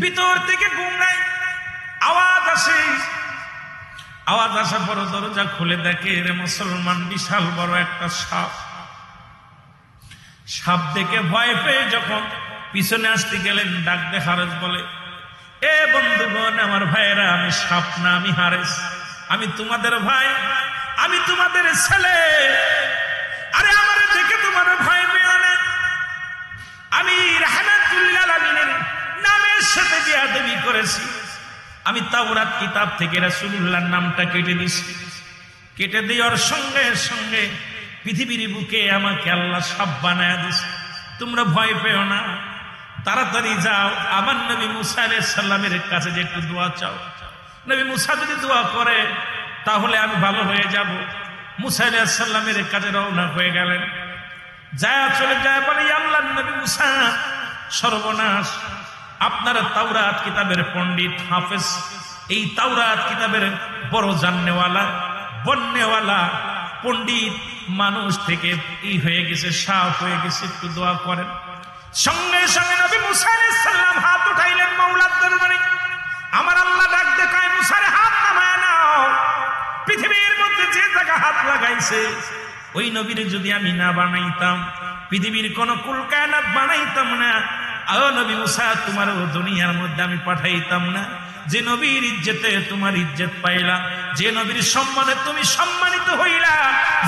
ভিতর থেকে ঘুম নাই, আওয়াজ আসে। আওয়াজ আসার পর দরজা খুলে দেখে রে মুসলমান বিশাল বড় একটা সাপ। সাপ দেখে ভয় পেয়ে যখন পিছনে আসতে গেলেন, ডাক দে হারেস বলে, এ বন্ধুগণ, আমার ভাইয়েরা, আমি সাপ না, আমি হারেস, আমি তোমাদের ভাই, আমি তোমাদের ছেলে। আরে আমার দেখে তোমার ভয় পেও না, আমি রাহমাতুল লিল আলামিনের নামের সাথে বেয়াদবি করেছি। আমি তাওরাত কিতাব থেকে রাসূলুল্লাহর নামটা কেটে দিছি। কেটে দেওয়ার সঙ্গে সঙ্গে পৃথিবীর বুকে আমাকে আল্লাহ সাপ বানায় দিছে। তোমরা ভয় পেও না, তাড়াতাড়ি যাও আমার নবী মুসা আলাইহিস সালামের কাছে যে একটু দোয়া চাও। নবী মুসা যদি দোয়া করে তাহলে আমি ভালো হয়ে যাব। মুসা আলাইহিস সালামের কাছে রওনা হয়ে গেলেন। যায় চলে যায় বলে, আল্লাহর নবী মুসা, সর্বনাশ, আপনার তাওরাত কিতাবের পণ্ডিত হাফেজ, এই তাওরাত কিতাবের বড় জাননেওয়ালা বন্যওয়ালা পণ্ডিত মানুষ থেকে এই হয়ে গেছে, সাপ হয়ে গেছে, একটু দোয়া করেন। সঙ্গে সঙ্গে নবী মুসা আলাইহিস সালাম হাত উঠাইলেন মাওলার দরবারে। আমার আল্লাহ ডাক দেখায়, মুসারে হাত নামায় নাও। পৃথিবীর মধ্যে যে জায়গা হাত লাগাইছে, ওই নবীর যদি আমি না বানাইতাম, পৃথিবীর কোন কুল কায়নাত বানাইতাম না। ও নবী মুসা, তোমার ও দুনিয়ার মধ্যে আমি পাঠাইতাম না। যে নবীর ইজ্জতে তোমার ইজ্জত পাইলা, যে নবীর সম্মানে তুমি সম্মানিত হইলা,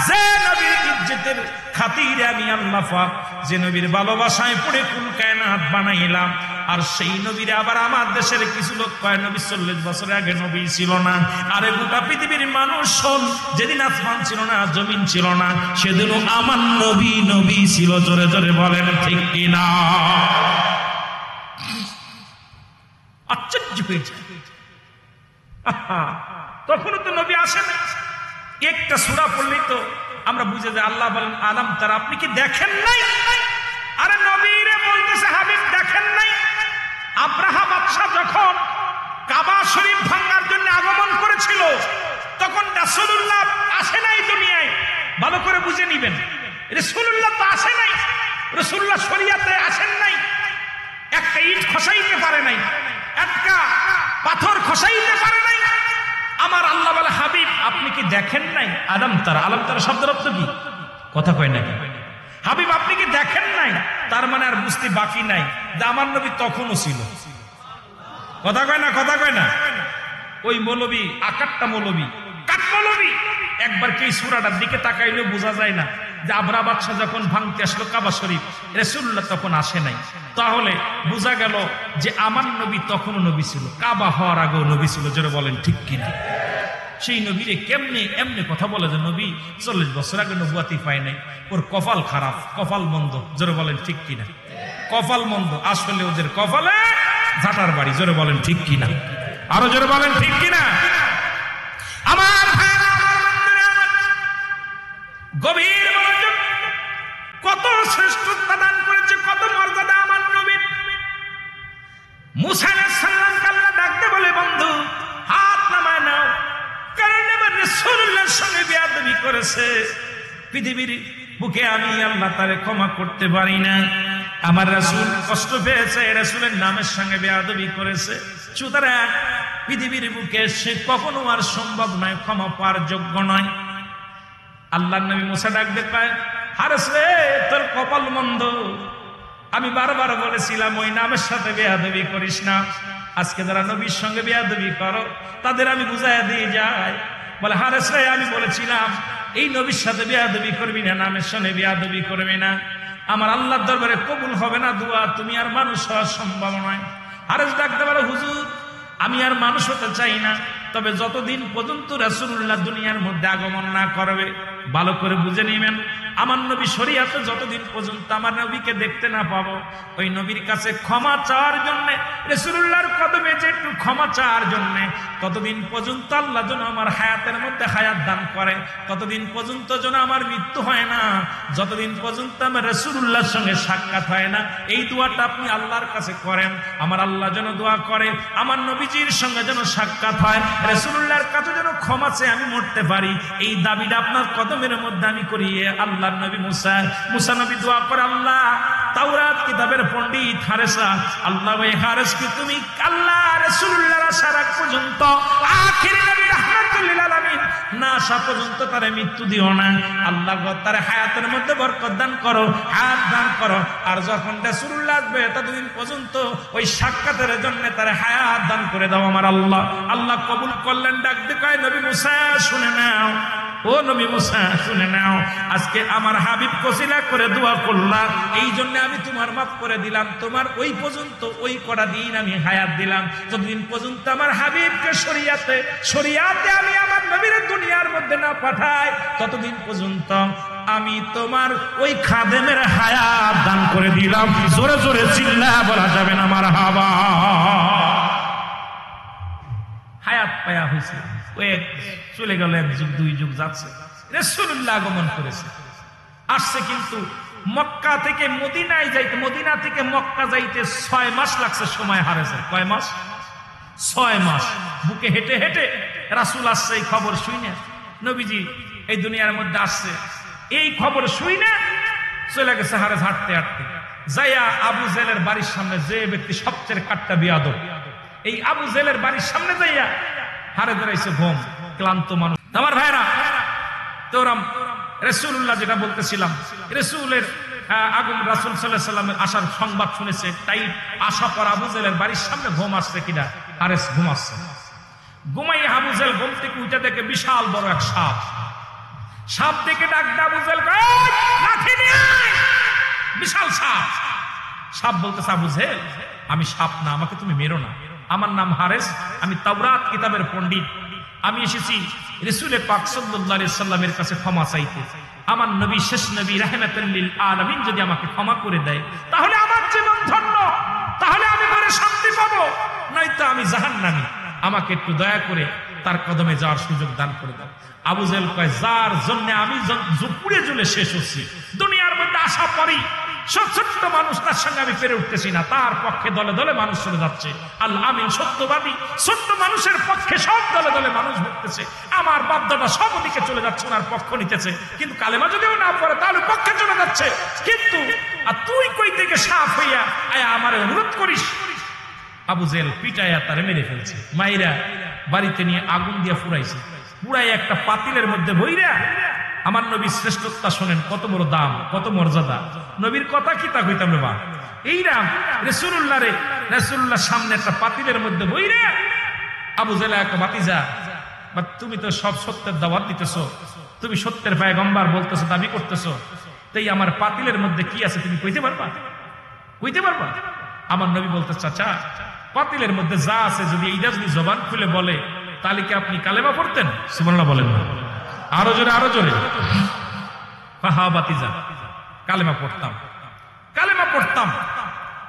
যে নবীর ইজ্জতের খাতিরে আমি আল্লাহ পাক যে নবীর ভালোবাসায় পড়ে কুল কায়নাত বানাইলাম, আর সেই নবীর আবার আমার দেশের কিছু লোক কয় নবী 40 বছর আগে নবী ছিল না। আরে গোটা পৃথিবীর মানুষ শোন, যেদিন আসমান ছিল না, জমিন ছিল না, সেদিনও আমার নবী নবী ছিল। জোরে জোরে বলেন ঠিক কিনা? আশ্চর্য হয়েছে, তখনও তো নবী আসে না। একটা সূরা পড়লেই তো আমরা বুঝে যাই, আল্লাহ বলেন আলাম তারা, আপনি কি দেখেন নাই? আরে নবীরে বলতেছে, হাবিব দেখেন নাই? আব্রাহা বাদশা যখন কাবা শরীফ ভাঙার জন্য আগমন করেছিল, তখন রাসূলুল্লাহ আসে নাই দুনিয়ায়। ভালো করে বুঝে নিবেন, রাসূলুল্লাহ তো আসে নাই, রাসূলুল্লাহ শরিয়াতে আসেন নাই। একটা ইট খসাইতে পারে নাই, একটা পাথর খসাইতে পারে নাই। আমার আল্লাহ বলে, হাবিব আপনি কি দেখেন নাই? আলাম তারা, আলাম তারা শব্দের অর্থ কি? কথা কয় না, হাবিব আপনি কি দেখেন নাই? তার মানে আর বুঝতে বাকি নাই যে আমার নবী তখনও ছিল। কথা কয় না, কথা কয় না। ওই মৌলবী, আকারটা মৌলবী, কাট মৌলবী, একবার কি সূরাটার দিকে তাকাইলেও বোঝা যায় না যে আবরা বাদশা যখন ভাঙতে আসলো কাবা শরীফ, রাসূলুল্লাহ তখন আসে নাই। তাহলে বোঝা গেল যে আমার নবী তখনও নবী ছিল, কাবা হওয়ার আগেও নবী ছিল। জোরে বলেন ঠিক কিনা? সেই নবীরে কেমনে এমনি কথা বলে যে নবী 40 বছর আগে নবুয়াতি পায় নাই, ওর কপাল খারাপ, কপাল মন্দ। জোরে বলেন ঠিক কিনা? কপাল মন্দ, আসলে ওদের কপালে ঝাঁটার বাড়ি। জোরে বলেন ঠিক কিনা? আরো জোরে বলেন ঠিক কিনা? আমার ভাইরা, আমার বন্ধুরা, গভীর মনোযোগ। কত শ্রেষ্ঠত্ব দান করেছে, কত মর্যাদা আমার নবীর। মুসা আলাইহিস সালামকে আল্লাহ ডাকতে বলে, বন্ধু হাত নামায় নাও, কারণ আমার রাসূলুল্লাহর সঙ্গে বেয়াদবি করেছে। পৃথিবীর বুকে আমি আল্লাহ তারে ক্ষমা করতে পারি না। আমার রাসূল কষ্ট পেয়েছে, রাসূলের নামের সঙ্গে বেয়াদবি করেছে, সুতরাং পৃথিবীর বুকে সে কখনো আর সম্ভব নয়, ক্ষমা পাওয়ার যোগ্য নয়। আল্লাহর নবী মুসা ডাক দেখায়, হারেস রে, তোর কপাল মন্দ। আমি বারবার বলেছিলাম ওই নামের সাথে বেয়াদবি করিস না। আজকে যারা নবীর সঙ্গে বেয়াদবি করো তাদের আমি বুঝাইয়া দিয়ে যাই। বলে, হারেস রে, আমি বলেছিলাম এই নবীর সাথে বেয়াদবি করবি না, নামের সঙ্গে বেয়াদবি করবি না, আমার আল্লাহর দরবারে কবুল হবে না দোয়া, তুমি আর মানুষ হওয়া সম্ভব নয়। হারেস ডাকতে পারো, হুজুর আমি আর মানুষ হতে চাই না, তবে যতদিন পর্যন্ত রাসূলুল্লাহ দুনিয়ার মধ্যে আগমন না করবে, ভালো করে বুঝে নিবেন, আমার নবী শরীয়তে যতদিন পর্যন্ত আমার নবীকে দেখতে না পাবো, ওই নবীর কাছে ক্ষমা চাওয়ার জন্য, রাসূলুল্লাহর কদমে যে একটু ক্ষমা চাওয়ার জন্য, ততদিন পর্যন্ত আল্লাহ যেন আমার হায়াতের মধ্যে হায়াত দান করে, ততদিন পর্যন্ত যেন আমার মৃত্যু হয় না, যতদিন পর্যন্ত আমার রাসূলুল্লাহর সঙ্গে সাক্ষাৎ হয় না। এই দোয়াটা আপনি আল্লাহর কাছে করেন, আমার আল্লাহ যেন দোয়া করে আমার নবীজির সঙ্গে যেন সাক্ষাৎ হয়, রাসূলুল্লাহর কাছে যেন ক্ষমা চেয়ে আমি মরতে পারি। এই দাবিটা আপনার কদমের মধ্যে আমি করিয়ে আল্লাহর নবী মুসা নবী দোয়া করে, আল্লাহ তাওরাত কিতাবের পণ্ডিত হারেসা, আল্লাহ ওই হারেসকে তুমি আল্লাহ রাসূলুল্লাহ আসার আগ পর্যন্ত আখির নবী রাহমাতুল লিল আলামিন না আসা পর্যন্ত তারে মৃত্যু দিও না। আল্লাহ গো তার হায়াতের মধ্যে বরকত দান করো, হায়াত দান করো। আর যখন রাসূলুল্লাহ আসবে ততদিন পর্যন্ত ওই সাক্ষাতের জন্য তার হায়াত দান করে দাও আমার আল্লাহ। আল্লাহ কবুল করলেন। ডাক দিয়ে কয় নবী মুসা শুনে নাও, ও নবী মুসা শুনে নাও, আজকে আমার হাবিব কসিলা করে দোয়া করলাম, এই জন্য আমি তোমার মাফ করে দিলাম। তোমার ওই পর্যন্ত ওই কটা দিন আমি হায়াত দিলাম, যতদিন পর্যন্ত আমার হাবিবকে শরিয়াতে আমি আমার নবীর দুনিয়ার মধ্যে না পাঠাই, ততদিন পর্যন্ত আমি তোমার ওই খাদেমের হায়াত দান করে দিলাম। জোরে জোরে চিল্লা বলা যাবে না মারহাবা। হায়াত পায়া হয়েছে, ওই চলে গেল, এক যুগ দুই যুগ যাচ্ছে, রাসূলুল্লাহ আগমন করেছে, আসছে। কিন্তু মক্কা থেকে মদিনায় যাইতে, মদিনা থেকে মক্কা যাইতে 6 মাস লাগছে সময় হারেছে। কয় মাস? 6 মাস বুকে হেঁটে হেঁটে রাসূল আসছে। এই খবর শুই না নবীজি এই দুনিয়ার মধ্যে আসছে, এই খবর শুই না চলে গেছে হারেস হাঁটতে হাঁটতে। যাইয়া আবু জেলের বাড়ির সামনে, যে ব্যক্তি সবচেয়ে কাট্টা বিয়াদব, এই আবু জেলের বাড়ির সামনে যাইয়া হারে দাঁড়াইছে ঘুম, ক্লান্ত মানুষ। আমার ভাইরা, তোরাম রাসূলুল্লাহ যেটা বলতেছিলাম, রাসূলের আগম, রাসূল সাল্লাল্লাহু আলাইহি সাল্লামের আসার সংবাদ শুনেছে, তাই আশা পর আবু জেলের বাড়ির সামনে ঘুম আসছে কিনা, হারেস ঘুমাচ্ছে। ঘুমাই আবু জেল ঘুম থেকে উঠে দেখে বিশাল বড় এক সাপ। সাপ দেখে ডাক দে আবু জেল, লাঠি নিয়ে আয়। বিশাল সাপ। সাপ বলতেছে, আবু জেল আমি সাপ না, আমাকে তুমি মেরো না, আমার নাম হারেস, আমি তাওরাত কিতাবের পণ্ডিত, আমি এসেছি রাসূল পাক সাল্লাল্লাহু আলাইহি সাল্লামের কাছে ক্ষমা চাইতে। আমার নবী, শেষ নবী রাহমাতুল লিল আলামিন যদি আমাকে ক্ষমা করে দেয় তাহলে আমার জীবন ধন্য, তাহলে আমি ঘরে শান্তি পাবো, নয়তো আমি জাহান্নামী। আমাকে একটু দয়া করে তার কদমে যাওয়ার সুযোগ দান করে দাও। আবু জেল কয়, যার জন্য আমি পুড়ে জ্বলে শেষ হচ্ছি, দুনিয়ার মধ্যে আসা পরই ছোট্ট মানুষ, তার সঙ্গে আমি পেরে উঠতেছি না, তার পক্ষে দলে দলে মানুষ চলে যাচ্ছে। আল্লাহ আমিন সত্যবাদী, ছোট্ট মানুষের পক্ষে সব দলে দলে মানুষ ভুগতেছে। আমার বাপদাদা সব দিকে চলে যাচ্ছে, ওনার পক্ষ নিতেছে, কিন্তু কালেমা যদিও না পড়ে তাহলে পক্ষে চলে যাচ্ছে। কিন্তু আর তুই কই থেকে সাফ হইয়া আয়া আমারে অনুরোধ করিস। আবু জেল পিটাইয়া তারে মেরে ফেলছে, মাইরা বাড়িতে নিয়ে আগুন দিয়া ফুরাইছে। পুরাই একটা পাতিলের মধ্যে বইরা আমার নবীর শ্রেষ্ঠতা শোনেন, কত বড় দাম, কত মর্যাদা। নবীর কথা কি তা কইতাম রে বা, এইরাম রাসূলুল্লাহ সামনে একটা পাতিলের মধ্যে বইরা আবু জেল একটা বাতিজা, বা তুমি তো সব সত্যের দাওয়াত দিতেছো, তুমি সত্যের পয়গম্বর বলতেছো, দাবি করতেছো, তাই আমার পাতিলের মধ্যে কি আছে তুমি কইতে পারবা? কইতে পারবা? আমার নবী বলতে, চাচা পাতিলের মধ্যে যা আছে যদি এইটা যদি জবান খুলে বলে তাহলে কি আপনি কালেমা পড়তেন? সুবহানাল্লাহ বলেন না, আরো জোরে আরো জোরে। হা বাতিজা, কালেমা পড়তাম, কালেমা পড়তাম,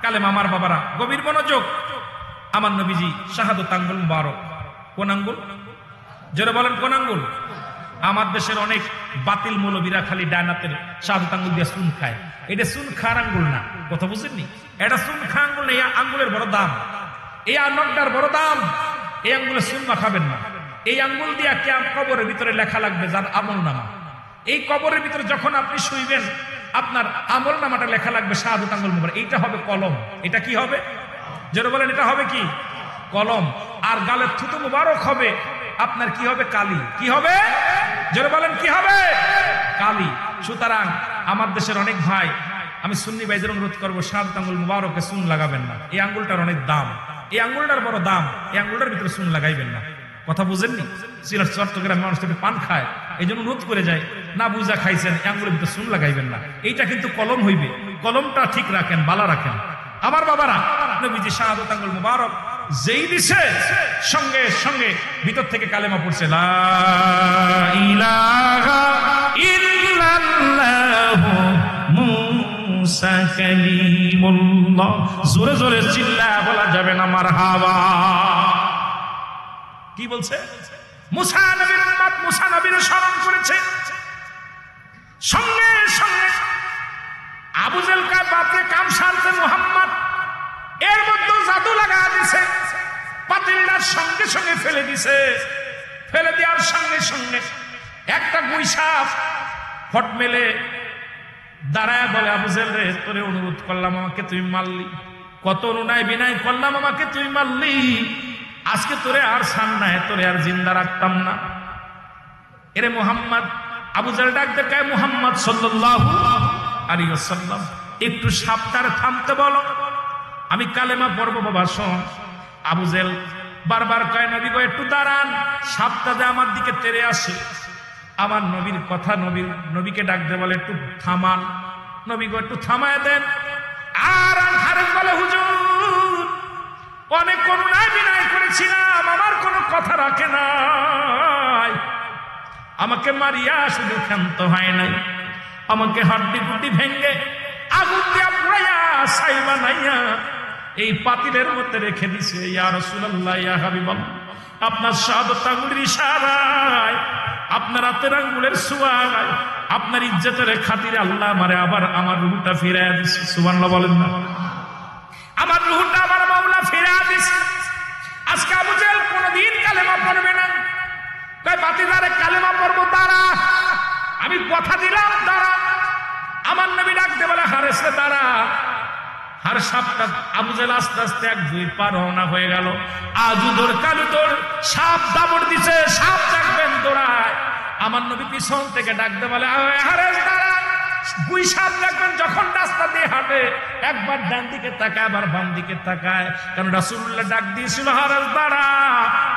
কালেমা। আমার বাবারা গভীর মনোযোগ, আমার নবীজি শাহাদত আঙ্গুল মুবারক, কোন আঙ্গুল? জোরে বলেন কোন আঙ্গুল? আমার দেশের অনেক বাতিল মৌলবীরা খালি ডানাতের শাহাদত আঙ্গুল দিয়ে সুন খায়, এটা সুন খার আঙ্গুল না, কথা বুঝেননি? এটা সুন খা আঙ্গুল না, এই আঙ্গুলের বড় দাম, এই নখটার বড় দাম, এই আঙ্গুলে সুন মাখাবেন না। এই আঙ্গুল দিয়ে কবরের ভিতরে লেখা লাগবে যার আমল নামা। এই কবরের ভিতরে যখন আপনি শুইবেন আপনার আমল নামাটা লেখা লাগবে শাহাদত আঙ্গুল মুবারক। এইটা হবে কলম। এটা কি হবে? যারা বলেন এটা হবে কি? কলম। আর গালের থুতু মুবারক হবে আপনার কি হবে? কালি। কি হবে? যারা বলেন কি হবে? কালি। সুতরাং আমার দেশের অনেক ভাই, আমি সুন্নি ভাইদের অনুরোধ করবো, শাহাদত আঙ্গুল মুবারকে সুন লাগাবেন না। এই আঙ্গুলটার অনেক দাম, এই আঙ্গুলটার বড় দাম, এই আঙ্গুলটার ভিতরে সুন লাগাইবেন না। কথা বুঝেননি? সিলেট চট্টগ্রামে মানুষ একটু পান খায়, এই জন্য অনুরোধ করে যায়, না বুঝা খাইছেন এই আঙ্গুলের ভিতরে সুন লাগাইবেন না। এইটা কিন্তু কলম হইবে, কলমটা ঠিক রাখেন, বালা রাখেন। আমার বাবারা, নবীজি শাহাদত আঙ্গুল মুবারক যেই দিছে সঙ্গে সঙ্গে ভিতর থেকে কালেমা পড়ছে, লা ইলাহা ইল্লাল্লাহু মুসা কালিমুল্লাহ। জোরে জোরে চিল্লা বলা যাবে না মারহাবা। কি বলছে? মুসা নবীর উম্মত, মুসা নবীর স্মরণ করেছে। সঙ্গে সঙ্গে আবু জেল কার বাপরে কাম সারতে মুহাম্মদ এর মধ্যে জাদু লাগা দিছে, পাতিলটার সঙ্গে সঙ্গে ফেলে দিছে। ফেলে দেওয়ার সঙ্গে সঙ্গে একটা গুই সাপ ফট মেলে দাঁড়ায় বলে, আবু জেহেল রে, তোরে অনুরোধ করলাম, আমাকে তুই মারলি, কত অনুনয় বিনয় করলাম, আমাকে তুই মারলি, আজকে তোরে আর ছাড় নাই, তোরে আর জিন্দা রাখতাম না। এরে মুহাম্মদ, আবু জেহেল ডাক দেখায়, মুহাম্মদ সাল্লাল্লাহু আলাইহি ওয়াসাল্লাম, একটু সাপটার থামতে বলো, আমি কালেমা পড়বো বাবা, শোন। আবু জেহেল বারবার কয়, নবী গো একটু দাঁড়ান, সাপটা যে আমার দিকে তেড়ে আসে। আমার নবীর কথা, নবীকে ডাক দে বলে, একটু থামান, নবী গো একটু থামায় দেন। আর হারেস বলে, হুজুর অনেক করুণায় বিনয় করেছিলাম, আমার কোনো কথা রাখে নাই, আমাকে মারিয়া শুধু ক্ষান্ত হয় নাই, আমাকে হাড্ডি গুড্ডি ভেঙ্গে আগুন দিয়া পুড়াইয়া ছাই বানাইয়া এই পাতিলের মধ্যে রেখে দিছে। ইয়া রাসূলুল্লাহ, ইয়া হাবিবাল্লাহ, আপনার শাহাদাত আঙ্গুলের ইশারায়, আপনার হাতের আঙ্গুলের ছোঁয়ায়, আপনার ইজ্জতের খাতিরে আল্লাহ আমারে আবার আমার রূহটা ফিরাইয়া দিছে। সুবহানাল্লাহ বলেন না? আমার রূহটা আমার মাওলা ফিরাইয়া দিছে। আজকে আবু জেহেল কোনদিন কালেমা পড়বে না। তাই বাতিদারে কালেমা পড়বো, দাঁড়া, আমি কথা দিলাম, দাঁড়া। আমার নবী ডাকতে বলে, হারেসে দাঁড়া। আর সাপটা আবু জেহেল আস্তে আস্তে 1-2 পা রওনা হয়ে গেল। আজু দৌড় কালু দৌড়, সাপ দাবড় দিছে, সাপ ডাকবেন দৌড়ায়। আমার নবী পিছন থেকে ডাকতে বলে, হারেস দাঁড়া। 2 সাপ দেখবেন যখন রাস্তা দিয়ে হাঁটে, একবার ডান দিকে তাকায়, আবার বাম দিকে তাকায়, কারণ রাসূলুল্লাহ ডাক দিয়েছিল, হারেস দাঁড়া।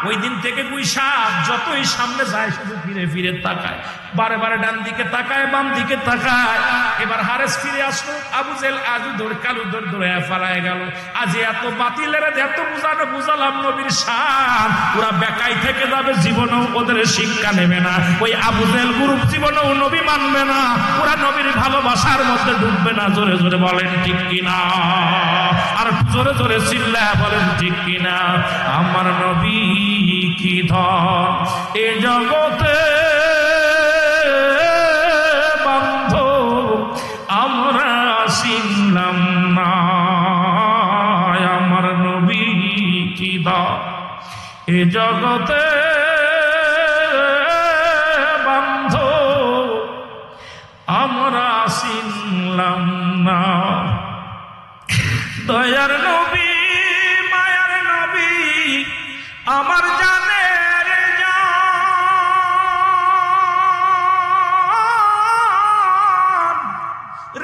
ওই দিন থেকে 2 সাপ যতই সামনে যায় শুধু ফিরে ফিরে তাকায়, বারে বারে ডান দিকে তাকায়, বাম দিকে তাকায়। এবার হারেস ফিরে আসলো, আবু জেহেল আজু দৌড় কালু দৌড় দৌড়ে পালায় গেল। আজ এত বাতিলের এত বুঝালাম নবীর শান, ওরা বেকাই থেকে যাবে, জীবনেও ওদের শিক্ষা নেবে না। ওই আবু জেহেল গ্রুপ জীবনেও নবী মানবে না, ওরা নবীর ভালোবাসার মধ্যে ডুববে না। জোরে জোরে বলেন ঠিক কিনা? আর জোরে জোরে চিল্লায় বলেন ঠিক কিনা? আমার নবী কি ধন এ জগতে বন্ধ আমরা চিনলাম না। আমার নবী কি ধন এ জগতে বন্ধ আমরা চিনলাম না। দয়ার নবী, মায়ার নবী, আমার জানের জান,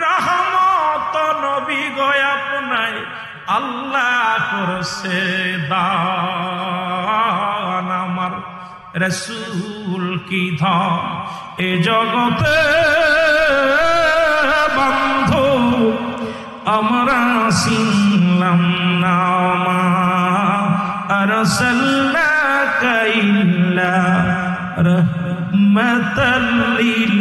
রহমত নবী গো আপনায় আল্লাহ করছে দান। আমার রাসূল কি ধন এ জগতে বন্ধ আমরা চিনলাম না। আরসালনাকা ইল্লা রাহমাতাল লিল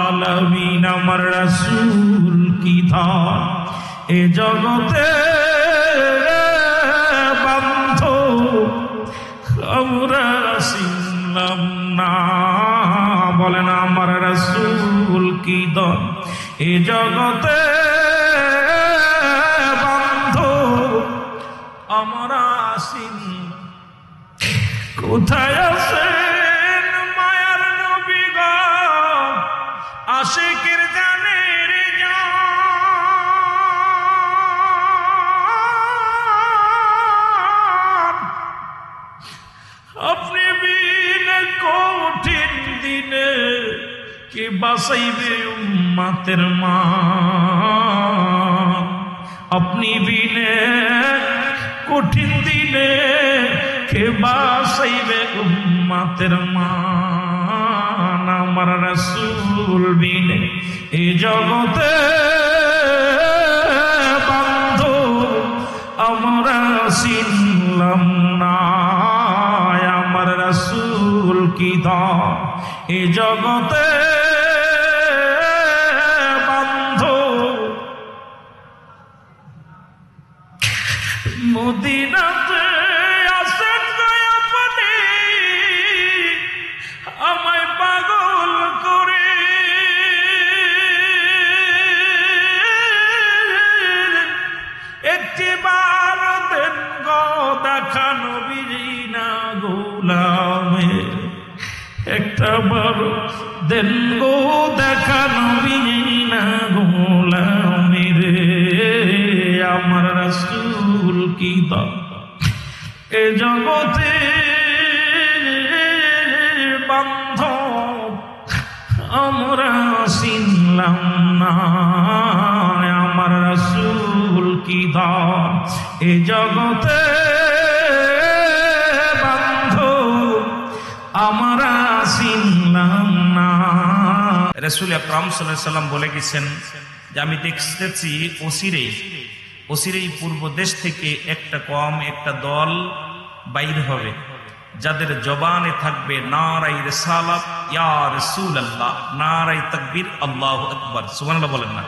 আলামিন। আমার রাসূল কি ধন এ জগতে বন্ধ আমরা চিনলাম না। বলেন, আমার রাসূল কি ধন এ জগতে বন্ধ আমরা চিনলাম। কোথায় আছেন মায়ার নবী গো, আশিকের জানের জান, আপনি বিনে কঠিন দিনে কে বাঁচাইবে উম্মতের মা। আপনি বিনে কঠিন দিনে কে বাঁচাইবে উম্মতের মা। আমার রাসূল বিনে এই জগতে বন্ধ আমরা চিনলাম না। আমার রাসূল কি ধন এ জগতে বন্ধ। মদিনাতে আসেন আপনি আমায় পাগল করে, একটিবার দেন গো দেখা নবী না গোলামের, একটা বার দেন গো দেখা নবী না গোলামি রে আমার রাসূল কি দাম এ জগতে বান্ধব আমরা চিনলাম না আমার রাসূল কি দাম এ জগতে বান্ধব আমরা চিনলাম না। রাসূল আকরাম সাল্লাল্লাহু আলাইহি সাল্লাম বলে গেছেন যে আমি দেখতেছি অচিরেই পূর্ব দেশ থেকে একটা কম একটা দল বাইর হবে যাদের জবানে থাকবে নারাই রিসালাত ইয়া রাসূলুল্লাহ, নারাই তাকবীর আল্লাহু আকবার। সুবহানাল্লাহ বলেন না?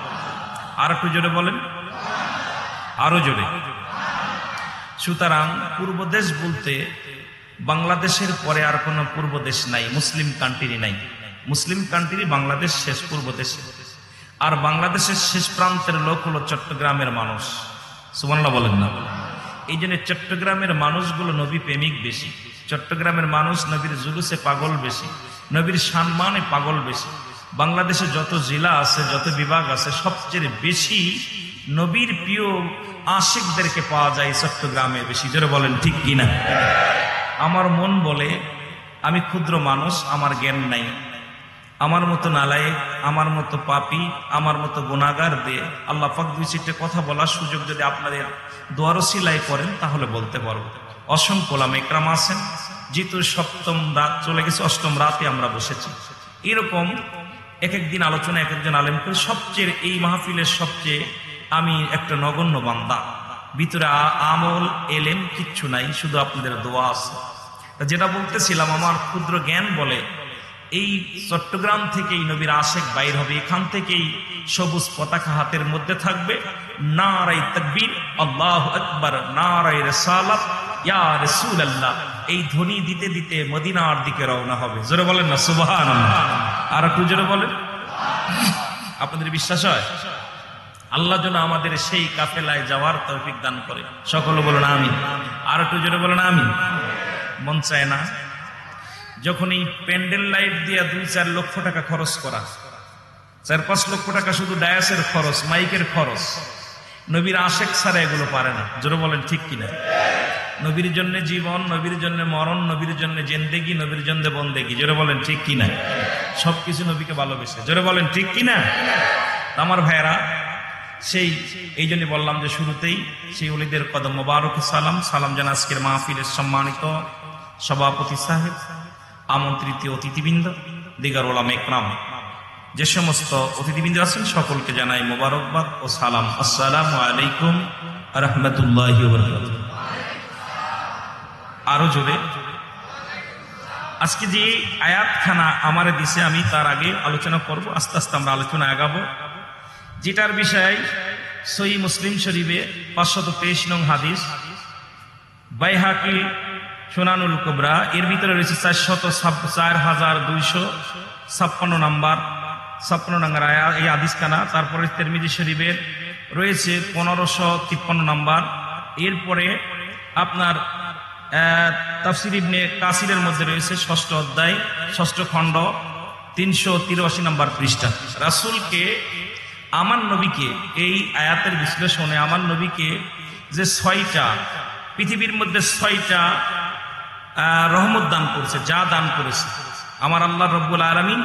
আর একটু জোরে বলেন, আরো জোরে। সুতরাং পূর্ব দেশ বলতে বাংলাদেশের পরে আর কোনো পূর্ব দেশ নাই, মুসলিম কান্ট্রি নাই। মুসলিম কান্ট্রি বাংলাদেশ শেষ পূর্ব দেশে, আর বাংলাদেশের শেষ প্রান্তের লোক হলো চট্টগ্রামের মানুষ। সুবহানাল্লাহ বলেন না? এই জন্য চট্টগ্রামের মানুষগুলো নবী প্রেমিক বেশি, চট্টগ্রামের মানুষ নবীর জুলুসে পাগল বেশি, নবীর সম্মানে পাগল বেশি। বাংলাদেশে যত জেলা আছে, যত বিভাগ আছে, সবচেয়ে বেশি নবীর প্রিয় আশিকদেরকে পাওয়া যায় চট্টগ্রামে বেশি। জোরে বলেন ঠিক কিনা? আমার মন বলে আমি ক্ষুদ্র মানুষ, আমার জ্ঞান নাই, আমার মতো নালায়েক, আমার মতো পাপী, আমার মতো গুনাহগার দিয়ে আল্লাহ পাক দুই চারটে কথা বলার সুযোগ যদি আপনাদের দোয়ার ওসিলাই করেন তাহলে বলতে পারবো। অসংখ্য ওলামা ইকরাম আছেন, যেহেতু সপ্তম রাত চলে গেছে, অষ্টম রাতে আমরা বসেছি। এরকম এক একদিন আলোচনা এক একজন আলেম করে, সবচেয়ে এই মাহফিলের সবচেয়ে আমি একটা নগণ্য বান্দা, ভিতরে আমল এলেম কিচ্ছু নাই, শুধু আপনাদের দোয়া আছে। যেটা বলতেছিলাম, আমার ক্ষুদ্র জ্ঞান বলে এই চট্টগ্রাম থেকেই নবীর আশেক বাইর হবে, এখান থেকেই সবুজ পতাকা হাতের মধ্যে থাকবে, নারাই তাকবীর আল্লাহু আকবার, নারাই রিসালাত ইয়া রাসূলুল্লাহ, এই ধ্বনি দিতে দিতে মদিনার দিকে রওনা হবে। জোরে বলেন না সুবহানাল্লাহ? আর একটু জোরে বলেন। আপনাদের বিশ্বাস হয়? আল্লাহ যেন আমাদের সেই কাফেলায় যাওয়ার তৌফিক দান করে। সকলে বলেন আমিন। আর একটু জোরে বলেন আমিন। মন চায় না যখন এই প্যান্ডেল লাইট দিয়ে 2-4 লক্ষ টাকা খরচ করা, 4-5 লক্ষ টাকা শুধু ডায়াসের খরচ, মাইকের খরচ, নবীর আশেক ছাড়া এগুলো পারে না। জোরে বলেন ঠিক কিনা? নবীর জন্য জীবন, নবীর জন্য মরণ, নবীর জন্য জিন্দেগি, নবীর জন্য বন্দেগি। জোরে বলেন ঠিক কিনা? সবকিছু নবীকে ভালোবেসে। জোরে বলেন ঠিক কিনা? আমার ভাইয়েরা, এই জন্য বললাম যে শুরুতেই সেই ওলিদের কদম মোবারক সালাম জানা আজকের মাহফিলের সম্মানিত সভাপতি সাহেব, আমন্ত্রিত অতিথিবৃন্দ, দিগার ওলামা ইকরাম, যে সমস্ত অতিথিবৃন্দ আছেন সকলকে জানাই মোবারকবাদ ও সালাম। আসসালামু আলাইকুম ওয়া রাহমাতুল্লাহি ওয়া বারাকাতুহু। আরো জোরে। আজকে যে আয়াতখানা আমারে দিছে, আমি তার আগে আলোচনা করব, আস্তে আস্তে আমরা আলোচনা আগাবো। যেটার বিষয় সহিহ মুসলিম শরীফে 523 নং হাদিস, বাইহাকি সুনানুল কুবরা এর ভিতরে রয়েছে 4256 নম্বর এই হাদিসখানা। তারপরে তিরমিজি শরীফের রয়েছে 1553 নম্বর। এরপরে আপনার তাফসীর ইবনে কাসিরের মধ্যে রয়েছে 6ষ্ঠ অধ্যায় 6ষ্ঠ খণ্ড 383 নম্বর পৃষ্ঠা। রাসূলকে, আমার নবীকে, এই আয়াতের বিশ্লেষণে আমার নবীকে যে 6টা পৃথিবীর মধ্যে 6টা রহমত দান করেছে, যা দান করেছে আমার আল্লাহ রব্বুল আলামিন,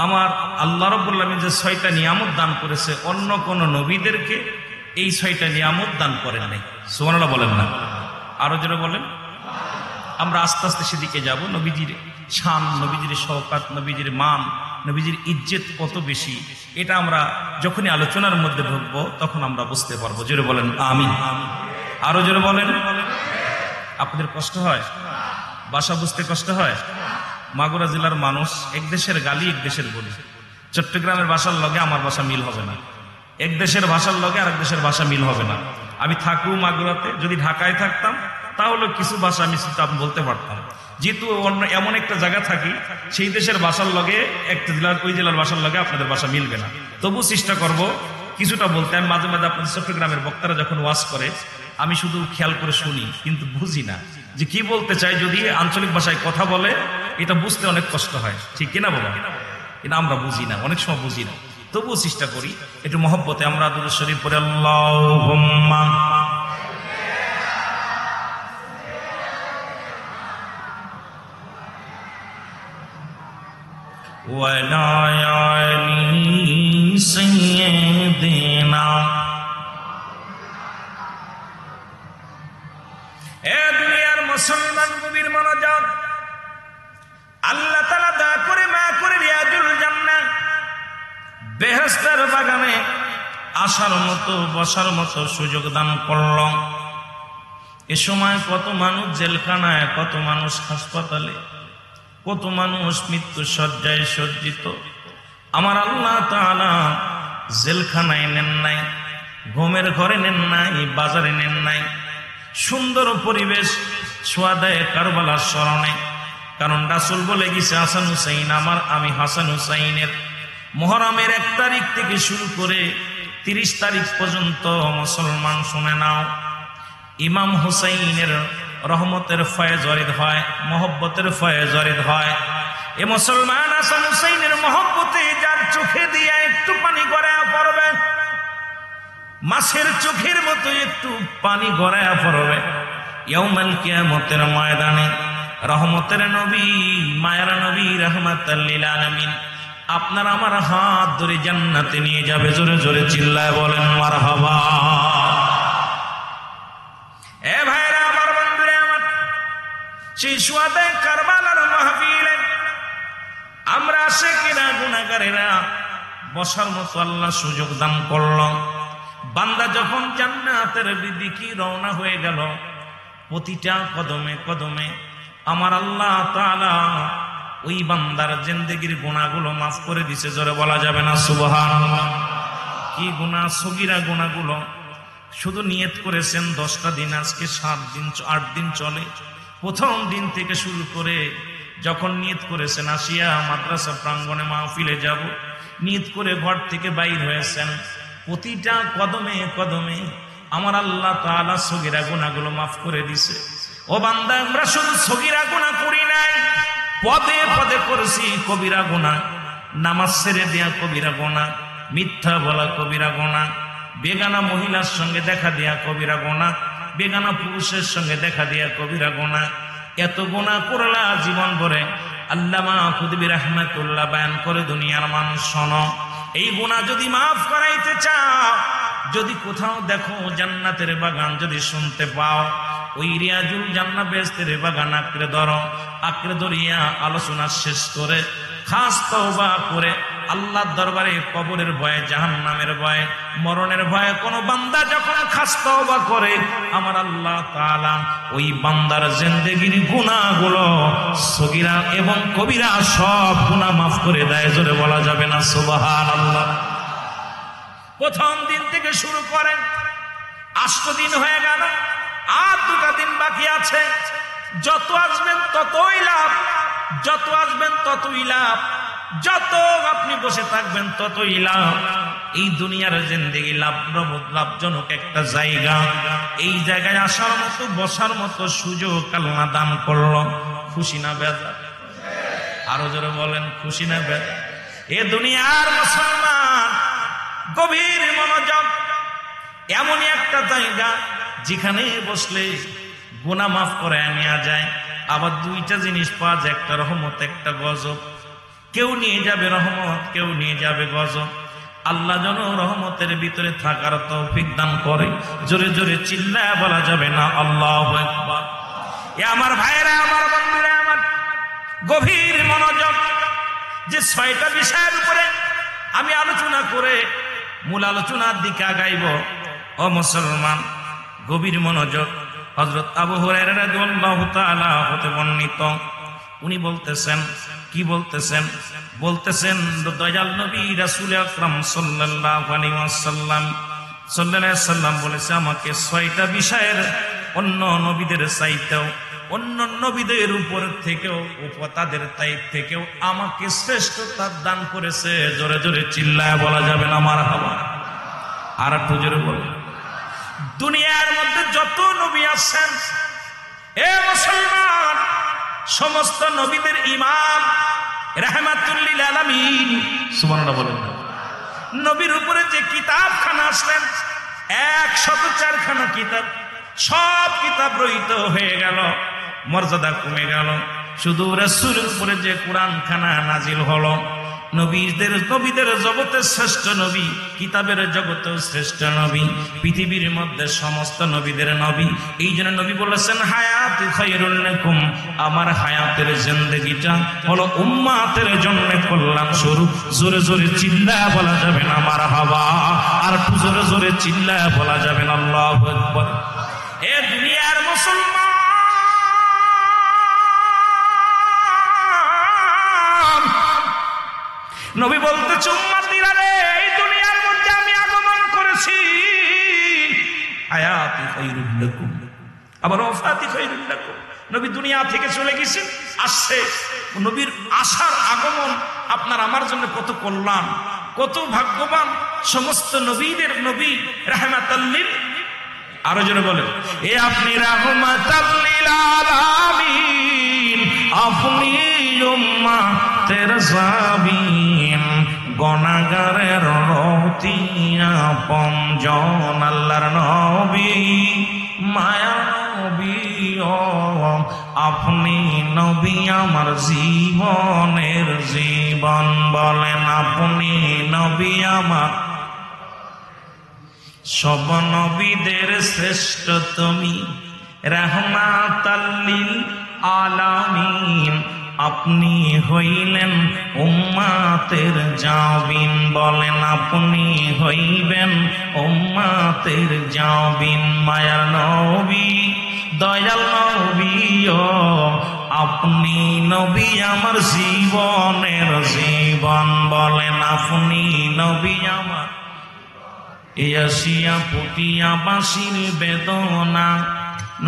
আমার আল্লাহ রব্বুল আলামিন যে 6টা নিয়ামত দান করেছে, অন্য কোন নবীদেরকে এই 6টা নিয়ামত দান করেন নাই। সুবহানাল্লাহ বলেন না? আরো জোরে বলেন। আমরা আস্তে আস্তে সেদিকে যাব। নবীজির শান, নবীজির শওকাত, নবীজির মান, নবীজির ইজ্জত কত বেশি, এটা আমরা যখনই আলোচনার মধ্যে ঢুকবো তখন আমরা বুঝতে পারবো। জোরে বলেন আমিন। আরো জোরে বলেন। আপনাদের কষ্ট হয়? ভাষা বুঝতে কষ্ট হয়? মাগুরা জেলার মানুষ, এক দেশের গালি এক দেশের বলি। চট্টগ্রামের ভাষার লগে আমার ভাষা মিল হবে না, এক দেশের ভাষার লগে আরেক দেশের ভাষা মিল হবে না। আমি থাকু মাগুরাতে, যদি ঢাকায় থাকতাম তাহলে কিছু ভাষা আমি বলতে পারতাম। যেহেতু অন্য এমন একটা জায়গা থাকি, সেই দেশের ভাষার লগে একটা জেলার, ওই জেলার ভাষার লগে আপনাদের ভাষা মিলবে না। তবু চেষ্টা করব কিছুটা বলতে। আমি মাঝে মাঝে আপনাদের চট্টগ্রামের বক্তারা যখন ওয়াজ করে, আমি শুধু খেয়াল করে শুনি, কিন্তু বুঝি না যে কি বলতে চাই। যদি আঞ্চলিক ভাষায় কথা বলে, এটা বুঝতে অনেক কষ্ট হয়, ঠিক কিনা বাবা? কিন্তু আমরা বুঝি না, অনেক সময় বুঝি না। তবুও চেষ্টা করি একটু মহব্বতে আমরা দুরূদ শরীফ পড়ে আল্লাহুম্মা ওয়ালা আলি সাইয়্যিদিনা। এ দুনিয়ার মুসলমান গভীর মনোযোগ, আল্লাহ তাআলা দয়া করে মায়া করে রিয়াজুল জান্নাহ বেহেশতের বাগানে আসার মতো বসার মতো সুযোগ দান করল। এ সময় কত মানুষ জেলখানায়, কত মানুষ হাসপাতালে, কত মানুষ মৃত্যু শয্যায় সজ্জিত। আমার আল্লাহ তাআলা জেলখানায় নেন নাই, ঘুমের ঘরে নেন নাই, বাজারে নেন নাই, সুন্দর পরিবেশ সোয়াদায়ে কারবালার স্মরণে। কারণ রাসূল বলে গেছে হাসান হুসাইন আমার, আমি হাসান হুসাইনের মুহররমের 1 তারিখ থেকে শুরু করে 30 তারিখ পর্যন্ত মুসলমান শুনে নাও, ইমাম হুসাইনের রহমতের ফয়েজ ওয়ারিদ হয়, মহব্বতের ফয়েজ ওয়ারিদ হয়। এ মুসলমান হাসান হুসাইনের মহব্বতে যার চোখে দিয়ে একটু পানি গড়ায়া পড়বে, মাছের চোখের মতো একটু পানি গড়ায়া পড়বে, ইয়াউমাল কিয়ামতের ময়দানে রহমতের নবী, মায়ার নবী রাহমাতাল লিল আলামিন আপনার আমার হাত ধরে জান্নাতে নিয়ে যাবে। জোরে জোরে চিল্লায় বলেন মারহাবা। এ ভাইরা আমার, বন্ধুরা আমার, সেই সোয়াদায়ে কারবালার মাহফিলে আমরা আশিকিনা গুনাহগারেরা বসার মতো আল্লাহ সুযোগ দান করল। বান্দা যখন জান্নাতের দিকে রওনা হয়ে গেল, প্রতিটা কদমে কদমে আমার আল্লাহ তাআলা ওই বান্দার জিন্দেগির গুনাহগুলো মাফ করে দিছে। জোরে বলা যাবে না সুবহানাল্লাহ। কি গুনাহ? সগীরা গুনাহগুলো। শুধু নিয়ত করেছেন 10টা দিন, আজকে 7 দিন 8 দিন চলে। প্রথম দিন থেকে শুরু করে যখন নিয়ত করেছেন আসিয়া মাদ্রাসা প্রাঙ্গণে মাহফিলে যাব, নিয়ত করে ঘর থেকে বাইর হয়েছেন, প্রতিটা কদমে কদমে আমার আল্লাহ তাআলা সগীরা গুনাহগুলো মাফ করে দিছে। ও বান্দা, আমরা শুধু সগীরা গুনাহ করি নাই, পদে পদে করেছি কবিরা গুনাহ। নামাজ ছেড়ে দেয়া কবিরা গুনাহ, মিথ্যা বলা কবিরা গুনাহ, বেগানা মহিলার সঙ্গে দেখা দেয়া কবিরা গুনাহ, বেগানা পুরুষের সঙ্গে দেখা দেয়া কবিরা গুনাহ। এত গুনাহ করলা জীবন ভরে। আল্লামা খুদবি রাহমাতুল্লাহ বয়ান করে, দুনিয়ার মানুষ শোনো, এই গুনাহ যদি মাফ করাইতে চাও, যদি কোথাও দেখো জান্নাতের বাগান যদি শুনতে পাও, ওই রিয়াজুল জান্নাহ বেহেশতের বাগান আঁকড়ে ধরো। আঁকড়ে ধরিয়া আলোচনা শেষ করে খাস তওবা করে আল্লাহর দরবারে কবরের ভয়ে, জাহান্নামের ভয়ে, মরণের ভয়ে কোন বান্দা যখন খাস তওবা করে, আমার আল্লাহ তাআলা ওই বান্দার জিন্দেগির গুনাহগুলো সগীরা এবং কবিরা সব গুনাহ মাফ করে দেয়। জোরে বলা যাবে না সুবহানাল্লাহ। প্রথম দিন থেকে শুরু করেন, 8 দিন হয়ে গেল, আর 2টা দিন বাকি আছে। যত আসবেন ততই লাভ, যত আসবেন ততই লাভ, যত আপনি বসে থাকবেন ততই লাভ। এই দুনিয়ার জিন্দেগি লাভজনক একটা জায়গা। এই জায়গায় আসার মতো বসার মতো সুযোগ আল্লাহ দান করলো। খুশি না বেজার? আরো জোরে বলেন, খুশি না বেজার? এ দুনিয়ার মুসলমান গভীর মনোযোগ, এমনই একটা জায়গা যেখানে বসলে গুনাহ মাফ করে নেওয়া যায়। আবার 2টা জিনিস পাওয়া যায়, একটা রহমত, একটা গজব। কেউ নিয়ে যাবে রহমত, কেউ নিয়ে যাবে গজব। আল্লাহ যেন রহমতের ভিতরে থাকার তৌফিক দান করে। জোরে জোরে চিল্লায়া বলা যাবে না আল্লাহু আকবার। এ আমার ভাইরা, আমার বন্ধুরা আমার, গভীর মনোযোগ। যে 6টা বিষয়ের উপরে আমি আলোচনা করে মূল আলোচনার দিকে আগাইব, ও মুসলমান গভীর মনোযোগ। হযরত আবু হুরায়রা রাদিয়াল্লাহু তাআলা হতে বর্ণিত, উনি বলতেছেন, কি বলতেছেন? বলতেছেন দয়াল নবী রাসূল আকরাম সাল্লাল্লাহু আলাইহি ওয়াসাল্লাম বলেছে, আমাকে 6টা বিষয়ের অন্য নবীদের চাইতেও, অন্য নবীদের উপর থেকেও, তাদের তাইব থেকেও আমাকে শ্রেষ্ঠতা দান করেছে। জোরে জোরে চিল্লায়া বলা যাবে না মারহাবা? আর একটু জোরে বলুন। দুনিয়ার মধ্যে যত নবী আছেন, এ মুসলমান, সমস্ত নবীদের ইমাম রাহমাতুল লিল আলামিন, সুবহানাল্লাহ বলেন না? নবীর উপরে যে কিতাবখানা আসলেন 104খানা কিতাব, সব কিতাব রহিত হয়ে গেল, মর্যাদা কমে গেল। শুধু রাসূলের উপরে যে কোরআনখানা নাজিল হলো, নবীদের জগতের শ্রেষ্ঠ নবী, কিতাবের জগতেও শ্রেষ্ঠ নবী, পৃথিবীর মধ্যে সমস্ত নবীদের নবী। এই জন্য নবী বলেছেন হায়াত খায়রুল লাকুম, আমার হায়াতের জিন্দেগিটা হলো উম্মাতের জন্য কল্যাণ স্বরূপ। জোরে জোরে চিল্লায় বলা যাবে না মারহাবা, আর একটু জোরে জোরে চিল্লায় বলা যাবে না আল্লাহু আকবার। এ দুনিয়ার মুসলমান, নবী বলতেছে উম্মতিরা রে, এই দুনিয়ার মধ্যে আমি আগমন করেছি হায়াতি খায়রুল লাকুম, আবার ওয়াফাতি খায়রুল লাকুম। নবী দুনিয়া থেকে চলে গেছেন, আসছে। নবীর আসার আগমন আপনার আমার জন্য কত কল্যাণ, কত ভাগ্যবান। সমস্ত নবীদের নবী রাহমাতাল লিল, আরো জোরে বলে, এ আপনি রাহমাতাল লিল আলামিন, আপনি উম্মতের সাবিন, গুনাহগারের রতিয়া পঞ্জন, আল্লাহর নবী মায়ার নবী, ও আপনি নবী আমার জীবনের জীবন। বলেন আপনি নবী আমার, সব নবীদের শ্রেষ্ঠ তুমি, রাহমাতাল লিল আলামিন, আপনি হইলেন উম্মাতের জাবিন। বলেন আপনি হইবেন উম্মাতের জাবিন। মায়ার নবী, দয়াল নবী, ও আপনি নবী আমার জীবনের জীবন। বলেন আপনি নবী আমার, এশিয়া পুতিয়া বাসির বেদনা,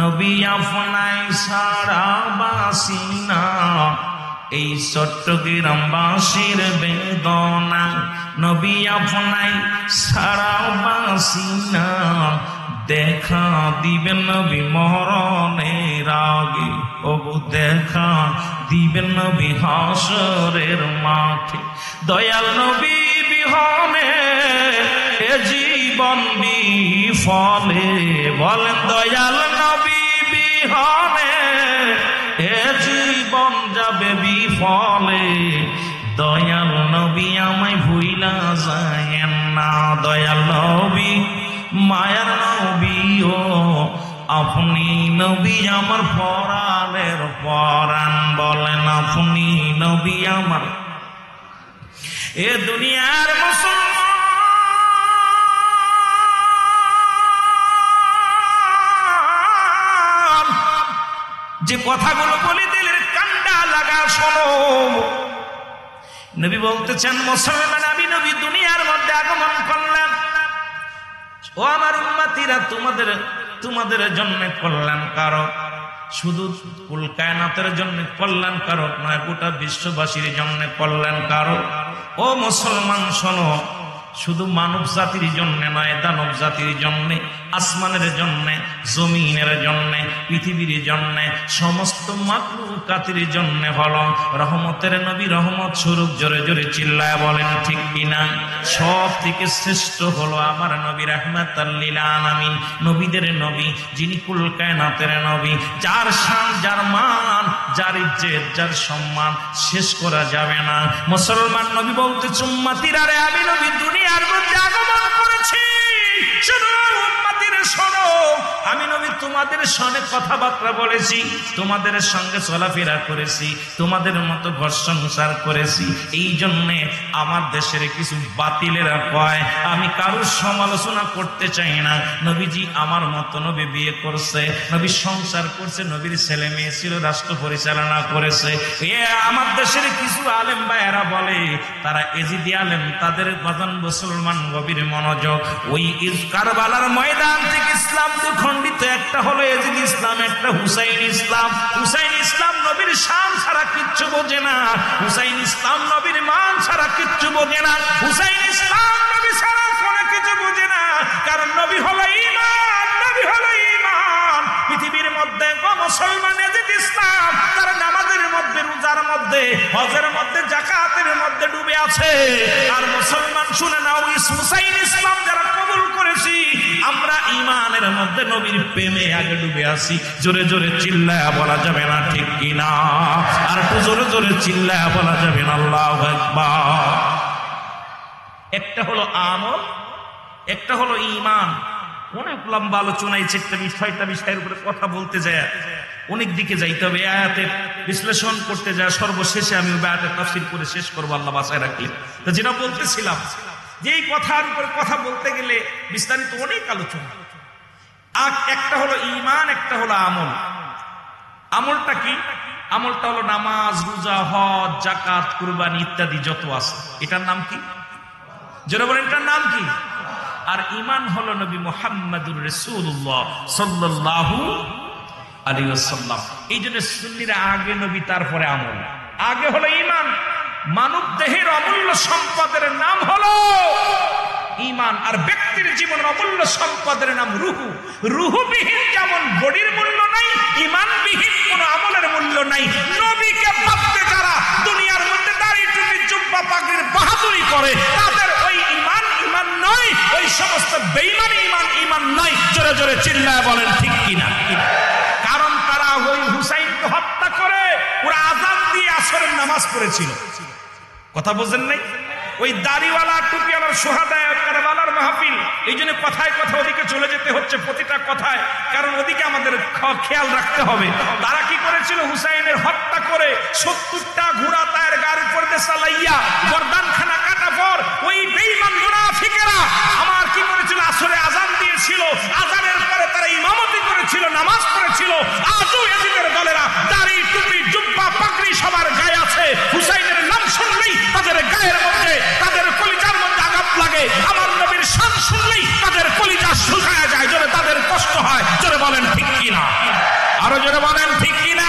নবী আপনায় সারা বাসি না, এই চট্টগ্রাম বাসির বেদনা, নবী আপনায় সারা বাসি না, দেখা দিবেন নবী মরণের আগে, ওগো দেখা দিবেন নবী হাসরের মাঠে। দয়াল নবী বিহনে এ জীবন বিফলে, বলেন দয়াল নবী বিহনে এ জীবন যাবে বিফলে, দয়াল নবী আমায় ভুইলা যায়েন না। দয়াল নবী মায়ার নবী, ও আপনি নবী আমার পরাণের পরাণ। বলেন আপনি নবী আমার। এ দুনিয়ার মুসলমান, যে কথাগুলো বলি দিলের কান্ডা লাগা শোনো। নবী বলতেছেন মুসলমান, আমি নবী দুনিয়ার মধ্যে আগমন করলাম, ও আমার উম্মতিরা, তোমাদের জন্য কল্যাণ কারক, শুধু কুল কায়নাতের জন্য কল্যাণ কারক নয়, গোটা বিশ্ববাসীর জন্য কল্যাণ কারক। ও মুসলমান শোনো, শুধু মানব জাতির জন্য নয়, দানব জাতির জন্য, আসমানের জন্য, জমিনের জন্য, পৃথিবীর জন্য, সমস্ত মাখলুকাতের জন্য হলো রহমতের নবী, রহমত স্বরূপ। জোরে জোরে চিল্লায় বলেন ঠিক কিনা? সব থেকে শ্রেষ্ঠ হলো আমার নবী রাহমাতাল লিল আলামিন, নবীদের নবী, যিনি কুল কায়নাতের নবী, যার শান, যার মান, যার ইজ্জত, যার সম্মান শেষ করা যাবে না। মুসলমান নবী বলতে উম্মতিরা রে, আমি নবী দুনিয়ার মধ্যে আগমন করেছি, শুধু উম্মতিরা শোনো, আমি নবী তোমাদের সঙ্গে কথাবার্তা বলেছি, তোমাদের সঙ্গে চলাফেরা করেছি, তোমাদের মতো ঘর সংসার করেছি। এই জন্যে আমার দেশের কিছু বাতিলেরা কয় আমি কারোর সমালোচনা করতে চাই না। নবীজি আমার মতো নবী বিয়ে করছে, নবী সংসার করছে, নবীর ছেলে মেয়ে ছিল, রাষ্ট্র পরিচালনা করেছে। আমার দেশের কিছু আলেম ভাইয়েরা বলে তারা এজিদি আলেম, তাদের গজন মুসলমান গভীর মনোযোগ। ওই কারবালার ময়দান থেকে ইসলাম তো খণ্ডিত, একটা হলো এজিদ ইসলাম, একটা হুসাইন ইসলাম। হুসাইন ইসলাম নবীর শান ছাড়া কিচ্ছু বোঝে না, হুসাইন ইসলাম নবীর মান ছাড়া কিচ্ছু বোঝে না, হুসাইন ইসলাম নবী ছাড়া কোনো কিছু বোঝে না। কারণ নবী হলো ঈমান, নবী হলো ঈমান। পৃথিবীর মধ্যে মুসলমান এজিদ ইসলাম, তারা নামাজের মধ্যে, রোজার মধ্যে, হজের মধ্যে, যাকাতের মধ্যে ডুবে আছে। আর মুসলমান শুনে নাও, হুসাইন ইসলাম যারা কবুল করেছি, আমরা ঈমানের মধ্যে নবীর প্রেমে আগে ডুবে আছি। জোরে জোরে চিল্লায়া বলা যাবে না ঠিক কিনা? আর একটু জোরে জোরে চিল্লায়া বলা যাবে না আল্লাহু আকবার। একটা হলো আমল, একটা হলো ঈমান। অনেক লম্বা আলোচনা, এই ছয়টা বিষয়ের উপরে কথা বলতে যায় অনেক দিকে যাইতে হবে। আয়াতের বিশ্লেষণ করতে যায় সর্বশেষে আমি আয়াতের তাফসীর করে শেষ করবো আল্লাহ বাঁচায় রাখলে। তো যেটা বলতেছিলাম, যে এই কথার উপরে কথা বলতে গেলে বিস্তারিত অনেক আলোচনা। আর একটা হলো ঈমান, একটা হলো আমল। আমলটা কি? আমলটা হলো নামাজ, রোজা, হজ, যাকাত, কুরবানি ইত্যাদি যত আছে, এটার নাম কি? যারা বলেন এটার নাম কি? আর ঈমান হলো নবী মুহাম্মদুর রাসূলুল্লাহ সাল্লাল্লাহু আলাইহি ওয়াসাল্লাম। এই জন্য সুন্নিরা আগে নবী, তারপরে আমল। আগে হলো ঈমান। মানব দেহের অমূল্য সম্পদের নাম হলো ঈমান, আর ব্যক্তির জীবনের অমূল্য সম্পদের নাম রূহ। রূহবিহীন যেমন বডির মূল্য নাই, ঈমানবিহীন কোন আমলের মূল্য নাই। নবীকে ভাবতে যারা দুনিয়ার মধ্যে দাড়ি টুপি জুব্বা পাগড়ির বাহাদুরি করে, তাদের ওই ঈমান ঈমান নয়, ওই সমস্ত বেঈমান ঈমান ঈমান নয়। জোরে জোরে চিল্লায় বলেন ঠিক কিনা? কারণ তারা ওই হুসাইনকে হত্যা করে ওরা আযান দিয়ে আসরের নামাজ পড়েছিল। কথা বুঝেন নাই? ওই দাড়িওয়ালা টুপিওয়ালার সুহাদায়ে কারবালার মাহফিল। এই জন্য কথায় কথা ওদিকে চলে যেতে হচ্ছে, প্রতিটা কথায়, কারণ ওদিকে আমাদের খেয়াল রাখতে হবে। তারা কি করেছিল? হুসাইনের হত্যা করে 70টা ঘোড়া তার গাড়ির উপর দিয়ে চালাইয়া গর্দানখানা কাটা পর ওই বেঈমান মুনাফিকেরা আমার কি করেছিল? আসরে আযান দিয়েছিল। আযানের পরে তারা ইমামতি করেছিল, নামাজ পড়েছিল। আজও এজিদের দলেরা দাড়ি টুপি জুব্বা পাগড়ি সবার গায়ে আছে। হুসাইনের নাম শুনলেই তাদের গায়ের মধ্যে, তাদের কলিজার মধ্যে আঘাত লাগে। আমার নবীর শান শুনলেই তাদের কলিজা শুকায় যায়, জোরে তাদের কষ্ট হয়। জোরে বলেন ঠিক কিনা? আরো জোরে বলেন ঠিক কিনা?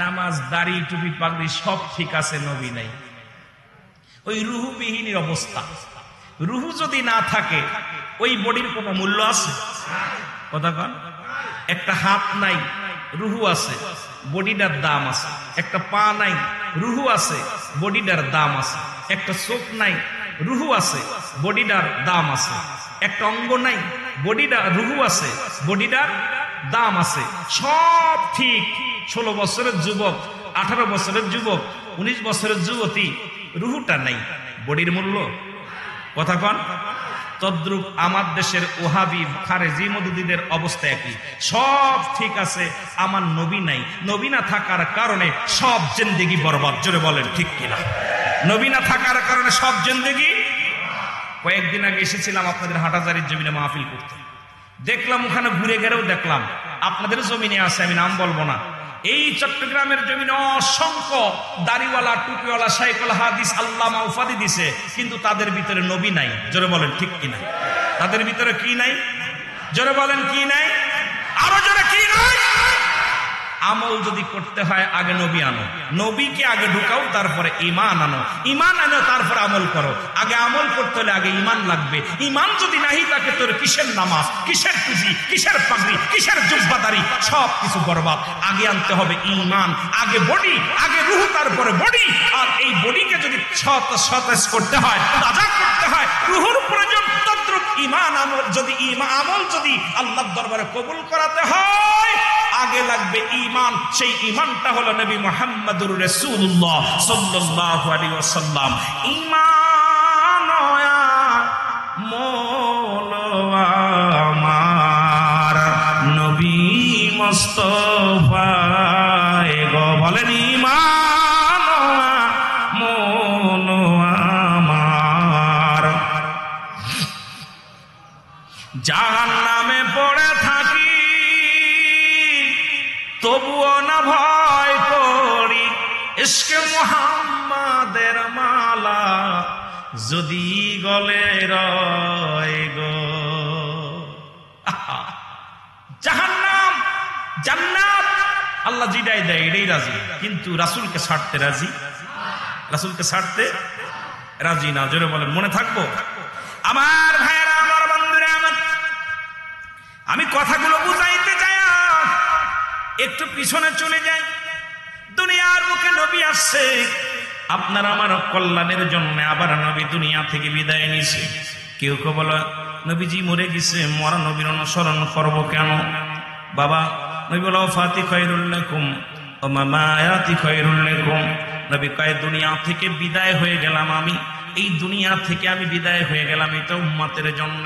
নামাজ, দাড়ি, টুপি, পাগড়ি সব ঠিক আছে, নবী নাই। ওই রূহবিহীনের অবস্থা। রূহ যদি না থাকে, ওই বডির কোনো মূল্য আছে? কথা কন। একটা হাত নাই, রূহ আছে, বডিটার দাম আছে। একটা পা নাই, রূহ আছে, বডিটার দাম আছে। একটা চোখ নাই, রূহ আছে, বডিটার দাম আছে। একটা অঙ্গ নাই, বডিটা রূহ আছে, বডিটার দাম আছে। সব ঠিক। 16 বছরের যুবক, 18 বছরের যুবক, 19 বছরের যুবতী, রূহটা নাই, বডির মূল্য? কথা কন। তদ্রূপ আমার দেশের ওহাবি, খারেজি, মদুদিদের অবস্থা একই। সব ঠিক আছে, আমার নবী নাই। নবী না থাকার কারণে সব জিন্দেগি বরবাদ। জোরে বলেন ঠিক কিনা? নবী না থাকার কারণে সব জিন্দেগি। কয়েকদিন আগে এসেছিলাম আপনাদের হাটাজারির জমিনে মাহফিল করতে। দেখলাম ওখানে ঘুরে গেলেও দেখলাম আপনাদের জমিনে আছে, আমি নাম বলবো না। এই চট্টগ্রামের জমিনে অসংখ্য দাড়িওয়ালা টুপিওয়ালা শাইখুল হাদিস আল্লামা উপাধি দিছে, কিন্তু তাদের ভিতরে নবী নাই। জোরে বলেন ঠিক কিনা? তাদের ভিতরে কি নাই? জোরে বলেন কি নাই? আরো জোরে কি নাই? আমল যদি করতে হয় আগে নবী আনো, নবীকে আগে ঢুকাও, তারপরে ঈমান আনো, ঈমান আনো, তারপর আমল করো। আগে আমল করতে হলে আগে ঈমান লাগবে। ঈমান যদি নাই থাকে, তোর কিসের নামাজ, কিসের পুঁজি, কিসের পাগড়ি, কিসের জুব্বাদারি, সব কিছু বরবাদ। আগে আনতে হবে ঈমান। আগে বডি, আগে রূহ, তারপরে বডি। আর এই বডিকে যদি সতেজ করতে হয়, তাজা করতে হয়, রূহুর প্রয়োজন। তদ্রুপ ঈমান আমল যদি আমল যদি আল্লাহর দরবারে কবুল করাতে হয়, আগে লাগবে ঈমান। সেই ঈমানটা হলো নবী মুহাম্মদুর রাসূলুল্লাহ সাল্লাল্লাহু আলাইহি ওয়াসাল্লাম। ঈমান মোল আমার নবী মুস্তাফা গো, বলেন ঈমান মোল আমার। জাহান্নামে পড়ে থাকি, তবুও না ভয় করি। ইশকে মুহাম্মাদের মালা যদি গলে রয় গো। জাহান্নাম, জান্নাত আল্লাহ যেটাই দেয় এটাই রাজি, কিন্তু রাসূলকে ছাড়তে রাজি, রাসূলকে ছাড়তে রাজি না। জোরে বলেন, মনে থাকবো? আমার ভাইয়েরা, আমার বন্ধুরা, আমি কথাগুলো বুঝাইতে চাই। একটু পিছনে চলে যাই। দুনিয়ার মুখে নবী আসছে, আপনার আমার কল্যাণের জন্য আবার নবী দুনিয়া থেকে বিদায় নিছে। কেউ কেউ বলে নবীজি মরে গেছে, মরা নবীর অনুসরণ করব কেন? বাবা নবী বলো ফাতি খায়রুল লাকুম ওয়া মামায়াতি খায়রুল লাকুম। নবী কয় দুনিয়া থেকে বিদায় হয়ে গেলাম আমি, এই দুনিয়া থেকে আমি বিদায় হয়ে গেলাম এটা উম্মতের জন্য।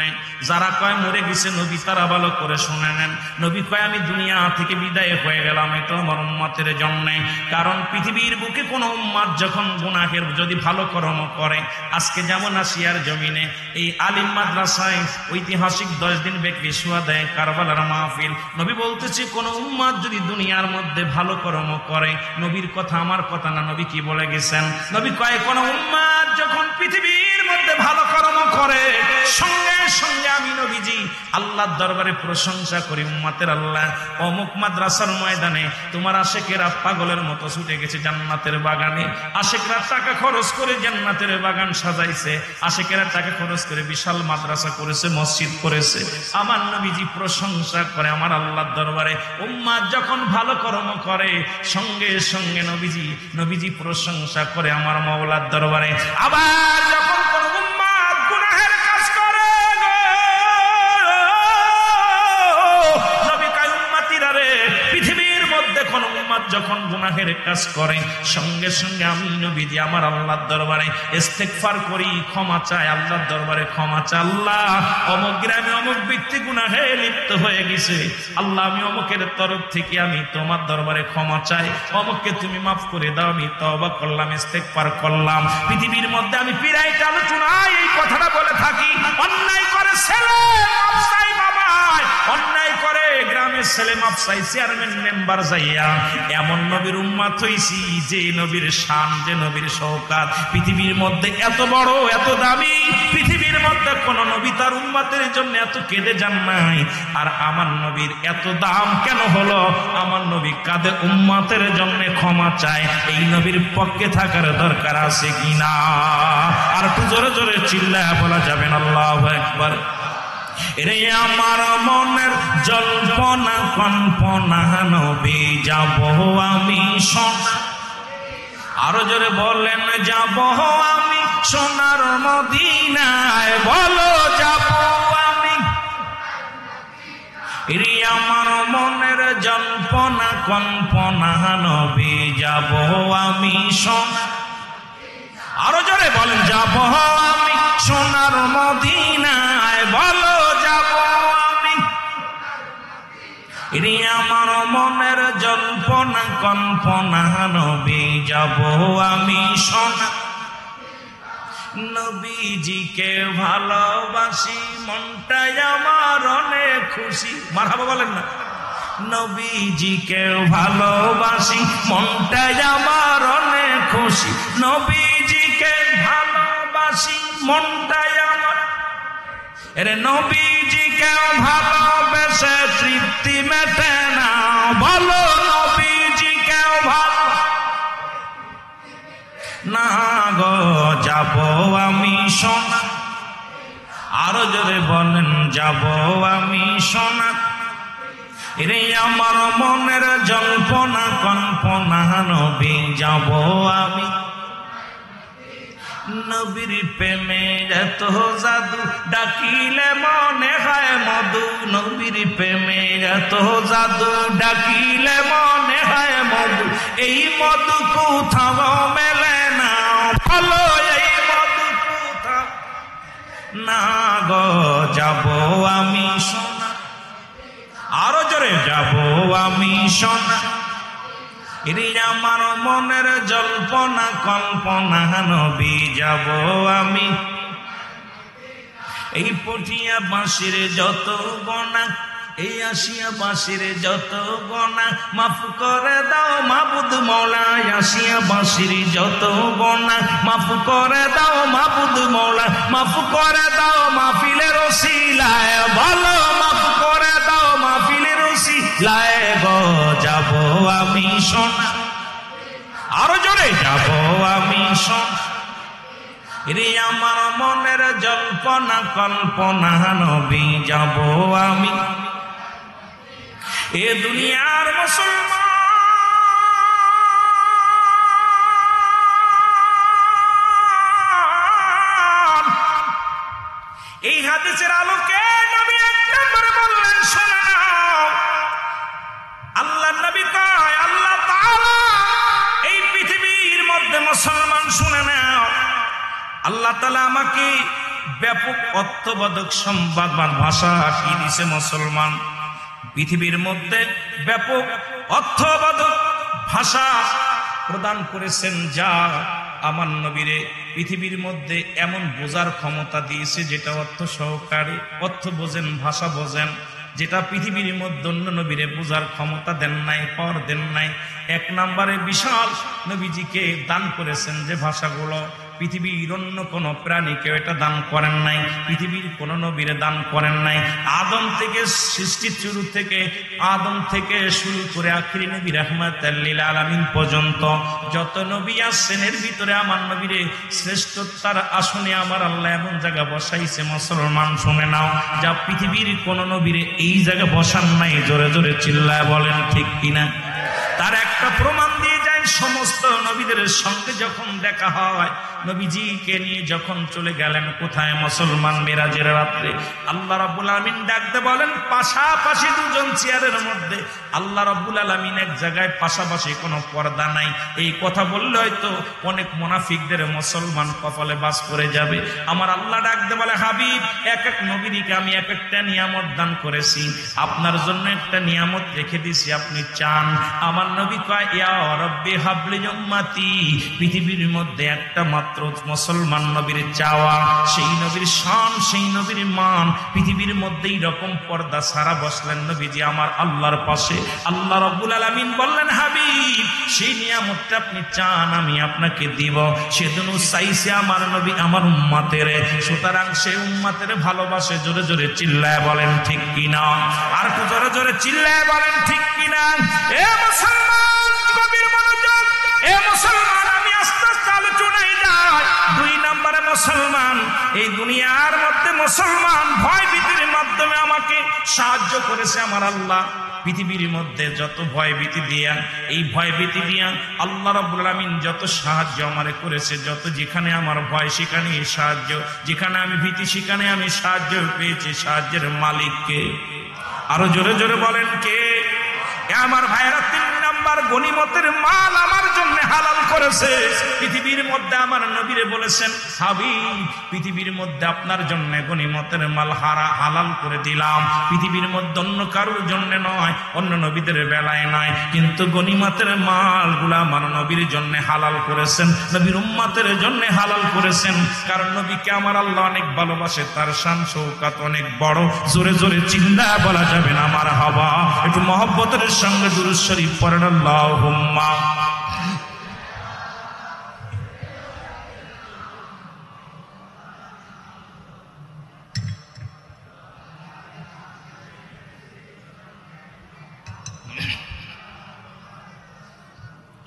যারা কয় মরে গেছে নবী তারা ভালো করে শুনে নেন, নবী কয় আমি দুনিয়া থেকে বিদায় হয়ে গেলাম এটা আমার উম্মতের জন্য। কারণ পৃথিবীর বুকে কোনো উম্মত যখন গুনাহের যদি ভালো কর্ম করে, আজকে যেমন আসিয়ার জমিনে এই আলিম মাদ্রাসায় ঐতিহাসিক 10 দিন ব্যাপী সুহাদায়ে কারবালার মাহফিল, নবী বলতেছে কোন উম্মত যদি দুনিয়ার মধ্যে ভালো কর্ম করে, নবীর কথা আমার কথা না, নবী কি বলে গেছেন? নবী কয় কোন উম্মত যখন পৃথিবীর মধ্যে ভালো কর্ম করে, সঙ্গে সঙ্গে আমি নবীজি আল্লাহর দরবারে প্রশংসা করি, উম্মতের আল্লাহ অমুক মাদ্রাসার ময়দানে তোমার আশেকেরা পাগলের মতো ছুটে গেছে জান্নাতের বাগানে, আশেকরা টাকা খরচ করে জান্নাতের বাগান সাজাইছে, আশেকেরা টাকা খরচ করে বিশাল মাদ্রাসা করেছে, মসজিদ করেছে। আমার নবীজি প্রশংসা করে আমার আল্লাহর দরবারে। উম্মত যখন ভালো কর্ম করে, সঙ্গে সঙ্গে নবীজি প্রশংসা করে আমার মাওলার দরবারে। আবার যখন কোন উম্মত গুনাহের কাজ করে, নবী কয় উম্মতিরা রে, পৃথিবীর মধ্যে কোন উম্মত যখন গুনাহের কাজ করে, সঙ্গে সঙ্গে আমি নবীজি আমার আল্লাহর দরবারে ইস্তেগফার করি, ক্ষমা চাই আল্লাহর দরবারে, ক্ষমা চাই। আল্লাহ অমুক গ্রামে অমুক ব্যক্তি গুনাহে লিপ্ত হয়ে গেছে, আল্লাহ আমি অমুকের তরফ থেকে আমি তোমার দরবারে ক্ষমা চাই, অমুককে তুমি মাফ করে দাও, আমি তওবা করলাম, ইস্তেগফার করলাম। পৃথিবীর মধ্যে আমি পিরাইট আলোচনায় এই কথাটা বলে থাকি, অন্যায় করে ছেলে মাফ চাই বাবায়, অন্যায় করে গ্রামের ছেলে মাফ চাই চেয়ারম্যান মেম্বার যাইয়া। এমন নবীর উম্মত হইছি যে নবীর শান, যে নবীর শওকাত পৃথিবীর মধ্যে এত বড় এত দামি, পৃথিবীর মধ্যে কোন নবী তার উম্মতের জন্য এত কেঁদে যান নাই। আর আমার নবীর এত দাম কেন হলো? আমার নবী কাঁদে উম্মতের জন্য, ক্ষমা চায়। এই নবীর পক্ষে থাকার দরকার আছে কিনা? আর একটু জোরে জোরে চিল্লায় বলা যাবে না আল্লাহু আকবার। রে আমার মনের জল্পনা কল্পনা নবী যাব আমি সোনা, আরো জোরে বলেন যাব আমি সোনার মদিনায়, বলো যাব আমি। রে আমার মনের জল্পনা কল্পনা নবী যাব আমি সোনা, আরো জোরে বলেন যাব আমি সোনার মদিনায়, বলো যাব আমি। রে আমার মনের জল্পনা কল্পনা নবী যাব আমি সোনা, নবীজিকে ভালোবাসি মনটাই আমার অনেক খুশি। মারহাবা বলেন না। নবীজিকে ভালোবাসি মনটাই আমার অনেক খুশি, নবীজিকে ভালোবাসি মনটাই আমার, এরে নবীজিকে ভালোবেসে তৃপ্তি মেটে না, বলো নবীজিকে ভালো না গো যাব আমি সোনা, আরো জোরে বলেন যাব আমি সোনা। রে আমার মনের জল্পনা কল্পনা নবী যাব আমি। নবীর প্রেমে এত জাদু ডাকিলে মনে হয় মধু, নবীর প্রেমে এত জাদু ডাকিলে মনে হয় মধু, এই মধু কোথাও মেলে না, বলো এই মধু কোথাও না গো যাব আমি সোনা, আরো জোরে যাব আমি সোনা। রে আমার মনের জল্পনা কল্পনা নবী যাব আমি। এই পটিয়া বাঁশির যত গোনা, এই আসিয়া বাঁশির যত গোনা, মাফ করে দাও মাবুদ মৌলা, আসিয়া বাঁশির যত গোনা, মাফ করে দাও মাবুদ মৌলা, মাফ করে দাও মাহফিলের ওসিলায়, বলো মাফ করে দাও মাহফিলের ওসিলায় গো যাব আমি সোনা, আরো জোরে যাব আমি সোনা। রে আমার মনের জল্পনা কল্পনা নবী যাব আমি। এ দুনিয়ার মুসলমান তাহলে আমাকে ব্যাপক অর্থবোধক সংবাদ বা ভাষা কি দিছে মুসলমান? পৃথিবীর মধ্যে ব্যাপক অর্থবোধক ভাষা প্রদান করেছেন, যা আমার নবীরে পৃথিবীর মধ্যে এমন বোঝার ক্ষমতা দিয়েছে যেটা অর্থ সহকারে অর্থ বোঝেন, ভাষা বোঝেন, যেটা পৃথিবীর মধ্যে অন্য নবীরে বোঝার ক্ষমতা দেন নাই, পাওয়ার দেন নাই। এক নম্বরে বিশাল নবীজিকে দান করেছেন যে ভাষাগুলো পৃথিবীর অন্য কোনো প্রাণীকে এটা দান করেন নাই, পৃথিবীর কোন নবীরে দান করেন নাই। আদম থেকে সৃষ্টির শুরু থেকে, আদম থেকে শুরু করে আখিরি নবী রাহমাতাল লিল আলামিন পর্যন্ত যত নবী আসছেন এর ভিতরে আমার নবীরে শ্রেষ্ঠতার আসনে আমার আল্লাহ এমন জায়গা বসাইছে মুসলমান শুনে নাও, যা পৃথিবীর কোন নবীরে এই জায়গা বসান নাই। জোরে জোরে চিল্লায় বলেন ঠিক কিনা? তার একটা প্রমাণ দিয়ে যায়, সমস্ত নবীদের সঙ্গে যখন দেখা হয়, নবীজিকে নিয়ে যখন চলে গেলেন কোথায়? মুসলমান মেরাজের রাত্রে আল্লাহ রাব্বুল আলামিন ডাকতে বলেন, পাশাপাশি দুজন চেয়ারের মধ্যে আল্লাহ রাব্বুল আলামিন এক জায়গায়, পাশাপাশি কোনো পর্দা নাই। এই কথা বললে হয়তো অনেক মুনাফিকদের মুসলমান কপালে বাস করে যাবে। আমার আল্লাহ ডাকতে বলে, হাবিব, এক এক নবীকে আমি এক একটা নিয়ামত দান করেছি, আপনার জন্য একটা নিয়ামত রেখে দিছি, আপনি চান? আমার নবী কয়, ইয়া রাব্বি হাবলি উম্মতি, পৃথিবীর মধ্যে একটা মাত্র মুসলমান নবীর চাওয়া, সেই নবীর শান, সেই নবীর মান, পৃথিবীর মধ্যে এরকম পর্দা সারা বসলেন নবীজি আমার আল্লাহর পাশে। আল্লাহ রাব্বুল আলামিন বললেন, হাবিব, সেই নিয়ামতটা আপনি চান, আমি আপনাকে দিব। সেদিন চাইছে আমার নবী আমার উম্মতের, সুতরাং সেই উম্মতের ভালোবাসে। জোরে জোরে চিল্লায় বলেন ঠিক কিনা? আর একটু জোরে জোরে চিল্লায় বলেন ঠিক কিনা? এ মুসলমান, গভীর মনোযোগ। এ মুসলমান, আমি আস্তে আস্তে আলোচনায় যাই। দুই নম্বরে মুসলমান, এই দুনিয়ার মধ্যে মুসলমান ভয় ভীতির মাধ্যমে আমাকে সাহায্য করেছে আমার আল্লাহ। পৃথিবীর মধ্যে যত ভয় ভীতি দিয়া, এই ভয় ভীতি দিয়া আল্লাহ রাব্বুল আলামিন যত সাহায্য আমারে করেছে, যত যেখানে আমার ভয় সেখানে সাহায্য, যেখানে আমি ভীতি সেখানে আমি সাহায্য পেয়েছি। সাহায্যের মালিককে আরো জোরে জোরে বলেন কে? আমার ভাইরা, 3 নাম্বার, গনিমতের মাল আমার জন্য হালাল করেছে। পৃথিবীর মধ্যে আমার নবীরে বলেছেন, হাবিব, পৃথিবীর মধ্যে আপনার জন্য গনিমতের মাল হালাল করে দিলাম। পৃথিবীর মধ্যে অন্য কারোর জন্য নয়, অন্য নবীদের বেলায় নয়, কিন্তু গনিমতের মালগুলা আমার নবীর জন্য হালাল করেছেন, নবীর উম্মতের জন্য হালাল করেছেন। কারণ নবীকে আমার আল্লাহ অনেক ভালোবাসে, তার শান শৌকাত অনেক বড়। জোরে জোরে চিল্লা বলা যাবে না মারহাবা? একটু মহব্বতের সঙ্গে দুরূদ শরীফ পড়েন, আল্লাহুম্মা।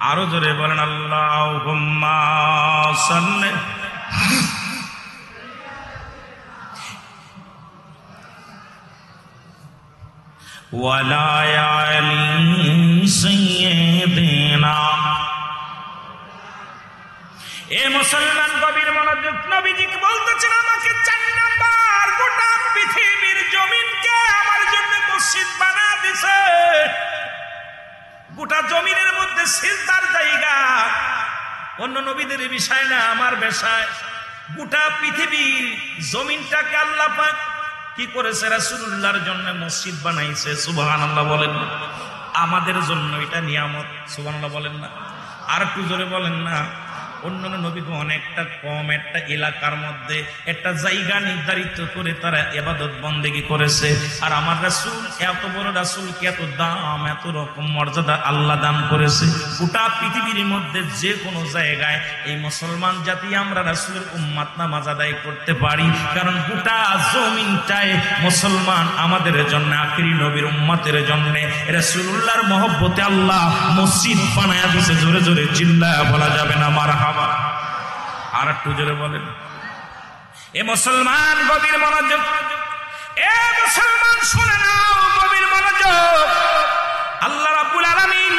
আরো জোরে বলেন, আল্লাহুম্মা সাল্লি ওয়ালা আলি সাইয়্যিদিনা। এ মুসলমান, গভীর মনোযোগ। নবীজি বলতেছেন, আমাকে 4 নাম্বার গোটা পৃথিবীর জমিনকে আমার জন্য মসজিদ বানা দিছে। গোটা জমিনের মধ্যে সিজদার জায়গা। অন্য নবীদের বিষয় না, আমার বিষয়। গোটা পৃথিবীর জমিনটাকে আল্লাহ পাক কি করেছে? রাসূলুল্লাহর জন্য মসজিদ বানাইছে। সুবহানাল্লাহ বলেন না? আমাদের জন্য এটা নিয়ামত। সুবহানাল্লাহ বলেন না? আর একটু জোরে বলেন না? অন্যান্য নবীকে অনেকটা কম একটা এলাকার মধ্যে একটা জায়গা নির্ধারিত করে তারা ইবাদত বন্দেগী করেছে। আর আমার রাসূল, এত বড় রাসূলকে এত দাম, এত রকম মর্যাদা আল্লাহ দান করেছে। গোটা পৃথিবীর মধ্যে যে কোনো জায়গায় এই মুসলমান জাতি আমরা রাসূলের উম্মত নামাজ আদায় করতে পারি, কারণ গোটা জমিনটায় মুসলমান আমাদের জন্য, আখিরি নবীর উম্মতের জন্য, রাসূলুল্লাহর মহব্বতে আল্লাহ মসজিদ বানায়া দিয়েছে। জোরে জোরে চিল্লায়া বলা যাবে না মারহাবা? আর একটু জোরে বলেন। এ মুসলমান, গভীর মনোযোগ। এ মুসলমান, শুনে নাও, গভীর মনোযোগ। আল্লাহ রাব্বুল আলামিন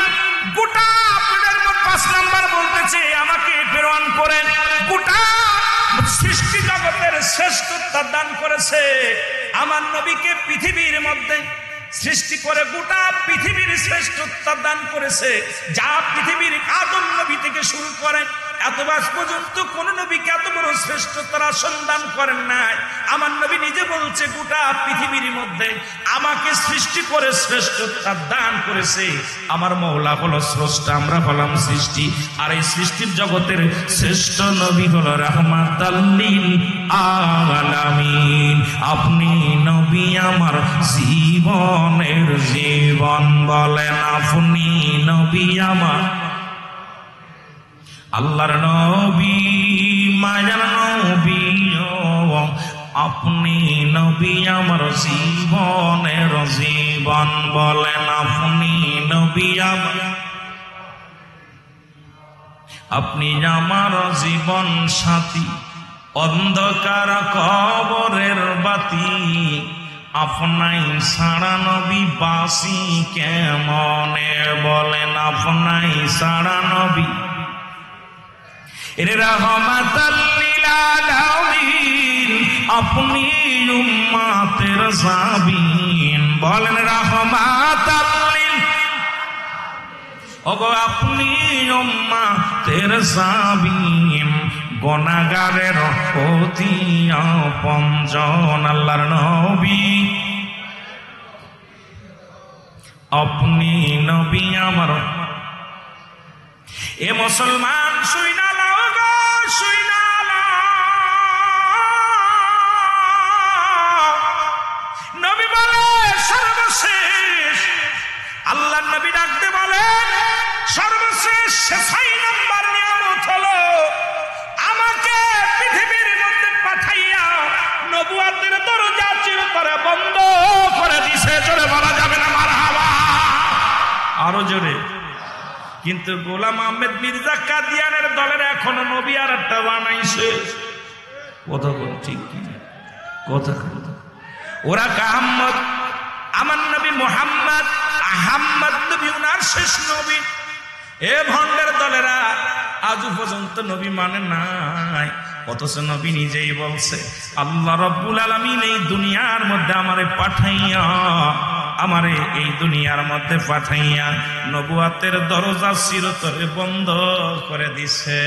গোটা আপনাদের 5 নাম্বার বলতেছে, আমাকে প্রেরণ করে গোটা সৃষ্টি জগতের শ্রেষ্ঠত্ব দান করেছে। আমার নবীকে পৃথিবীর মধ্যে সৃষ্টি করে গোটা পৃথিবীর শ্রেষ্ঠত্ব দান করেছে। যা পৃথিবীর আদম নবী থেকে শুরু করে এত মাস পর্যন্ত কোন নবীকে এত বড় শ্রেষ্ঠতার সন্ধান করেন নাই। আমার নবী নিজে বলছে, গোটা পৃথিবীর মধ্যে আমাকে সৃষ্টি করে শ্রেষ্ঠতা দান করেছে আমার মওলা হলো স্রষ্টা, আমরা হলাম সৃষ্টি। আর এই সৃষ্টির জগতের শ্রেষ্ঠ নবী হলো রাহমাতাল লিল আলামিন। আপনি নবী আমার জীবনের জীবন, বলেন আপনি নবী আমার আল্লাহর নবী, মায়ার নবী, আপনি নবী আমার জীবনের জীবন, বলেন আপনি নবী আমার, আপনি আমার জীবন সাথী, অন্ধকার কবরের বাতি, আপনাই সারা নবী বাসি কেমনে, বলেন আপনাই সারা নবী রাহমাতাল লিল আলামিন, আপনি উম্মতের সাবিন, বলেন রাহমাতাল লিল, ওগো আপনি উম্মতের সাবিন, গুনাহগারের অতি আপনজন আল্লাহর নবী, আপনি নবী আমার। এ মুসলমান শুইনা লাও গো, শুইনা লাও, নবী বলে সর্বশেষ, আল্লাহ নবী ডাকতে বলেন সর্বশেষ 6 নম্বর নিয়ামত হলো আমাকে পৃথিবীর মধ্যে পাঠাইয়া নবুয়তের দরজা চিরতরে বন্ধ করে দিছে। জোরে বলা যাবে না মারহাবা, আরো জোরে। কিন্তু গোলাম আহমেদ মির্জা কাদিয়ানের দলের এখনো নবী আর একটা বানাইছে। কথা বল ঠিক কি কথা, ওরা আহমদ, আমার নবী মুহাম্মদ আহমদ নবী উনার শেষ নবী। এ ভণ্ডের দলেরা আজও পর্যন্ত নবী মানে নাই, অথচ নবী নিজেই বলছে আল্লাহ রাব্বুল আলামিন এই দুনিয়ার মধ্যে আমারে পাঠাইয়া, আমারে এই দুনিয়ার মধ্যে পাঠাইয়া নবুয়তের দরজা চিরতরে বন্ধ করে দিছে।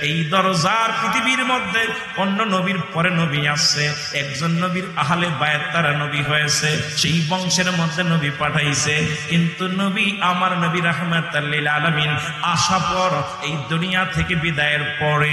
এই দরজার পৃথিবীর মধ্যে অন্য নবীর পরে নবী আসছে, একজন নবীর আহলে বায়াত তারা নবী হয়েছে, সেই বংশের মধ্যে নবী পাঠাইছে। কিন্তু নবী আমার নবী রাহমাতাল লিল আলামিন আসার পর, এই দুনিয়া থেকে বিদায়ের পরে,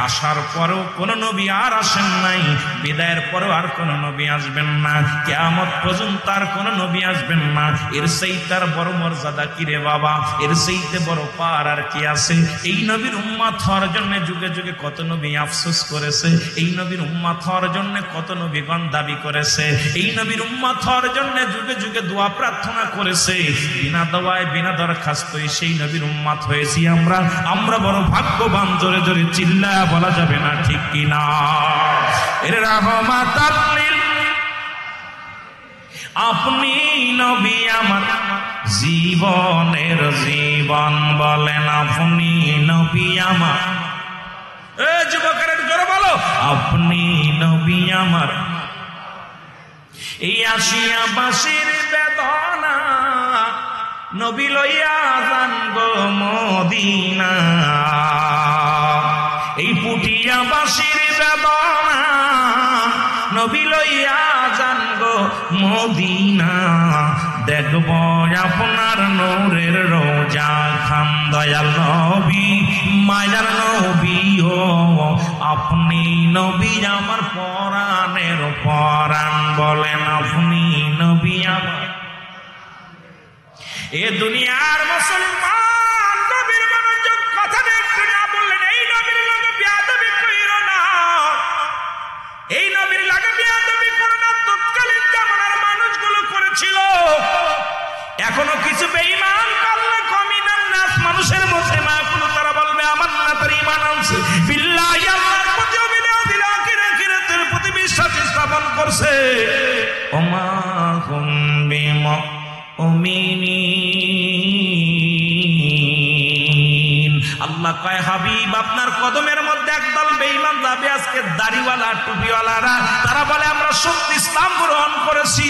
আসার পরেও কোন নবী আর আসেন নাই, বিদায়ের পরেও আর কোন নবী আসবেন না, কিয়ামত পর্যন্ত আর কোন নবী আসবেন না। এর সেইটার বড় মর্যাদা কি রে বাবা, এর সেইতে বড় পার আর কি আছে? এই নবীর উম্মত হওয়ার জন্য যুগে যুগে কত নবী আফসোস করেছে, এই নবীর উম্মত হওয়ার জন্য কত নবীগণ দাবি করেছে, এই নবীর উম্মত হওয়ার জন্য যুগে যুগে দোয়া প্রার্থনা করেছে। বিনা দোয়ায় বিনা দরখাস্তই সেই নবীর উম্মত হয়েছি আমরা। আমরা বড় ভাগ্যবান, জোরে জোরে চিল্লায়া বলা যাবে না ঠিক কিনা? এর রাহমাতাল লিল, আপনি নবী আমার জীবনের জীবন, বলেন আপনি নবী আমার। এ যুবকের জোরে বলো, আপনি নবী আমার। এই আসিয়া বাসির বেদনা নবী লইয়া যান গো মদিনা, এই পুটিয়া বাসির বেদনা নবী লইয়া যান গো মদিনা, দেখব আপনার নূরের রোজা খান দয়াল নবী, মায়ার নবী ও আপনি নবী আমার পরাণের পরাণ, বলেন আপনি নবী আমার। এ দুনিয়ার মুসলমান নবীর মনোযোগ কথা একটু না বললেন, এই নবীর লাগে বেয়াদবি কইরো না, এই নবীর লাগে বেয়াদবি করো না। তৎকালীন জামানার মানুষগুলো করেছিল, এখনো কিছু বেঈমান করলে কমিনান নাস মানুষের মধ্যে না কোনো তারা বলবে আমার না তার ঈমান আনছে, বিল্লাহি আল্লাহর প্রতি বিল আখিরাতের প্রতি বিশ্বাস স্থাপন করছে। ওমা হুম বিমুমিনিন, আল্লাহ কয় হাবিব আপনার কদমের মধ্যে একদল বেঈমান যাবে আজকে, দাড়িওয়ালা টুপিওয়ালারা, তারা বলে আমরা সত্য ইসলাম গ্রহণ করেছি,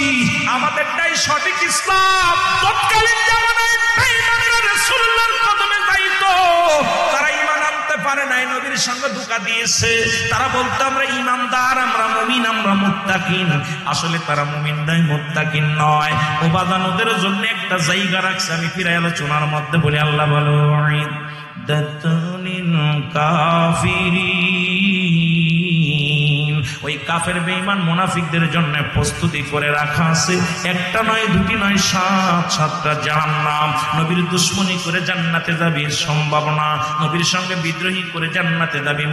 আমাদেরটাই সঠিক ইসলাম। তৎকালীন জামানায় বেঈমানরা রাসূলুল্লাহর কদমে যাইতো, তারা ঈমান আনতে পারে নাই, নবীর সঙ্গে ধোঁকা দিয়েছে। তারা বলতো আমরা ইমানদার, আমরা মুমিন, আমরা মুত্তাকিন। আসলে তারা মুমিন নয়, মুত্তাকিন নয়। ও বাজান, ওদের জন্য একটা জায়গা রাখছে, আমি ফিরে আলোচনার মধ্যে বলি। আল্লাহ বলো ওই কাফের বেঈমান মুনাফিকদের জন্য প্রস্তুতি করে রাখা আছে। একটা নয়, দুটি নয়, 7-7টা জাহান্নাম। নবীর দুশ্মনী করে জান্নাতে যাবি সম্ভব না, নবীর সঙ্গে বিদ্রোহী করে জান্নাতে যাবি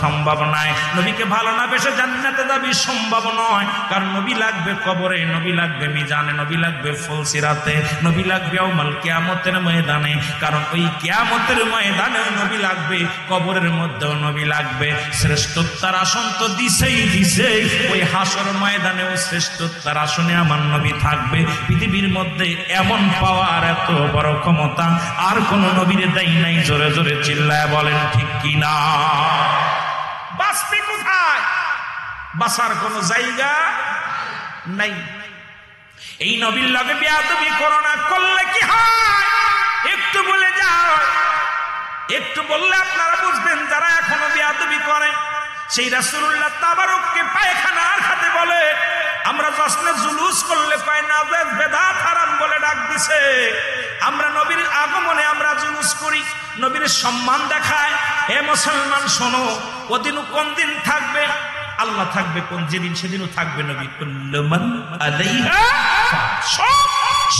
সম্ভব নয়, নবীকে ভালো না বেসে জান্নাতে যাবি সম্ভব নয়। কারণ নবী লাগবে কবরে, নবী লাগবে মিজানে, নবী লাগবে ফুলসিরাতে, নবী লাগবে ইয়াউমুল কিয়ামতের ময়দানে। কারণ ওই কিয়ামতের ময়দানে নবী লাগবে, কবরের মধ্যেও নবী লাগবে। শ্রেষ্ঠত্বের আসন তো দিছেই দিছে, ওই হাসর ময়দানেও শ্রেষ্ঠত্বের আসনে আমার নবী থাকবে। পৃথিবীর মধ্যে এমন পাওয়ার, এত বড় ক্ষমতা আর কোন নবীর দেয় নাই। জোরে জোরে চিল্লায় বলেন ঠিক কিনা? বাঁচবে কোথায়? বাঁচার কোন জায়গা নাই। এই নবীর লগে বেয়াদবি করো না, করলে কি হয় একটু বলে যাও। একটু বললে আপনারা বুঝবেন যারা এখনো বেয়াদবি করে। সেই রাসূলুল্লাহ তাবারককে পায়খানার খাতে বলে, আমরা জশ্নে জুলুস করলে পায় না বেদাত হারাম বলে ডাক দিছে। আমরা নবীর আগমনে আমরা জুলুস করি, নবীর সম্মান দেখায়। হে মুসলমান শোনো, ওদিনও কোন দিন থাকবে? আল্লাহ থাকবে কোন যেদিন, সেদিনও থাকবে নবী। কুল্লু মান আলাইহা সব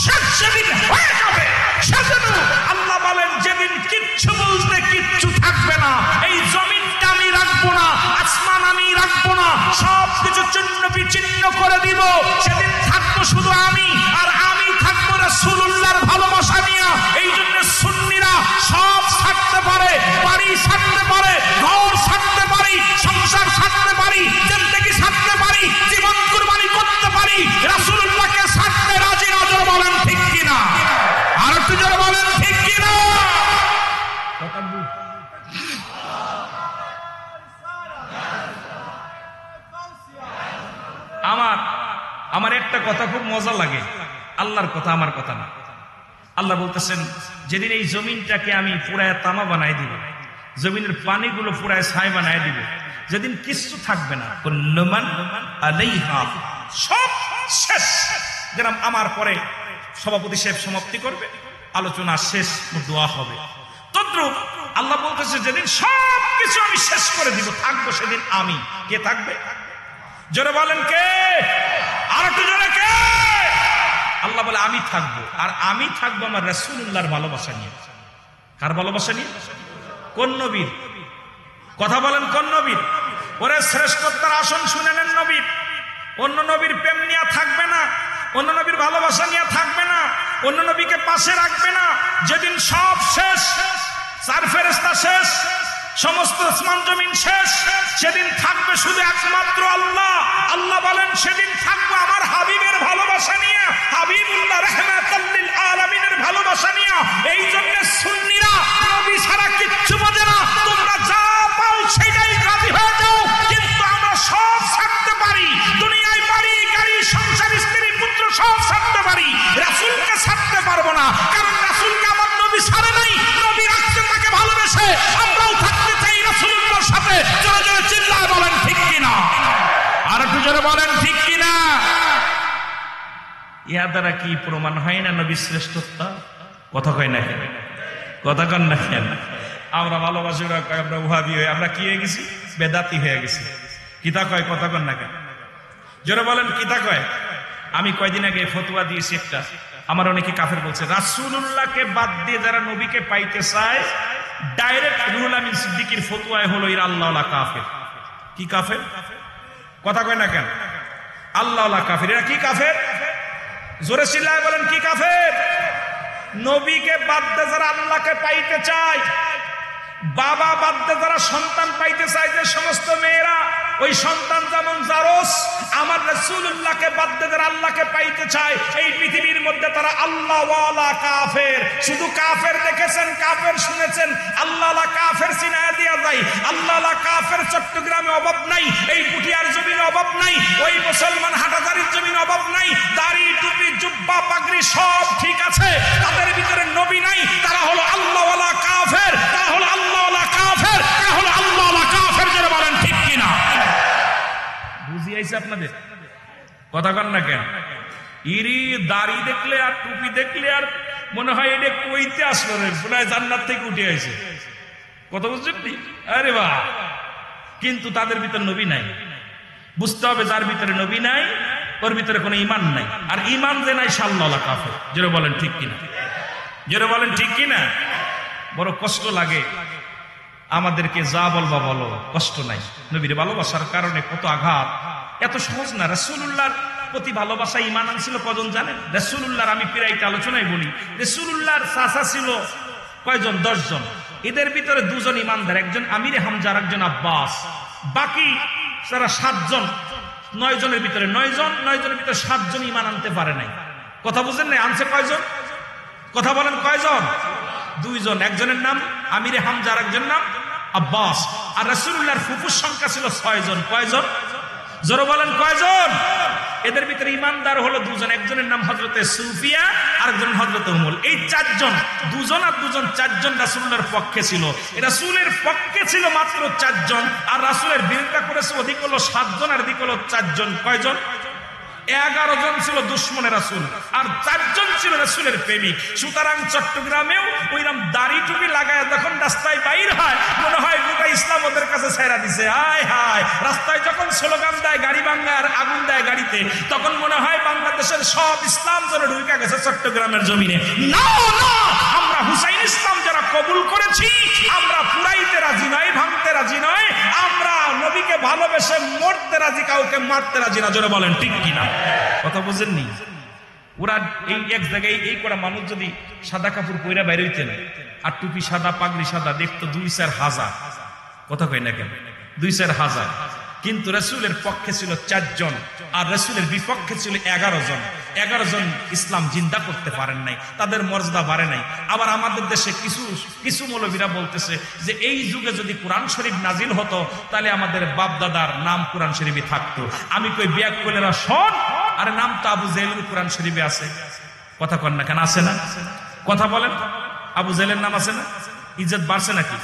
শেষ সেদিন হয়ে যাবে। সেজন্য আল্লাহ বলেন যেদিন কিচ্ছু বলতে কিচ্ছু থাকবে না, এই জমিনটা আমি রাখবো না, আসমান আমি রাখবো না, সব কিছু চূর্ণ বিচ্ছিন্ন করে দিব। সেদিন থাকবো শুধু আমি, আর আমি থাকবো রাসূলুল্লাহর ভালোবাসা নিয়ে। এই জন্য সুন্নিরা সব ছাড়তে পারে, বাড়ি ছাড়তে পারে, ঘর ছাড়তে পারি, সংসার ছাড়তে পারি, জিন্দেগি ছাড়তে পারি, জীবন কুরবানি করতে পারি, রাসূলুল্লাহকে ছাড়তে রাজি না। জোরে বলেন ঠিক কিনা? আর একটু জোরে বলেন ঠিক কিনা? আমার একটা কথা খুব মজা লাগে, আল্লাহর কথা, আমার কথা না। আল্লাহ বলতেছেন যেদিন এই জমিনটাকে আমি পুরায় তামা বানাই দিব, জমিনের পানিগুলো পুরায় ছাই বানাই দিব, যেদিন কিচ্ছু থাকবে না, কুল্লু মান আলাইহা সব শেষ। যেরকম আমার পরে সভাপতি সাহেব সমাপ্তি করবে, আলোচনা শেষ, দোয়া হবে, তদ্রুপ আল্লাহ বলতেছে যেদিন সব কিছু আমি শেষ করে দিব, থাকবো সেদিন আমি। কে থাকবে? জোরে বলেন কে? আর একটু জোরে কে? আল্লাহ বলে আমি থাকবো, আর আমি থাকবো আমার রাসূলুল্লাহর ভালোবাসা নিয়ে। কার ভালোবাসা নিয়ে? কোন নবীর? কথা বলেন কোন নবীর? ওরে শ্রেষ্ঠত্বের আসন শুনে নেন নবীর। অন্য নবীর প্রেম নিয়ে থাকবে না, অন্য নবীর ভালোবাসা নিয়ে থাকবে না, অন্য নবীকে পাশে রাখবে না। যেদিন সব শেষ, 4 ফেরেশতা শেষ, সমস্ত আসমান জমিন শেষ, সেদিন থাকবে শুধু একমাত্র আল্লাহ। আল্লাহ বলেন সেদিন থাকবো আমার হাবিবের ভালোবাসা নিয়ে, হাবিবুল্লাহ রাহমাতুল লিল আলামিনের ভালোবাসা নিয়ে। এই জন্য সুন্নিরা নবী ছাড়া কিচ্ছু বোঝে না। তোমরা যা পাও সেটাই রাজি হয়ে যাও, কিন্তু আমরা সব ছাড়তে পারি। দুনিয়ায় বাড়ি গাড়ি সংসার স্ত্রী পুত্র সব ছাড়তে পারি, রাসূলকে ছাড়তে পারবো না। কারণ রাসূলকে আমার নবী ছাড়ে নাই, নবী রাখছে তাকে ভালোবেসে। আমরাও থাকতে চাই রাসূলুল্লাহর সাথে। জোরে জোরে চিল্লায় বলেন ঠিক কিনা? আর একটু জোরে বলেন ঠিক কিনা? ইয়া দ্বারা কি প্রমাণ হয় না নবী শ্রেষ্ঠত্ব? কথা কয় না কেন? কথা কন না কেন? আমরা ভালোবাসি, আমরা ওয়াহাবি হয়ে আমরা কি হয়ে গেছি? বেদাতি হয়ে গেছি। কিতা কয়? কথা কন না কেন? জোরে বলেন কিতা কয়? আমি কয়দিন আগে ফতোয়া দিয়েছি একটা, আমার অনেকে কাফের বলছে। রাসূলুল্লাহকে বাদ দিয়ে যারা নবীকে পাইতে চায়, ডাইরেক্ট রুহুল আমিন সিদ্দিকীর ফতোয়ায় হলো এরা আল্লাহওয়ালা কাফের। কি কাফের? কথা কয় না কেন? আল্লাহওয়ালা কাফের। এরা কি কাফের? জোরে চিল্লায় বলেন কি কাফের? নবীকে বাদ দিয়ে যারা আল্লাহকে পাইতে চায়, বাবা বাদ দিয়ে যারা সন্তান পাইতে চায়, যে সমস্ত মেয়েরা ওই সন্তান যেমন জারস, আমার রাসূলুল্লাহকে বাদ দিয়ে যারা আল্লাহকে পাইতে চায়, এই পৃথিবীর মধ্যে তারা আল্লাহওয়ালা কাফের। শুধু কাফের দেখেছেন, কাফের শুনেছেন, আল্লাহওয়ালা কাফের চিনায় দেয়া যায়। আল্লাহওয়ালা কাফের চট্টগ্রামে অভাব নাই, এই পুঠিয়ার জমিনে অভাব নাই, ওই মুসলমান হাটাজারির জমিনে অভাব নাই। দাড়ি টুপি জুব্বা পাগড়ি সব ঠিক আছে, তাদের ভিতরে নবী নাই। তারা হলো আল্লাহওয়ালা কাফের, তারা হলো আল্লাহওয়ালা কাফের, তারা হলো আল্লাহওয়ালা গেছে আপনাদের? কথা কন না কেন? ইরি দাড়ি দেখলে আর টুপি দেখলে আর মনে হয় এটা কইতে আসলো রে, মনে হয় জান্নাত থেকে উঠে আইছে। কথা বুঝছেন? আরে বাহ! কিন্তু তাদের ভিতরে নবী নাই। বুঝতে হবে যার ভিতরে নবী নাই ওর ভিতরে কোনো ঈমান নাই, আর ঈমান যে নাই শাল্লাহ কাফের। জোরে বলেন ঠিক কিনা? জোরে বলেন ঠিক কিনা? বড় কষ্ট লাগে আমাদেরকে, যা বলবা বলো, কষ্ট নাই। নবীর ভালোবাসার কারণে কত আঘাত। এত সহজ না। রাসূলুল্লাহর প্রতি ভালোবাসা ঈমান আনছিল কজন জানেন? রাসূলুল্লাহর, আমি প্রায়ই আলোচনায় বলি, রাসূলুল্লাহর চাচা ছিল কয়জন? 10 জন। এদের ভিতরে 2 জন ঈমানদার, একজন আমিরে হামজা আর একজন আব্বাস। বাকি যারা 7 জন, 9 জনের ভিতরে 9 জনের ভিতরে 7 জন ঈমান আনতে পারে নাই। কথা বুঝেন না? আনছে কয়জন? কথা বলেন কয়জন? 2 জন। একজনের নাম আমিরে হামজা আর একজনের নাম আব্বাস। আর রাসূলুল্লাহর ফুফুর সংখ্যা ছিল 6 জন। কয়জন? জোরে বলেন কয়জন? এদের ভিতরে ঈমানদার হলো 2 জন, একজনের নাম হযরতে সুফিয়া আর একজনের হযরতে উমর। এই 4 জন, 2 জন আর 2 জন, 4 জন রাসূলুল্লাহর পক্ষে ছিল। রাসূলের পক্ষে ছিল মাত্র 4 জন, আর রাসূলের বিরোধিতা করেছে ওদিক হলো 7 জন আর এদিক হলো 4 জন। কয়জন? 11 জন ছিল দুশমনে রাসূল, আর 4 জন ছিল রাসূলের প্রেমিক। সুতরাং চট্টগ্রামেও ওইরকম দাড়ি টুপি লাগায় যখন রাস্তায় বাইর হয়, মনে হয় গোটা ইসলাম ওদের কাছে ছেড়া দিছে। হায় হায়! রাস্তায় যখন স্লোগান দেয়, গাড়ি ভাঙার আগুন দেয় গাড়িতে, তখন মনে হয় বাংলাদেশের সব ইসলাম যেন ঢুকে গেছে চট্টগ্রামের জমিনে। না না, আমরা হুসাইন ইসলাম যারা কবুল করেছি, আমরা পুরাইতে রাজি নয়, ভাঙতে রাজি নয়। আমরা নবীকে ভালোবেসে মরতে রাজি, কাউকে মারতে রাজি না। জোরে বলেন ঠিক কিনা? কথা বুঝেননি? ওরা এই এক জায়গায় এই করা মানুষ যদি সাদা কাপড় পইরা বাইরে হইতেন, আর টুপি সাদা, পাগড়ি সাদা, দেখতো 2-4 হাজার। কথা কই না কেন? 2-4 হাজার। কিন্তু রাসূলের পক্ষে ছিল 4 জন, আর রাসূলের বিপক্ষে ছিল 11 জন। 11 জন ইসলাম জিন্দা করতে পারেন নাই, তাদের মর্যাদা বাড়ে নাই। আবার আমাদের দেশে কিছু মৌলবীরা বলতেছে যে এই যুগে যদি কোরআন শরীফ নাজিল হতো, তাহলে আমাদের বাপ দাদার নাম কোরআন শরীফে থাকতো। আমি কই বিয়াক কইলেরা শোন, আরে নাম তো আবু জেহেলের কোরআন শরীফে আছে। কথা কন না কেন? আছে না? কথা বলেন। আবু জেহেলের নাম আছে না? ইজ্জত বাড়ছে নাকি?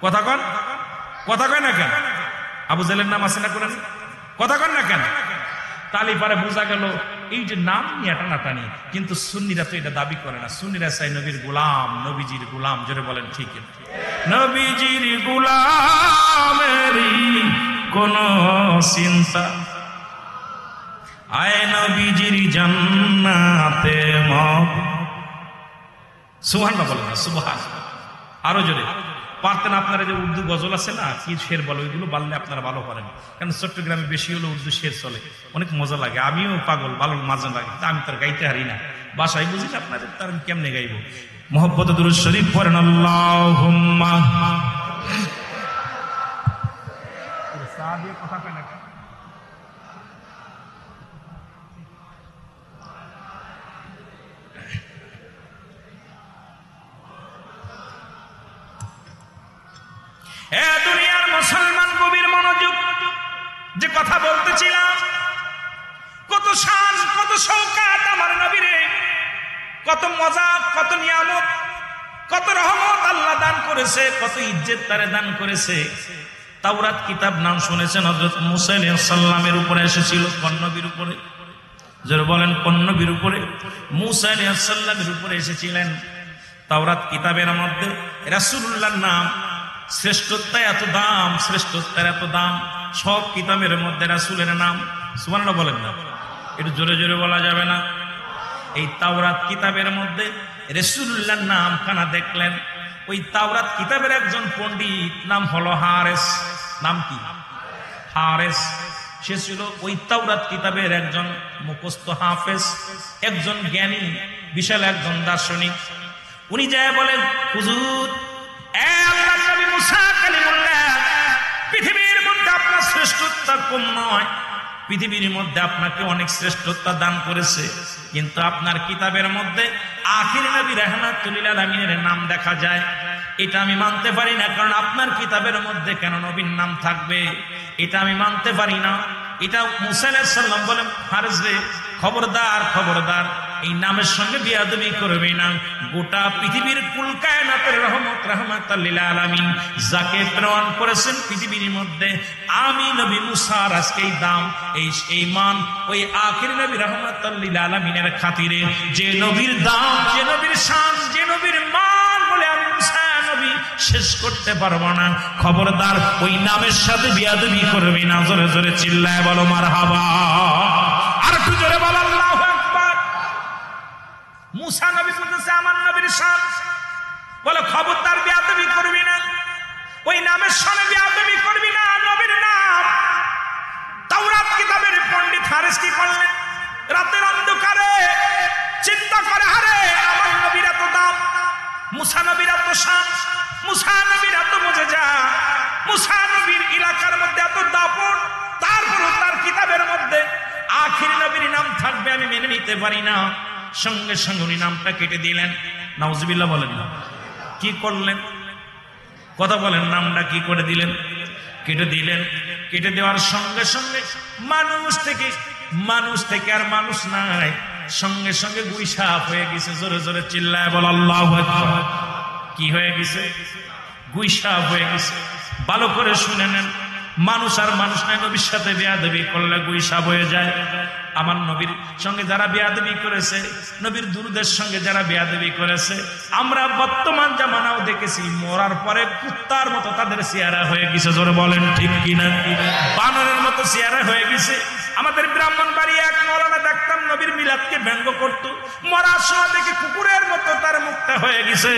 কথা কন। কথা কয় না কেন? আবু জেহেলের নাম আছে না কোরআন? কথা কন না কেন? তাহলে পরে বোঝা গেল এই যে নাম নিয়ে টানাটানি। কিন্তু সুন্নিরা তো এটা দাবি করে না। সুন্নিরা চাই নবীর গোলাম, নবীজির গোলাম। জোরে বলেন ঠিক? নবীজির গোলামেরই কোন চিন্তা, আয় নবীজির জান্নাতে মগ। সুবহানাল্লাহ বলেন না? সুবহান। আরো জোরে পারতেন আপনারা। যে উর্দু গজল আছে না, কি শের বলে, ওইগুলো বাড়লে আপনারা ভালো করেন। কারণ চট্টগ্রামে বেশি হলো উর্দু শের চলে, অনেক মজা লাগে। আমিও পাগল, ভালো মাঝে লাগে। আমি তার গাইতে হারি না, বাসায় বুঝি না আপনাদের, তার আমি কেমনে গাইব? মুহাব্বতে দুরূদ শরীফ পড়েন। আল্লাহুম্মা কথা কয় না। দুনিয়ার মুসলমান গভীর মনোযোগ। যে কথা বলতেছিলাম, কত শান, কত শওকাত আমার নবীরে, কত মজা, কত নিয়ামত, কত রহমত আল্লাহ দান করেছে, কত ইজ্জত তারে দান করেছে। তাওরাত কিতাব নাম শুনেছেন? হযরত মুসা আলাইহিস সালামের উপরে এসেছিল, কোন নবীর উপরে? যারা বলেন কোন নবীর উপরে? মুসা আলাইহিস সালামের উপরে এসেছিলেন। তাওরাত কিতাবের মধ্যে রাসূলুল্লাহর নাম, শ্রেষ্ঠত্বের এত দাম, শ্রেষ্ঠত্বের এত দাম। সব কিতাবের মধ্যে রাসূলের নাম। সুবহানাল্লাহ বলেন না? একটু জোরে জোরে বলা যাবে না? এই তাওরাত কিতাবের মধ্যে রাসূলুল্লাহর নাম কানা দেখলেন। ওই তাওরাত কিতাবের একজন পণ্ডিত, নাম হলো হারেস। নাম কি? হারেস। সে ছিল ওই তাওরাত কিতাবের একজন মুখস্থ হাফেজ, একজন জ্ঞানী, বিশাল একজন দার্শনিক। উনি যায় বলেন, হুজুর, আল্লাহর নবী মুসা কালিমুল্লাহ, পৃথিবীর মধ্যে আপনার শ্রেষ্ঠত্ব কম নয়, পৃথিবীর মধ্যে আপনাকে অনেক শ্রেষ্ঠত্ব দান করেছে, কিন্তু আপনার কিতাবের মধ্যে আখির নবী রাহমাতুল লিল আলামিনের নাম দেখা যায়। এটা আমি মানতে পারি না, কারণ আপনার কিতাবের মধ্যে কেন নবীর নাম থাকবে? এটা আমি মানতে পারি না। এটা মুসা আলাইহিস সালাম বলেন, হারেস রে, খবরদার খবরদার, এই নামের সঙ্গে বেয়াদবি করবে না। গোটা পৃথিবীর কুল কায়নাতের রহমত রাহমাতাল লিল আলামিন যাকে প্রেরণ করেছেন পৃথিবীর মধ্যে, আমি নবী মুসার আজকে এই দাম, এই মান ওই আখির নবী রাহমাতাল লিল আলামিনের খাতিরে, যে নবীর দাম, যে নবীর শান, যে নবীর মান বলে আমি মুসা নবী শেষ করতে পারবো না। খবরদার ওই নামের সাথে বেয়াদবি করবে না। জোরে জোরে চিল্লায় বলো মারহাবা। আর একটু জোরে বলো আল্লাহু আকবার। মুসা নবী বলতেছে আমার নবীর শান, বলে খবরদার বেয়াদবি করবি না, ওই নামের সাথে বেয়াদবি করবি না। নবীর নাম। তাওরাত কিতাবের পণ্ডিত হারিস কি করলেন? রাতের অন্ধকারে চিন্তা করে, আরে আমার নবীর এত দাম, মুসা নবীর এত শান, মুসা নবীর এত মুজিজা, মুসা নবীর এলাকার মধ্যে এত দাপট, তারপরও তার কিতাবের মধ্যে আখির নবীর নাম থাকবে, আমি মেনে নিতে পারি না। সঙ্গে সঙ্গে উনি নামটা কেটে দিলেন। নাউজুবিল্লাহ বলেন না। কি করলেন? কথা বলেন, নামটা কি করে দিলেন? কেটে দিলেন। কেটে দেওয়ার সঙ্গে সঙ্গে মানুষ থেকে আর মানুষ নাই, সঙ্গে সঙ্গে গুইসাপ হয়ে গেছে। জোরে জোরে চিল্লায় বল আল্লাহু আকবার। কি হয়ে গেছে? গুইসাপ হয়ে গেছে। ভালো করে শুনে নেন, মানুষ আর মানুষ নাই, নবীর সাথে বেয়াদবি করলে গুইসাপ হয়ে যায়। আমার নবীর সঙ্গে যারা বেয়াদবি করেছে, নবীর দুরূদের সঙ্গে যারা বেয়াদবি করেছে, আমরা বর্তমান জামানাও দেখেছি, মরার পরে কুত্তার মতো তাদের চেহারা হয়ে গেছে। জোরে বলেন ঠিক কিনা? বানরের মতো চেহারা হয়ে গেছে। আমাদের ব্রাহ্মণবাড়িয়া এক মৌলানা দেখতাম নবীর মিলাদকে ব্যঙ্গ করত, মরার সময় দেখে কুকুরের মতো তার মুখটা হয়ে গেছে।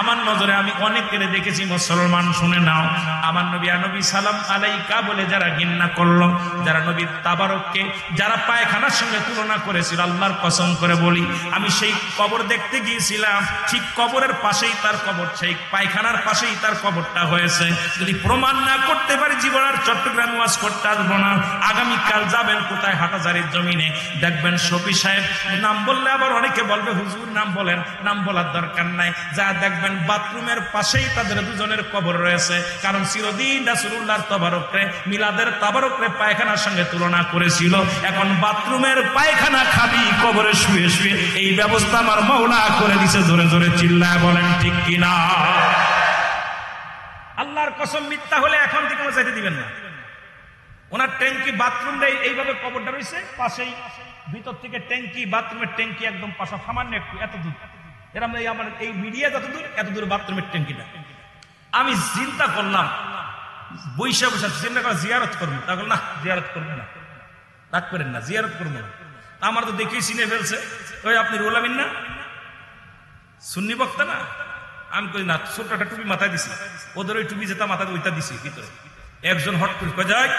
আমার নজরে আমি অনেকের দেখেছি। মুসলমান শুনে নাও, আমার নবী সালাম আলাইকা বলে যারা ঘৃণা করলো, যারা নবীর তাবারককে, যারা পায়খানার সঙ্গে তুলনা করেছিল, আল্লাহর কসম করে বলি, আমি সেই কবর দেখতে গিয়েছিলাম, ঠিক কবরের পাশেই তার কবর, সেই পায়খানার পাশেই তার কবরটা হয়েছে। যদি প্রমাণ না করতে পারি, জীবন আর চট্টগ্রাম ওয়াজ করতে আসবো না। আগামীকাল যাবেন কোথায়? হাটাজারির জমিনে দেখবেন শফি সাহেব, নাম বললে আবার অনেকে বলবে হুজুর নাম বলেন, নাম বলার দরকার নাই। যা দেখবেন বাথরুমের পাশেই তাদের দুজনের কবর রয়েছে, কারণ চিরদিন রাসূলুল্লাহর তাবারককে, মিলাদের তাবারককে পায়খানার সঙ্গে তুলনা করেছিল। এখন বাথরুমের পায়খানা খাবি কবরে শুয়ে শুয়ে, এই ব্যবস্থা আমার মাওলা করে দিছে। জোরে জোরে চিল্লায় বলেন ঠিক কিনা? আল্লাহর কসম, মিথ্যা হলে এখন থেকে আমার চাইতে দিবেন না। ওনার ট্যাঙ্কি বাথরুমটা এইভাবে কবরটা রয়েছে পাশেই, ভিতর থেকে ট্যাঙ্কি, বাথরুমের ট্যাঙ্কি একদম পাশা, সামান্য একটু, এত দূর। এরকম আমার এই মিডিয়া যত দূর, এত দূর বাথরুমের ট্যাঙ্কিটা। আমি চিন্তা করলাম, বৈশা বৈশা চিন্তা করে জিয়ারত করবো। তা বল না, জিয়ারত করবো না, রাগ করেন না, জিয়ারত করবো না। আমার তো দেখেই চিনে ফেলছে, ওই আপনি রুহুল আমিন না, সুন্নি বক্তা না? আমি কই না, ছোট্ট একটা টুপি মাথায় দিছি, ওদের ওই টুপি যেটা মাথায় ওইটা দিছি ভিতরে। একজন হট করে যায়,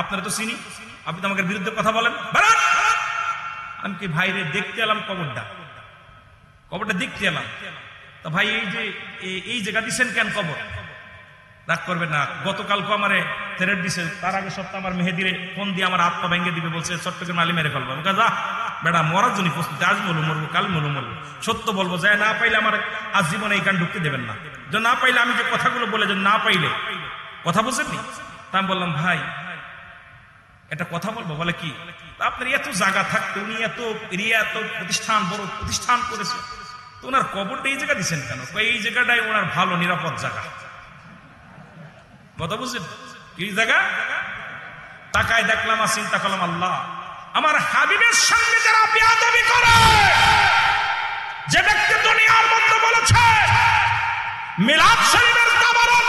আপনারা তো চিনি, আপনি তো আমাকে বিরুদ্ধে কথা বলেন। আমি কি ভাইরে দেখতে এলাম, কবরটা দেখতে এলাম। তা ভাই এই জায়গা দিচ্ছেন কেন কবর? রাগ করবেন না, গতকালকে আমারে থ্রেট দিছে, তার আগে সপ্তাহ আমার মেহেদিরে ফোন দিয়ে আমার আত্মা ভেঙে দিবে, বলছে চট্টগ্রাম আলী মেরে ফেলবো। আমি যা বেটা, মরার জন্য প্রস্তুতি, আজ মরবো কাল মরবো, সত্য বলবো। যায় না পাইলে আমার আজ জীবনে এই গান ঢুকতে দেবেন না। যে না পাইলে, আমি যে কথাগুলো বলে যে না পাইলে কথা বুঝেননি। তা আমি বললাম ভাই একটা কথা বলবো। বলে কি? আপনার এত জায়গা থাকতে, উনি এত এরিয়া, এত প্রতিষ্ঠান, বড় প্রতিষ্ঠান করেছে, তো ওনার কবরটা এই জায়গা দিচ্ছেন কেন? এই জায়গাটাই ওনার ভালো নিরাপদ জায়গা। কথা বুঝলেন? এই জায়গা তাকায় দেখলাম আর চিন্তা করলাম, আল্লাহ আমার হাবিবের সঙ্গে যারা বেয়াদবি করে, যে ব্যক্তি দুনিয়ার মধ্যে বলেছে মিলাদ শরীফের তাবারক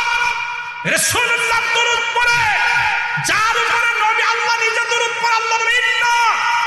রাসূলুল্লাহ দরুদ পড়ে, যার উপরে নবী আল্লাহ নিজে দরুদ পড়ে, আল্লাহ বলেন ইন্না,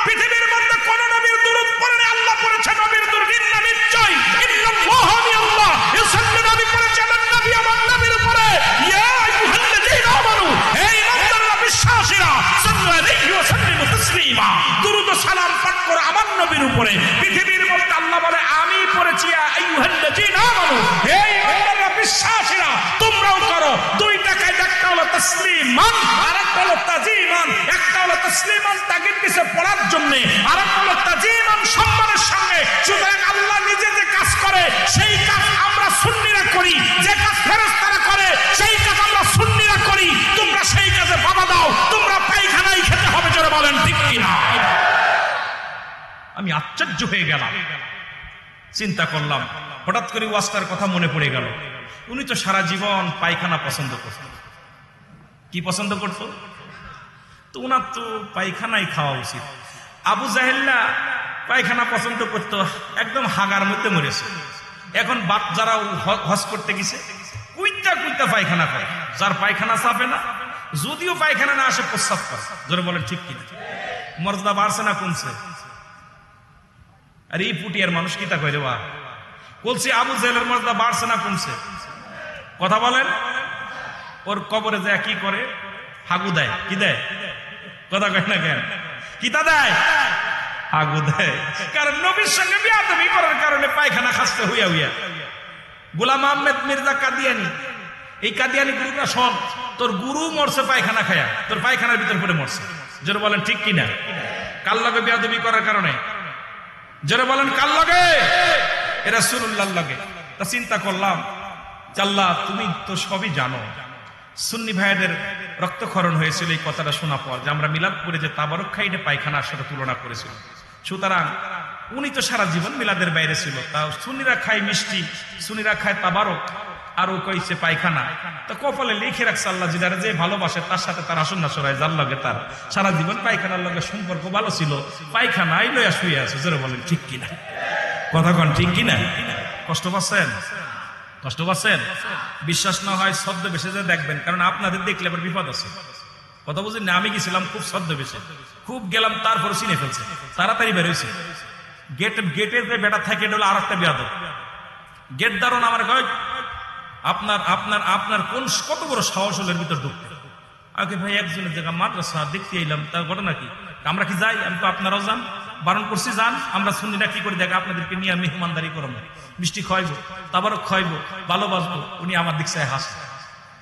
পৃথিবীর মধ্যে কোন নবীর দরুদ পড়ে আল্লাহ পড়েছে নবীর দরুদ। ইন্না নিশ্চয়, ইন্নাল্লাহ আমি আল্লাহ ইউসাল্লি, নবী পড়েছে নবী আমার নবীর উপরে। ইয়া আইয়ুহাল্লাযীনা আমানু, হে ঈমানদাররা, বিশ্বাসীরা, সাল্লু আলাইহি ওয়া সাল্লিমু তাসলিমা, দরুদ ও সালাম পাঠ করো আমার নবীর উপরে। পৃথিবীর মধ্যে আল্লাহ বলে আমি পড়েছি ইয়া আইয়ুহাল্লাযীনা আমানু, হে ঈমানদাররা, বিশ্বাসীরা, তোমরাও করো। দুই টাকায় একটা হলো তাসলিমান, আরেকটা হলো তাজিমান। একটা হলো তাসলিমান তাকিদ দিছে পড়ার জন্য, আরেকটা হলো তাজিমান সম্মানের সঙ্গে। সুতরাং আল্লাহ নিজে যে কাজ করে সেই কাজ আমরা সুন্নিরা করি, যে কাজ ফেরেশতারা করে সেই কাজ আমরা সুন্নিরা করি। তোমরা সেই কাজে বাধা দাও, তোমরা পায়খানায় খেতে হবে। জোরে বলেন ঠিক কিনা? আমি আমি আশ্চর্য হয়ে গেলাম। চিন্তা করলাম, হঠাৎ করে ওয়াজটার কথা মনে পড়ে গেল। উনি তো সারা জীবন পায়খানা পছন্দ করত। কি পছন্দ করত? তো উনার তো পায়খানাই খাওয়া উচিত। আবু জাহেল্লা পায়খানা পছন্দ করত, একদম হাগার মধ্যে মরেছে। এখন যারা হজ করতে গেছে কুইটা কুইটা পায়খানা করে, যার পায়খানা চাপে না, যদিও পায়খানা না আসে প্রস্রাব করে। জোরে বলেন ঠিক কিনা? মর্যাদা বাড়ছে না কমছে? আর এই পুটিয়ার মানুষ কি তা কইরে বা বলছি, আবু জাহেলের মর্যাদা বাড়ছে না কমছে? কথা বলেন। ওর কবরে যায় কি করে? হাগু দেয়। কি দেয়? কথা কয় না কেন? কিতা দেয়? হাগু দেয়। কারণ নবীর সঙ্গে বিয়াদবি করার কারণে পায়খানা খাসতে হইয়া হইয়া। গোলাম আহমেদ মির্জা কাদিয়ানি, এই কাদিয়ানি গুরুটা শোন, তোর গুরু মরছে পায়খানা খায়া, তোর পায়খানার ভিতর পড়ে মরছে। জোরে বলেন ঠিক কিনা? কার লগে বিয়াদবি করার কারণে? জোরে বলেন কার লগে? এ রাসূলুল্লাহর লগে। তা চিন্তা করলাম, আল্লাহ তুমি তো সবই জানো। সুন্নি ভাইদের রক্তক্ষরণ হয়েছিল এই কথাটা শোনা পর, যে আমরা মিলাদ করে যে তাবারক খাই, এটা পায়খানার সাথে তুলনা করেছিল। সুতরাং উনি তো সারা জীবন মিলাদের বাইরে ছিল, তা সুন্নিরা খায় মিষ্টি, সুন্নিরা খায় তাবারক, আর ও কইছে পায়খানা। তা কপালে লিখে রাখছে আল্লাহ, যারা যে ভালোবাসে তার সাথে তার আসন না সরায়, যার লগে তার সারা জীবন পায়খানার লগে সম্পর্ক ভালো ছিল, পায়খানাই লইয়া শুয়ে আছে। জোরে বলেন ঠিক কিনা? কথা কন ঠিক কিনা? কষ্ট পাচ্ছেন? কষ্ট পাচ্ছেন? বিশ্বাস না হয় ছদ্মবেশে যে দেখবেন, কারণ আপনাদের দেখলে আবার বিপদ আছে। কথা বুঝেন না? আমি গেছিলাম খুব ছদ্মবেশে, খুব গেলাম, তারপর চিনে ফেলছে, তাড়াতাড়ি বের হয়েছে। গেটের যে বেটা থাকে এটা হলো আর একটা বিয়াদব। গেট দারুন আমার কয়, আপনার আপনার আপনার কোন কত বড় সাহস হলের ভিতর ঢুকতে? আগে ভাই একজনের জায়গা মাদ্রাসা দেখতে এলাম, তার ঘটনা কি? আমরা কি যাই? আমি তো আপনারাও যান, বারণ করছি যান। আমরা সুন্নিরা কি করে দেখ, আপনাদেরকে নিয়ে মেহমানদারি করবো, মিষ্টি খাইবো, তাবারক খাইবো, ভালোবাসবো। উনি আমার দিক চায় হাসে।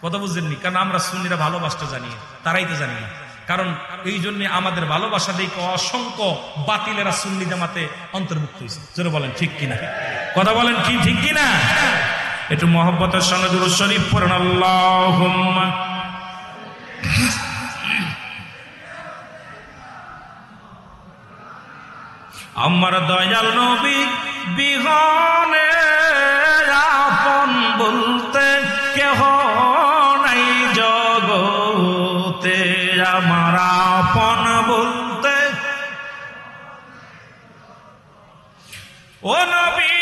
কথা বুঝছেননি? কারণ আমরা সুন্নিরা ভালোবাসতে জানি, তারাই তো জানি না। কারণ এই জন্য আমাদের ভালোবাসা দেখে অসংখ্য বাতিলেরা সুন্নি জামাতে অন্তর্ভুক্ত হয়েছে। জোরে বলেন ঠিক কিনা? কথা বলেন কি ঠিক কিনা? একটু মহব্বতের সঙ্গে দুরূদ শরীফ পড়েন। আল্লাহুম্মা আমার দয়াল নবী বিহনে আপন বলতে কেহ নাই জগতে, আমার আপন বলতে ও নবী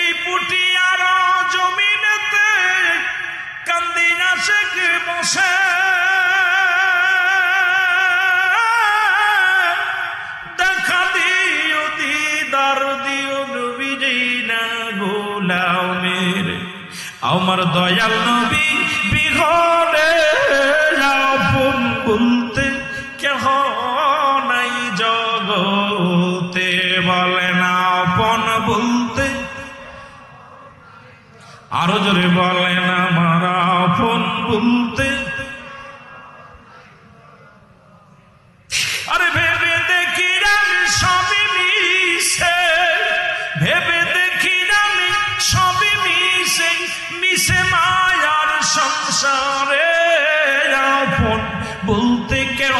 এই পুটিয়ার জমিনেতে কান্দি আশিক বসে, দেখা দিও দিদার দিও নবীজি না গোলামের। আমার দয়াল নবী বিহনে আপন বলতে কেহ নাই জগতে, বলেন আপন বলতে আরো জোরে বলেন আমার আপন বলতে। আরে ভেবে দেখি আমি সবই মিশে, ভেবে দেখি আমি সবই মিশে, মিশে মায়ার সংসারে আপন বলতে কেহ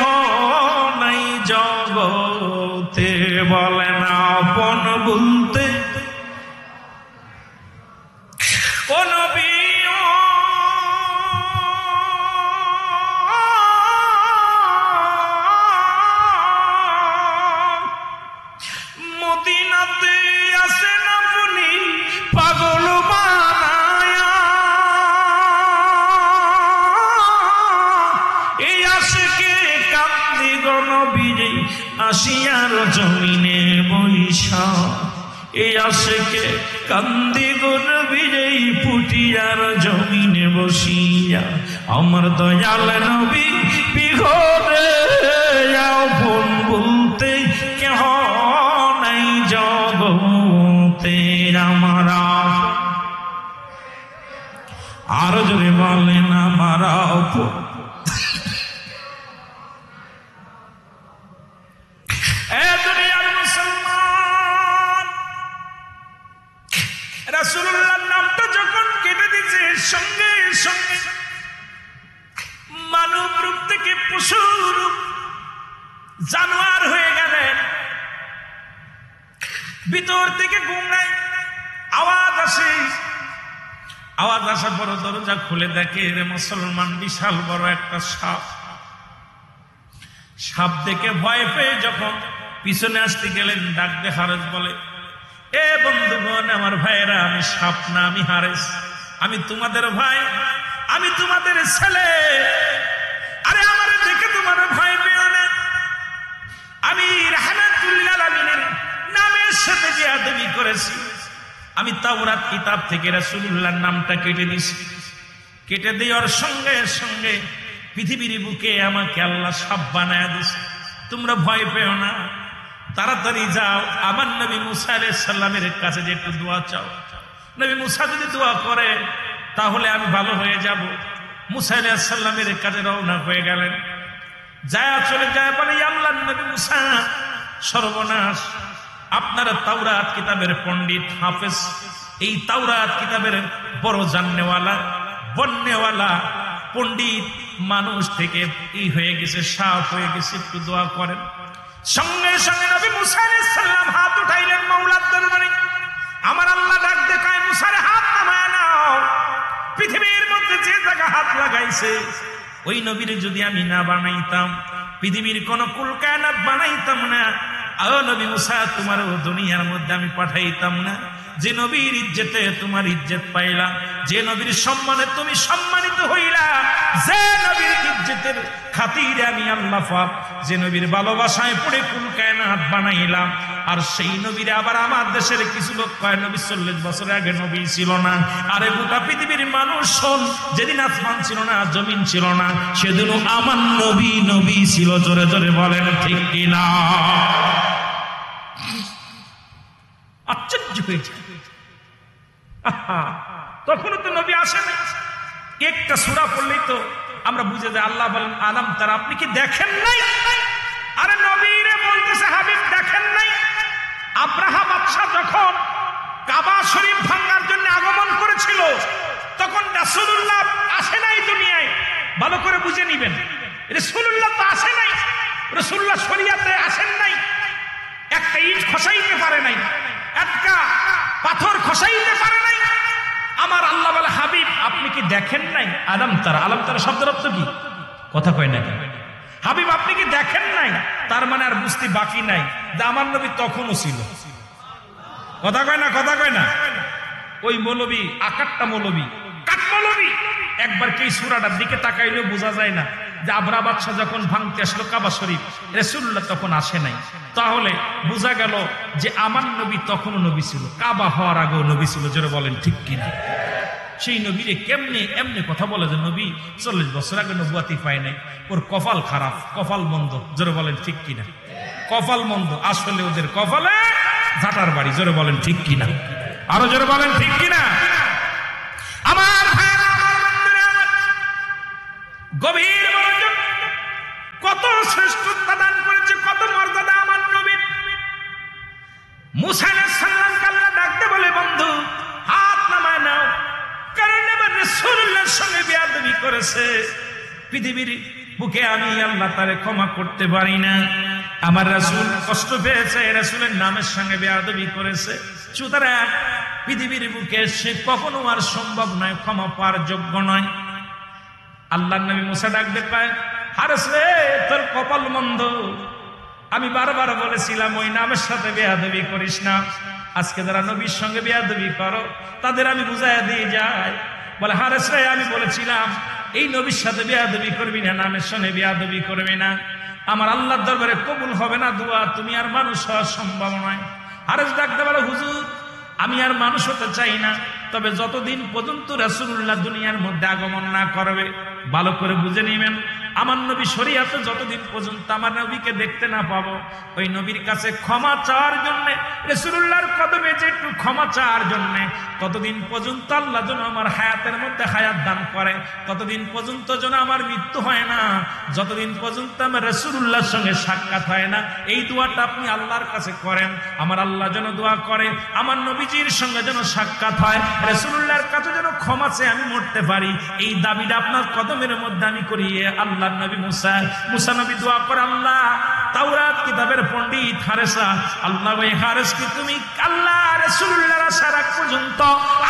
নাই জগতে, বলেন আপন বলতে ও নবী মদিনাতে আসেন আপনি পাগল বানায়া, এই আশিকে কান্দি গো নবীজি আসিয়ার জমিনে বৈশা, এই আশিকে কান্দি গো নবীজি পুটিয়ার জমিনে বসিয়া। আমার দয়াল নবী বিহনে আপন বলতে কেহ নাই জগতে, আমার আরো জোরে বলেন আমার আপন। রাসূলুল্লাহর নামটা যখন কেটে দিয়েছে জানোয়ার হয়ে গেলেন। ভিতর থেকে ঘুম নাই, আওয়াজ আসে। আওয়াজ আসার পর দরজা খুলে দেখে রে মুসলমান বিশাল বড় একটা সাপ। সাপ দেখে ভয় পেয়ে যখন পিছনে আসতে গেলেন, ডাক দিয়ে হারেস বলে, এ বন্ধুগণ, আমার ভাইয়েরা, আমি সাপ না, আমি হারেস, আমি তোমাদের ভাই, আমি তোমাদের ছেলে। আরে আমার দেখে তোমার ভয় পেও না, আমি রাহমাতুল্লিল আলামিনের নামের সাথে বেয়াদবি করেছি। আমি তাওরাত কিতাব থেকে রাসূলুল্লাহর নামটা কেটে দিয়েছি। কেটে দেওয়ার সঙ্গে সঙ্গে পৃথিবীর বুকে আমাকে আল্লাহ সাপ বানায় দিয়েছে। তোমরা ভয় পেও না, তাড়াতাড়ি যাও আমার নবী মুসা আলাইহিস সালামের কাছে যে একটু দোয়া চাও। নবী মুসা যদি দোয়া করে তাহলে আমি ভালো হয়ে যাব। মুসা আলাইহিস সালামের কাছে রওনা হয়ে গেলেন। যায় চলে যায় বলে, আল্লাহর নবী মুসা, সর্বনাশ, আপনারা তাওরাত কিতাবের পণ্ডিত হাফেজ, এই তাওরাত কিতাবের বড় জাননেওয়ালা বন্যওয়ালা পণ্ডিত মানুষ থেকে এই হয়ে গেছে, সাফ হয়ে গেছে, একটু দোয়া করেন। সঙ্গে সঙ্গে নবী মুসা আলাইহিস সালাম হাত উঠাইলেন মাওলার দরবারে। আমার আল্লাহ ডাক দেখায়, মুসারে হাত নামায় নাও। পৃথিবীর মধ্যে যে জায়গা হাত লাগাইছে ওই নবীর যদি আমি না বানাইতাম, পৃথিবীর কোন কুল কায়নাত বানাইতাম না। ও নবী মুসা, তোমার ও দুনিয়ার মধ্যে আমি পাঠাইতাম না। যে নবীর ইজ্জতে তোমার ইজ্জত পাইলা, যে নবীর সম্মানে তুমি সম্মানিত হইলা, যে নবীর ইজ্জতের খাতিরে আমি আল্লাহ পাক যে নবীর ভালোবাসায় পড়ে কুল কায়নাত বানাইলাম, আর সেই নবীর আবার আমার দেশের কিছু লোক কয় নবী 40 বছর আগে নবী ছিল না। আরে গোটা পৃথিবীর মানুষ শোন, যেদিন আসমান ছিল না, জমিন ছিল না, সেদিন আমার নবী নবী ছিল। জোরে জোরে বলেন ঠিক কিনা? আশ্চর্য হয়েছে। তখনও তো নবী আসে না। একটা সূরা পড়লেই তো আমরা বুঝে যাই। আল্লাহ বলেন, আলাম তারা, আপনি কি দেখেন নাই? আরে নবীরে বলতেছে, হাবিব দেখেন নাই? আব্রাহা বাদশা যখন কাবা শরীফ ভাঙার জন্য আগমন করেছিল, তখন রাসূলুল্লাহ আসে নাই দুনিয়ায়। ভালো করে বুঝে নিবেন, রাসূলুল্লাহ তো আসে নাই, রাসূলুল্লাহ শরিয়াতে আসেন নাই। একটা ইট খসাইতে পারে নাই, একটা পাথর খসাইতে পারে নাই। আমার আল্লাহ বলে, হাবিব আপনি কি দেখেন নাই? আলাম তারা, আলাম তারা শব্দের অর্থ কি? কথা কয় না কেন? হাবিব আপনি কি দেখেন নাই? তার মানে আর বুঝতে বাকি নাই যে আমার নবী তখনও ছিল। কথা কয় না? কথা কয় না? ওই মৌলবী, আকারটা মৌলবী, কাট মৌলবী, একবার কি সূরাটার দিকে তাকাইলেও বোঝা যায় না যে আবরা বাদশাহ যখন ভাঙতে আসলো কাবা শরীফ, রাসূলুল্লাহ তখন আসে নাই। তাহলে বোঝা গেল যে আমার নবী তখনও নবী ছিল, কাবা হওয়ার আগেও নবী ছিল। জোরে বলেন ঠিক কিনা? সেই নবীরে কেমনে এমনি কথা বলে যে নবী 40 বছর আগে নবুয়াতি পায় নাই, ওর কপাল খারাপ, কপাল মন্দ। জোরে বলেন ঠিক কিনা? কপাল মন্দ, আসলে ওদের কপালে ঝাঁটার বাড়ি। জোরে বলেন ঠিক কিনা? আরো জোরে বলেন ঠিক কিনা? আমার ভাইরা, আমার বন্ধুরা, গভীর মনোযোগ। কত শ্রেষ্ঠত্ব দান করেছে, কত মর্যাদা আমার নবীর। মুসা আলাইহিস সালামকে আল্লাহ ডাকতে বলে, বন্ধু হাত নামায় নাও, কারণ এবার রাসূলুল্লাহর সঙ্গে বেয়াদবি করেছে। পৃথিবীর বুকে আমি আল্লাহ তারে ক্ষমা করতে পারি না। আমার রাসূল কষ্ট পেয়েছে, রাসূলের নামের সঙ্গে বেয়াদবি করেছে, সুতরাং পৃথিবীর বুকে সে কখনো আর সম্ভব নয়, ক্ষমা পাওয়ার যোগ্য নয়। আল্লাহর নবী মুসা ডাক দেখায়, হারেস রে, তোর কপাল মন্দ। আমি বারবার বলেছিলাম ওই নামের সাথে বেয়াদবি করিস না। আজকে যারা নবীর সঙ্গে বেয়াদবি করো তাদের আমি বুঝাইয়া দিয়ে যাই। বলে, হারেস রে, আমি বলেছিলাম এই নবীর সাথে বেয়াদবি করবি না, নামের সঙ্গে বেয়াদবি করবি না, আমার আল্লাহর দরবারে কবুল হবে না দোয়া, তুমি আর মানুষ হওয়া সম্ভব নয়। হারেস ডাকতে বলে, হুজুর আমি আর মানুষ হতে চাই না, তবে যতদিন পর্যন্ত রাসূলুল্লাহ দুনিয়ার মধ্যে আগমন না করবে, ভালো করে বুঝে নিবেন, আমার নবী শরীয়তে যতদিন পর্যন্ত আমার নবীকে দেখতে না পাবো, ওই নবীর কাছে ক্ষমা চাওয়ার জন্য, রাসূলুল্লাহর কদমে যে একটু ক্ষমা চাওয়ার জন্য, ততদিন পর্যন্ত আল্লাহ যেন আমার হায়াতের মধ্যে হায়াত দান করে, ততদিন পর্যন্ত যেন আমার মৃত্যু হয় না, যতদিন পর্যন্ত আমার রাসূলুল্লাহর সঙ্গে সাক্ষাৎ হয় না। এই দোয়াটা আপনি আল্লাহর কাছে করেন, আমার আল্লাহ যেন দোয়া করে আমার নবীজির সঙ্গে যেন সাক্ষাৎ হয়, রাসূলুল্লাহর কাছে যেন ক্ষমা চেয়ে আমি মরতে পারি। এই দাবিটা আপনার কদমের মধ্যে আমি করিয়ে আল্লাহ নবী মুসা নবী দোয়া করে, আল্লাহ তাওরাত কিতাবের পণ্ডিত হারেসা, আল্লাহ ওই হারেসকে তুমি আল্লাহ রাসূলুল্লাহর আসার আগ পর্যন্ত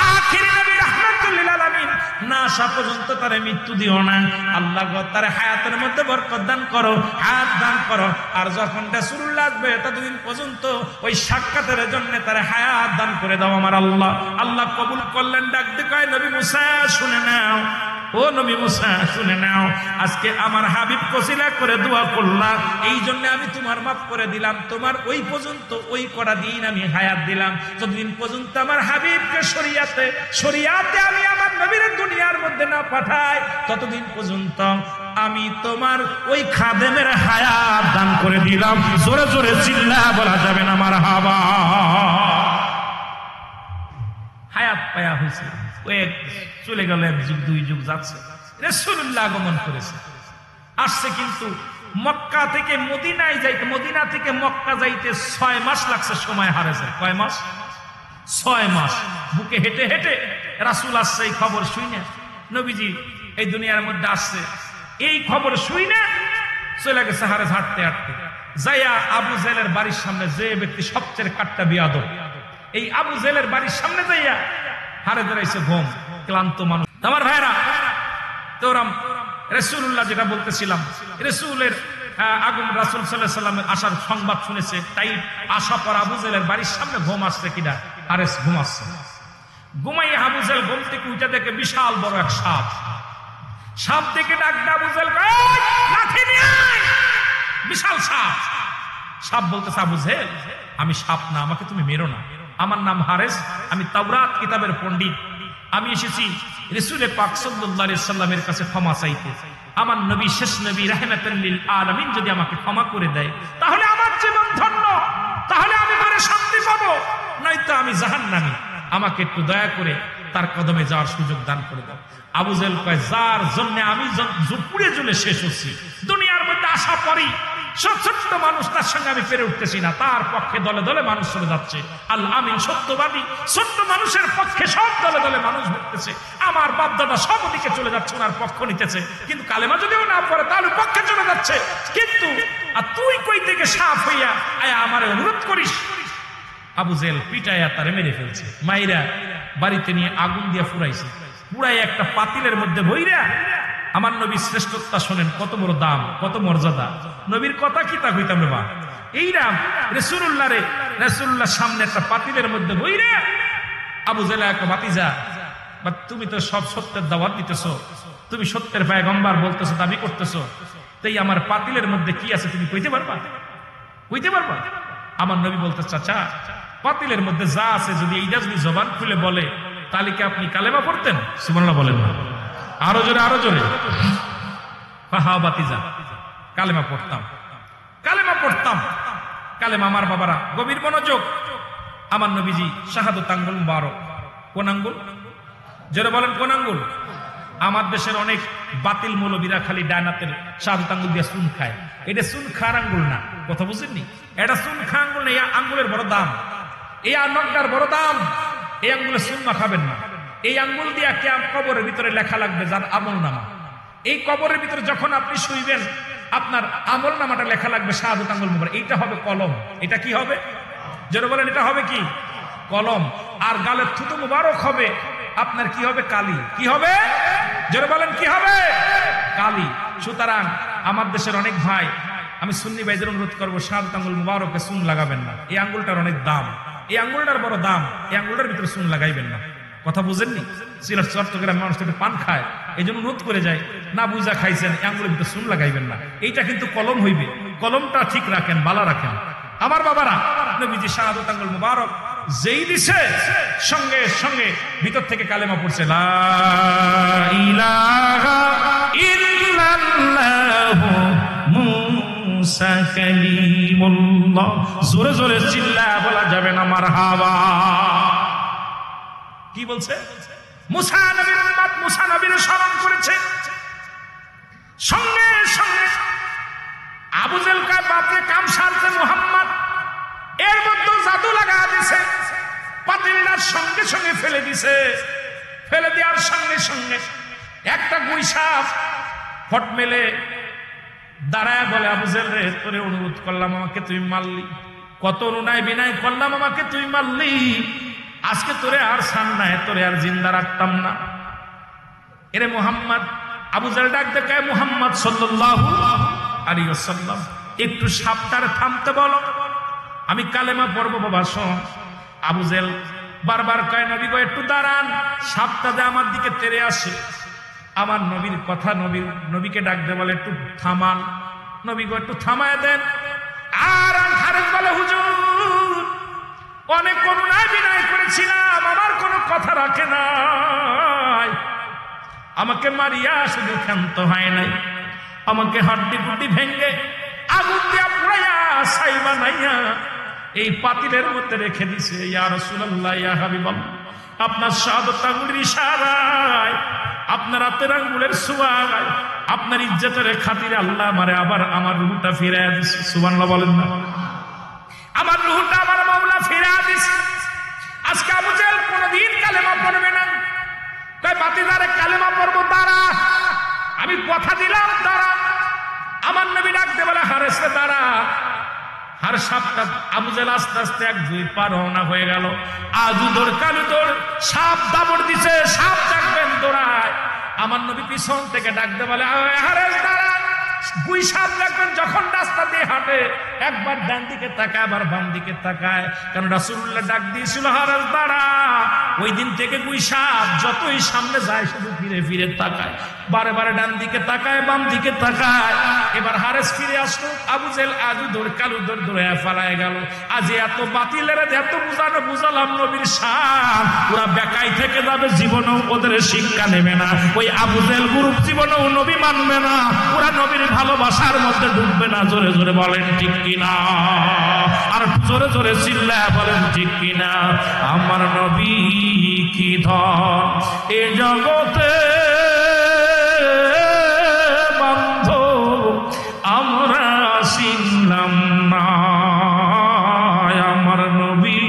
আখির নবী রাহমাতুল লিল আলামিন না আসা পর্যন্ত তারে মৃত্যু দিও না। আল্লাহ গো তার হায়াতের মধ্যে বরকত দান করো, হায়াত দান করো। আর যখন রাসূলুল্লাহ আসবে ততদিন পর্যন্ত ওই সাক্ষাতের জন্য তার হায়াত দান করে দাও আমার আল্লাহ। আল্লাহ কবুল করলেন। ডাক দিয়ে কয় নবী মুসা শুনে নাও, ও নবী মুসা শুনে নাও, আজকে আমার হাবিব কসিলা করে দোয়া করলাম, এই জন্য আমি তোমার মাফ করে দিলাম। তোমার ওই পর্যন্ত ওই করা দিন আমি হায়াত দিলাম, যতদিন পর্যন্ত আমার হাবিবকে শরিয়াতে আমি আমার নবীর দুনিয়ার মধ্যে না পাঠাই, ততদিন পর্যন্ত আমি তোমার ওই খাদেমের হায়াত দান করে দিলাম। জোরে জোরে চিল্লা বলা যাবে না মারহাবা। হায়াত পায়া হয়েছে, চলে গেল এক যুগ দুই যুগ যাচ্ছে, রাসূলুল্লাহ আগমন করেছে, আসছে। কিন্তু মক্কা থেকে মদিনায় যাইতে, মদিনা থেকে মক্কা যাইতে 6 মাস লাগছে সময় হারেছে। কয় মাস? 6 মাস বুকে হেঁটে হেঁটে রাসূল আসছে। এই খবর শুই না নবীজি এই দুনিয়ার মধ্যে আসছে, এই খবর শুই না চলে গেছে হারেস হাঁটতে হাঁটতে। যাইয়া আবু জেলের বাড়ির সামনে, যে ব্যক্তি সবচেয়ে কাট্টা বিয়াদব, এই আবু জেলের বাড়ির সামনে যাইয়া হারে দাঁড়াইছে ঘুম, ক্লান্ত মানুষ। আমার ভাইরা, তোরাম রাসূলুল্লাহ যেটা বলতেছিলাম, রাসূলের আগম, রাসূল সাল্লাল্লাহু আলাইহি সাল্লামের আসার সংবাদ শুনেছে, তাই আশা পর আবু জেলের বাড়ির সামনে ঘুম আসছে। কিনা? হারেস ঘুমাচ্ছে। ঘুমাইয়া আবু জেল ঘুম থেকে উঠে দেখে বিশাল বড় এক সাপ। সাপ দেখে ডাক দে আবু জেল, লাঠি নিয়ে আয়। বিশাল সাপ। সাপ বলতেছে, আবু জেল আমি সাপ না, আমাকে তুমি মেরো না, আমার নাম হারেস, আমি তাওরাত কিতাবের পণ্ডিত, আমি এসেছি রাসূল পাক সাল্লাল্লাহু আলাইহি সাল্লামের কাছে ক্ষমা চাইতে। আমার নবী, শেষ নবী রাহমাতুল লিল আলামিন যদি আমাকে ক্ষমা করে দেয় তাহলে আমার জীবন ধন্য, তাহলে আমি মনে শান্তি পাবো, নয়তো আমি জাহান্নামী। আমাকে একটু দয়া করে তার কদমে যাওয়ার সুযোগ দান করে দাও। আবু জেল কয়, যার জন্য আমি পুড়ে জ্বলে শেষ হচ্ছি, দুনিয়ার মধ্যে আসা পরই ছোট্ট মানুষ, তার সঙ্গে আমি পেরে উঠতেছি না, তার পক্ষে দলে দলে মানুষ চলে যাচ্ছে। আল আমিন সত্যবাদী, ছোট্ট মানুষের পক্ষে সব দলে দলে মানুষ ভুগতেছে। আমার বাপদাদা সব দিকে চলে যাচ্ছে, ওনার পক্ষ নিতেছে, কিন্তু কালেমা যদিও না পড়ে তাহলে পক্ষে চলে যাচ্ছে। কিন্তু আর তুই কই থেকে সাফ হইয়া আয়া আমারে অনুরোধ করিস? আবু জেল পিটাইয়া তারে মেরে ফেলছে। মাইরা বাড়িতে নিয়ে আগুন দিয়া ফুরাইছে, পুরাই একটা পাতিলের মধ্যে বইরা। আমার নবীর শ্রেষ্ঠতা শোনেন, কত বড় দাম, কত মর্যাদা। নবীর কথা কি তা কইতাম রে বা, এইরাম রাসূলুল্লাহ সামনে একটা পাতিলের মধ্যে বইরা আবু জেল একটা ভাতিজা, বা তুমি তো সব সত্যের দাওয়াত দিতেছো, তুমি সত্যের পয়গম্বর বলতেছো, দাবি করতেছো, তাই আমার পাতিলের মধ্যে কি আছে তুমি কইতে পারবা? কইতে পারবা? আমার নবী বলতে, চাচা পাতিলের মধ্যে যা আছে যদি এইটা যদি জবান খুলে বলে তাহলে কি আপনি কালেমা পড়তেন? সুবহানাল্লাহ বলেন না, আরো জোরে আরো জোরে। হা বাতিজা, কালেমা পড়তাম, কালেমা পড়তাম, কালেমা। আমার বাবারা গভীর মনোযোগ। আমার নবীজি শাহাদত আঙ্গুল মুবারক, কোন আঙ্গুল? জোরে বলেন কোন আঙ্গুল? আমার দেশের অনেক বাতিল মৌলবীরা খালি ডানাতের শাহাদত আঙ্গুল দিয়ে চুন খায়। এটা চুন খার আঙ্গুল না, কথা বুঝেননি? এটা চুন খা আঙ্গুল না, এই আঙ্গুলের বড় দাম, এই নখটার বড় দাম। এই আঙ্গুলে চুন মাখাবেন না। এই আঙ্গুল দিয়ে কবরের ভিতরে লেখা লাগবে যার আমল নামা। এই কবরের ভিতরে যখন আপনি শুইবেন আপনার আমল নামাটা লেখা লাগবে শাহাদত আঙ্গুল মুবারক। এইটা হবে কলম। এটা কি হবে? যারা বলেন এটা হবে কি? কলম। আর গালের থুতু মুবারক হবে আপনার কি হবে? কালি। কি হবে? যারা বলেন কি হবে? কালি। সুতরাং আমার দেশের অনেক ভাই, আমি সুন্নি ভাইদের অনুরোধ করবো, শাহাদত আঙ্গুল মুবারকে চুন লাগাবেন না। এই আঙ্গুলটার অনেক দাম, এই আঙ্গুলটার বড় দাম, এই আঙ্গুলটার ভিতরে চুন লাগাইবেন না। কথা বুঝেননি? সিলেট চট্টগ্রাম মানুষ একটু পান খায়, এই জন্য অনুরোধ করে যায়, না বুঝা খাইছেন এই আঙ্গুলের ভিতরে চুন লাগাইবেন না। এইটা কিন্তু কলম হইবে, কলমটা ঠিক রাখেন, বালা রাখেন। আমার বাবারা, নবীজি শাহাদত আঙ্গুল মুবারক যেই দিছে সঙ্গে সঙ্গে ভিতর থেকে কালেমা পড়ছে, লা ইলাহা ইল্লাল্লাহু মুসা কালিমুল্লাহ। জোরে জোরে চিল্লা বলা যাবে না মারহাবা। কি বলছে? মুসা নবীর উম্মত, মুসা নবীর স্মরণ করেছে। সঙ্গে সঙ্গে আবু জেল কয়, বাপরে কাম সারছে মুহাম্মদ, এর মধ্যে জাদু লাগা দিছে। পাতিলটার সঙ্গে সঙ্গে ফেলে দিছে। ফেলে দেওয়ার সঙ্গে সঙ্গে একটা গুই সাপ ফট মেলে দাঁড়ায় বলে, আবু জেহেল রে, তোরে অনুরোধ করলাম, আমাকে তুই মারলি, কত অনুনয় বিনয় করলাম, আমাকে তুই মারলি, আজকে তোরে আর ছাড় নাই, তোরে আর জিন্দা রাখতাম না। এরে মুহাম্মদ, আবু জেহেল ডাক দেখে, মুহাম্মদ সাল্লাল্লাহু আলাইহি ওয়াসাল্লাম, একটু সাপটার থামতে বলো, আমি কালেমা পড়বো বাবা। শোন। আবু জেহেল বারবার কয়, নবী গো একটু দাঁড়ান, সাপটা যে আমার দিকে তেড়ে আসে। আমার নবীর কথা, নবীকে ডাক দে বলে, একটু থামান, নবী গো একটু থামায় দেন। আর হারেস বলে, হুজুর অনেক করুণায় বিনয় করেছিলাম, আমার কোনো কথা রাখে নাই, আমাকে মারিয়া শুধু ক্ষান্ত হয় নাই, আমাকে হাড্ডি গুড্ডি ভেঙ্গে আগুন দিয়া পুড়াইয়া ছাই বানাইয়া এই পাতিলের মধ্যে রেখে দিছে। ইয়া রাসূলুল্লাহ, ইয়া হাবিবাল্লাহ, আপনার শাহাদাত আঙ্গুলের ইশারায়, আপনার হাতের আঙ্গুলের ছোঁয়ায়, আপনার ইজ্জতের খাতিরে আল্লাহ আমারে আবার আমার রূহটা ফিরাইয়া দিছে। সুবহানাল্লাহ বলেন না? আমার রূহটা আমার মাওলা ফিরাইয়া দিছে। আজকে আবু জেহেল কোনদিন কালেমা পড়বে না। তাই বাতিদারে কালেমা পড়বো, দাঁড়া, আমি কথা দিলাম, দাঁড়া। আমার নবী ডাকতে বলে, হারেসে দাঁড়া। আর সাপটা আবু জেহেল আস্তে আস্তে 1-2 পা রওনা হয়ে গেল। আজু দৌড় কালু দৌড়, সাপ দাবড় দিছে, সাপ ডাকবেন দৌড়ায়। আমার নবী পিছন থেকে ডাকতে বলে, হারেস দাঁড়া। গুই সাপ দেখবেন যখন রাস্তা দিয়ে হাঁটে, একবার ডান দিকে তাকায়, আবার বাম দিকে তাকায়, কারণ রাসূলুল্লাহ ডাক দিয়েছিল, হারেস দাঁড়া। ওই দিন থেকে গুই সাপ যতই সামনে যায় শুধু ফিরে ফিরে তাকায়, বারে বারে ডান দিকে তাকায়, বাম দিকে তাকায়। এবার হারেস ফিরে আসলো, আবু জেহেল আজু দৌড় কালু দৌড় দৌড়ে ফালায় গেল। আজ এত বাতিলের এত বুঝালাম নবীর শান, ওরা বেকাই থেকে যাবে, জীবনেও ওদের শিক্ষা নেবে না। ওই আবু জেহেল গ্রুপ জীবনেও নবী মানবে না, ওরা নবীর ভালোবাসার মধ্যে ডুববে না। জোরে জোরে বলেন ঠিক কিনা? আর জোরে জোরে চিল্লায় বলেন ঠিক কিনা? আমার নবী কি ধন এ জগতে বন্ধ আমরা চিনলাম না। আমার নবী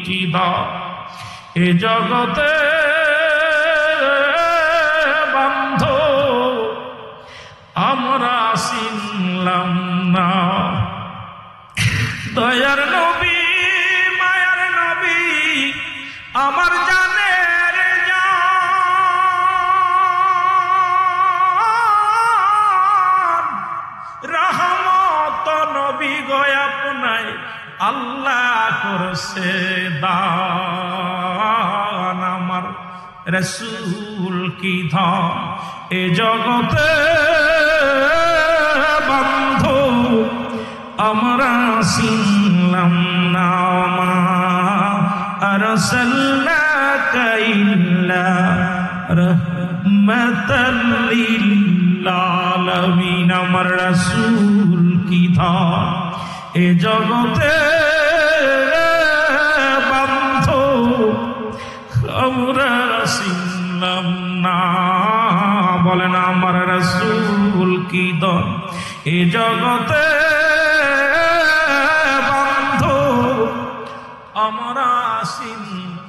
কি ধন এ জগতে বন্ধ আমরা চিনলাম না। দয়ার নবী, মায়ার নবী, আমার জানের জান, রহমত নবী গো আপনায় আল্লাহ করছে দান। আমার রাসূল কি ধন এ জগতে বন্ধ আমরা চিনলাম না। মা আরসালনাকা ইল্লা রাহমাতাল লিল আলামিন। আমার রাসূল কি ধন এ জগতে বন্ধ আমরা চিনলাম না। বলেন, আমার রাসূল কি ধন এ জগতে বন্ধ আমরা চিনলাম।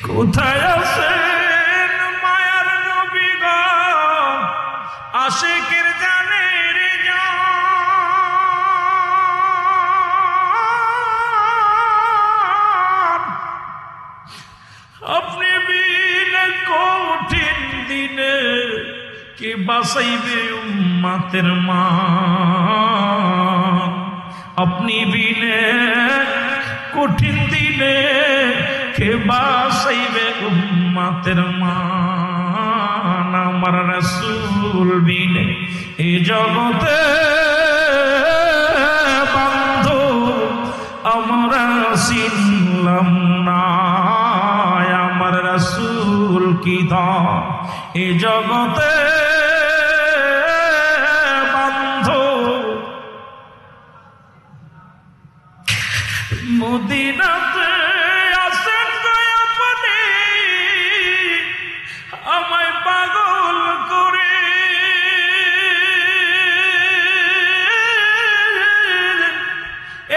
কোথায় আছেন মায়ার নবী গো, আশিকের জানের জান, আপনি বিনে কঠিন দিনে কে বাঁচাইবে উম্মতের মান। আপনি বিনে কঠিন দিনে কে বাঁচাইবে উম্মতের মান। আমার রাসূল বিনে এ জগতে বন্ধ আমরা চিনলাম না। আমার রাসূল কি ধন এ জগতে বন্ধ। মদিনাতে আসেন আপনি আমায় পাগল করে,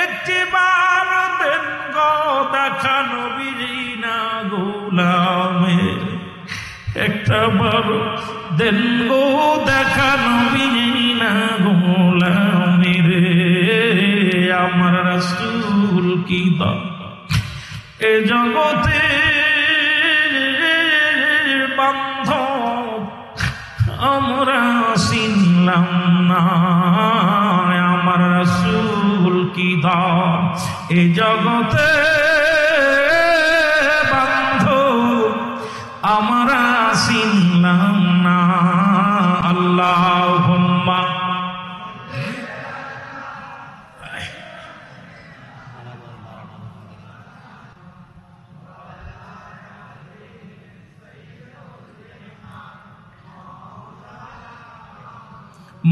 একটিবার দেন গো দেখা নবীজি না গোলামের, একটা বার দেন গো দেখা নবীজি না গোলামি রে আমার রাসূল কি দাম এ জগতে বান্ধব আমরা চিনলাম না আমার রাসূল কি দাম এ জগতে বান্ধব আমরা চিনলাম না আল্লাহুম্মা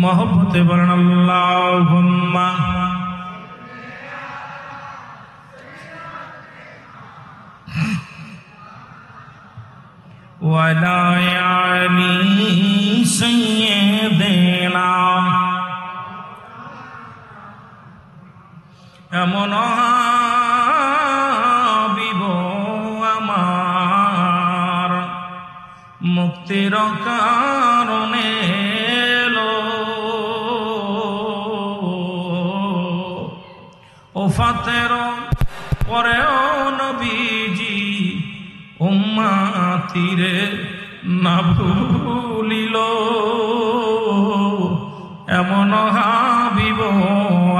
मोहब्बते बरन अल्लाहुम्मा वला यानी सय्यिदना एमन हाबिब आमार मुक्तिर कारणे ওফাতের পরেও নবীজি উম্মতিরে না ভুলিল এমন হাবিব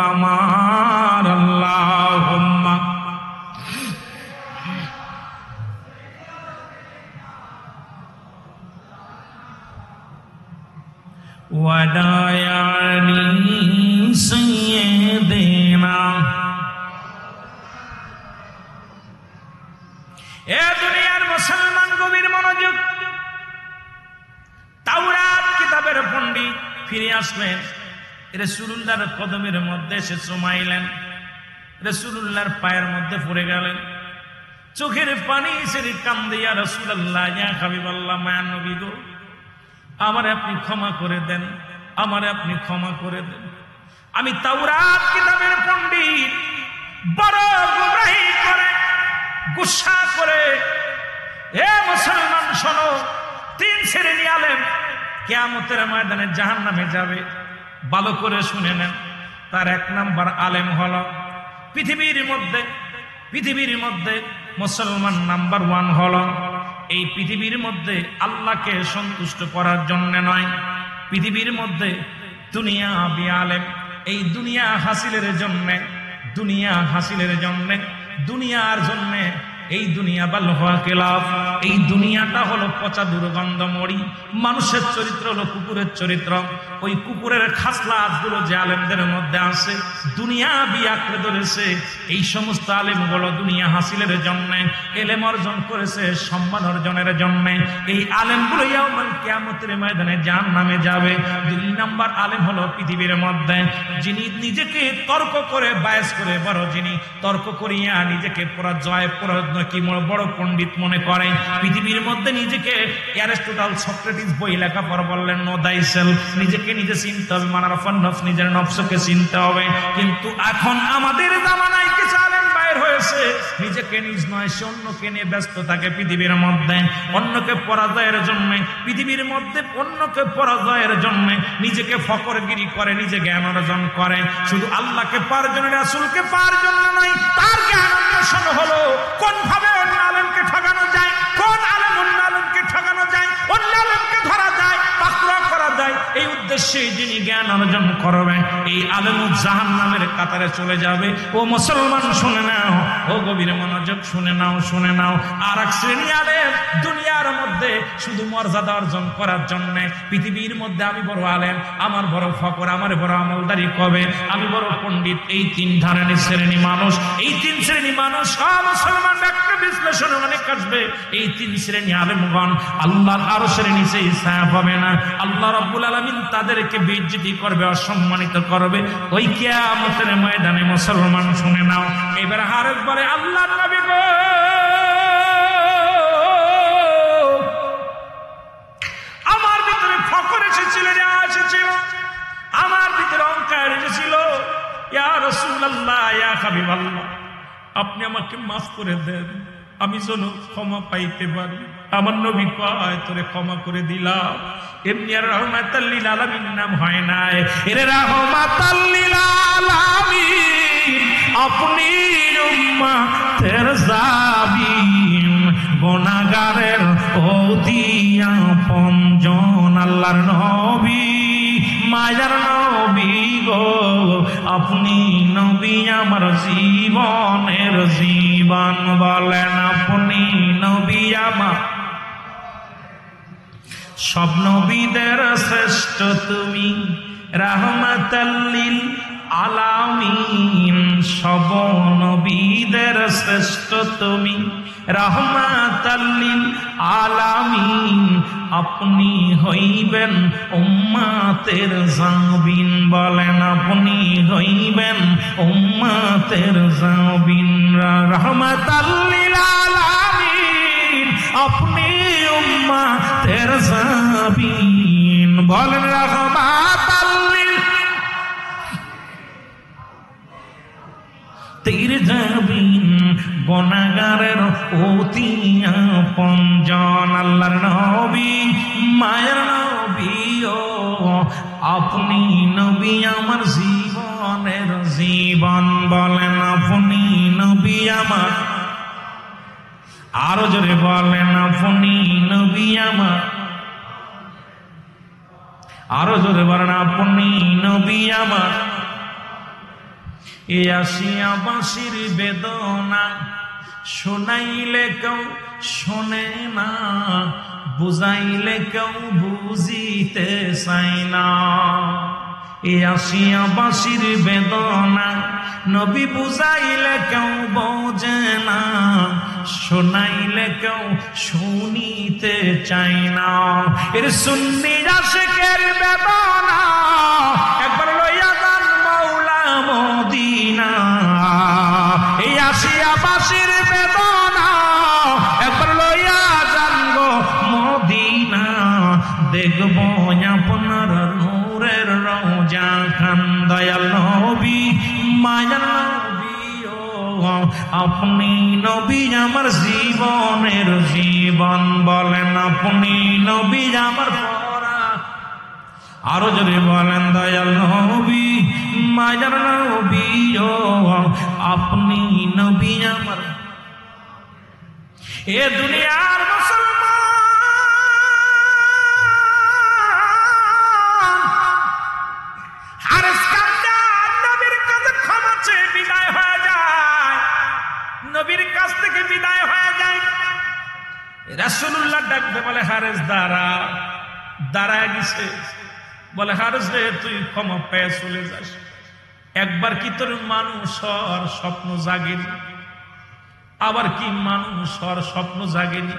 আমার আল্লাহুম্মা ওয়াদায়ানি সাইয়্যিদিনা এ দুনিয়ার মুসলমান গভীর মনোযোগ তাওরাত কিতাবের পণ্ডিত ফিরে আসলেন রাসূলুল্লাহর কদমের মধ্যে এসে চুমাইলেন রাসূলুল্লাহর পায়ের মধ্যে পড়ে গেলেন চোখের পানি ছেড়ে কান্দে ইয়া রাসূলুল্লাহ ইয়া হাবিবাল্লাহ মায়া নবী গো আমারে আপনি ক্ষমা করে দেন আমারে আপনি ক্ষমা করে দেন আমি তাওরাত কিতাবের পণ্ডিত বড় গুমরাহি করে গুসা করে এ মুসলমান শোনো তিন শ্রেণী আলেম কিয়ামতের ময়দানে জাহান্নামে যাবে ভালো করে শুনে নেন তার এক নাম্বার আলেম হলো পৃথিবীর মধ্যে মুসলমান নাম্বার 1 হলো এই পৃথিবীর মধ্যে আল্লাহকে সন্তুষ্ট করার জন্য নয় পৃথিবীর মধ্যে দুনিয়াবি আলেম এই দুনিয়া হাসিলের জন্য দুনিয়ার জন্য এই দুনিয়া এই দুনিয়াটা হলো পচা দুর্গন্ধ মরি মানুষের চরিত্র হলো কুকুরের চরিত্র ওই কুকুরের খাসলাতগুলো যে আলেমদের মধ্যে আছে দুনিয়া বিয়াকড়ে ধরেছে এই সমস্ত আলেমগুলো দুনিয়া হাসিলের জন্য এলেম অর্জন করেছে সম্মান অর্জনের জন্য এই আলেমগুলো ইয়াউমুল কিয়ামতের ময়দানে জাহান্নামে যাবে 2 নাম্বার আলেম হলো পৃথিবীর মধ্যে যিনি নিজেকে তর্ক করে বায়াস করে বড় যিনি তর্ক করিয়া নিজেকে পরাজয় কি বড় পণ্ডিত মনে করে পৃথিবীর মধ্যে নিজেকে অ্যারিস্টটল সক্রেটিস বই লেখা পর বললেন নো দাই সেলফ নিজেকে নিজে চিনতে হবে মানারফান নফস নিজের নফসকে চিনতে হবে কিন্তু এখন আমাদের জামানায় কিছু আলেম বাইর হয়েছে নিজেকে নিজ নয় সে অন্যকে নিয়ে ব্যস্ত থাকে পৃথিবীর মধ্যে অন্যকে পরাজয়ের জন্য পৃথিবীর মধ্যে অন্যকে পরাজয়ের জন্য নিজেকে ফকরগিরি করে নিজে জ্ঞান অর্জন করে শুধু আল্লাহকে পাওয়ার জন্য রাসূলকে পাওয়ার জন্য নয় তার জ্ঞান অন্বেষণ হলো কোন ভাবে অন্য আলেমকে ঠকানো যায় কোন আলেম অন্য আলেমকে ঠকানো যায় অন্য আলেমকে ধরা যায় পাকড়াও করা যায় এই উদ্দেশ্যে যিনি জ্ঞান অর্জন করবেন এই আলেম জাহান্নামের কাতারে চলে যাবে ও মুসলমান শুনে নাও ও গভীর মনোযোগ শুনে নাও আর এক শ্রেণী আলেম দুনিয়ার মধ্যে শুধু মর্যাদা অর্জন করার জন্য পৃথিবীর মধ্যে আমি বড় আলেম আমার বড় ফকর আমার বড় আমলদারি কবে আমি বড় পণ্ডিত এই তিন ধরনের শ্রেণী মানুষ মুসলমান একটা বিশ্লেষণ অনেক আসবে এই তিন শ্রেণী আলেমগণ আল্লাহর আরশের নিচে ছায়া পাবে না আল্লাহ রাব্বুল আলামিন তাদেরকে বেইজ্জতি করবে অসম্মানিত করবে ওই কিয়ামতের ময়দানে মুসলমান শুনে নাও এবার আরেক বলে আল্লাহর নবী গো আমার ভিতরে ফকর এসেছিল আমার ভিতরে অহংকার এসেছিল ইয়া রাসূলুল্লাহ ইয়া হাবিবাল্লাহ আপনি আমাকে মাফ করে দেন আমি যেন ক্ষমা পাইতে পারি। আমার নবী কয় তোরে ক্ষমা করে দিলাম। এমনি আর রাহমাতাল লিল আলামিন নাম হয় নাই, এর রাহমাতাল লিল আলামিন আপনি উম্মতের জাবিন গুনাহগারের অতি আপনজন আল্লাহর নবী মায়ার নবী গো আপনি নবী আমার জীবনের জীবন বলেন আপনি নবী আমার সব নবীদের শ্রেষ্ঠ তুমি রাহমাতাল লিল আলামিন সব নবীদের শ্রেষ্ঠ তুমি রাহমাতাল লিল আলামিন আপনি হইবেন উম্মতের জাবিন বলেন আপনি হইবেন উম্মতের জাবিন রাহমাতাল লিল আলামিন আপনি উম্মতের জাবিন বলেন রাহমাতাল লিল তীর জাবিন গুনাহগারের অতি আপনজন আল্লাহর নবী মায়ের নবী ও আপনি নবী আমার জীবনের জীবন বলেন আপনি নবী আমার আরো জোরে বলেন আপনি নবী আমার আরো জোরে বলেন আপনি নবী আমার এ আসিয়া বাঁশির বেদনা শোনাইলে কেউ শোনে না বুঝাইলে কেউ বুঝিতে চাই না এ আসিয়া বাঁশির বেদনা নবী বুঝাইলে কেউ বোঝে না শোনাইলে কেউ শুনিতে চাই না এর সুন্নি আশিকের বেদনা একবার লইয়া যান মাওলা মদিনা এই আসিয়া বাঁশির বেদনা একবার লইয়া যান গো মদিনা দেখব আপনার নূরের রওজা খান দয়াল নবী মায়ার নবী ও আপনি নবী আমার জীবনের জীবন বলেন আপনি নবী আমার পরা আরো জোরে বলেন দয়াল নবী মায়ার নবী ও আপনি নবী আমার এ দুনিয়ার মুসলমান হারেস কান্দা নবীর কাছে ক্ষমা চেয়ে বিদায় হয়ে যায় নবীর কাছ থেকে বিদায় হয়ে যায় রাসূলুল্লাহ ডাকতে বলে হারেস দাঁড়ায় গেছে বলে হারেস রে তুই ক্ষমা পেয়ে চলে যাস একবার কি তোর মানুষ হওয়ার স্বপ্ন জাগেনি আবার কি মানুষ হওয়ার স্বপ্ন জাগেনি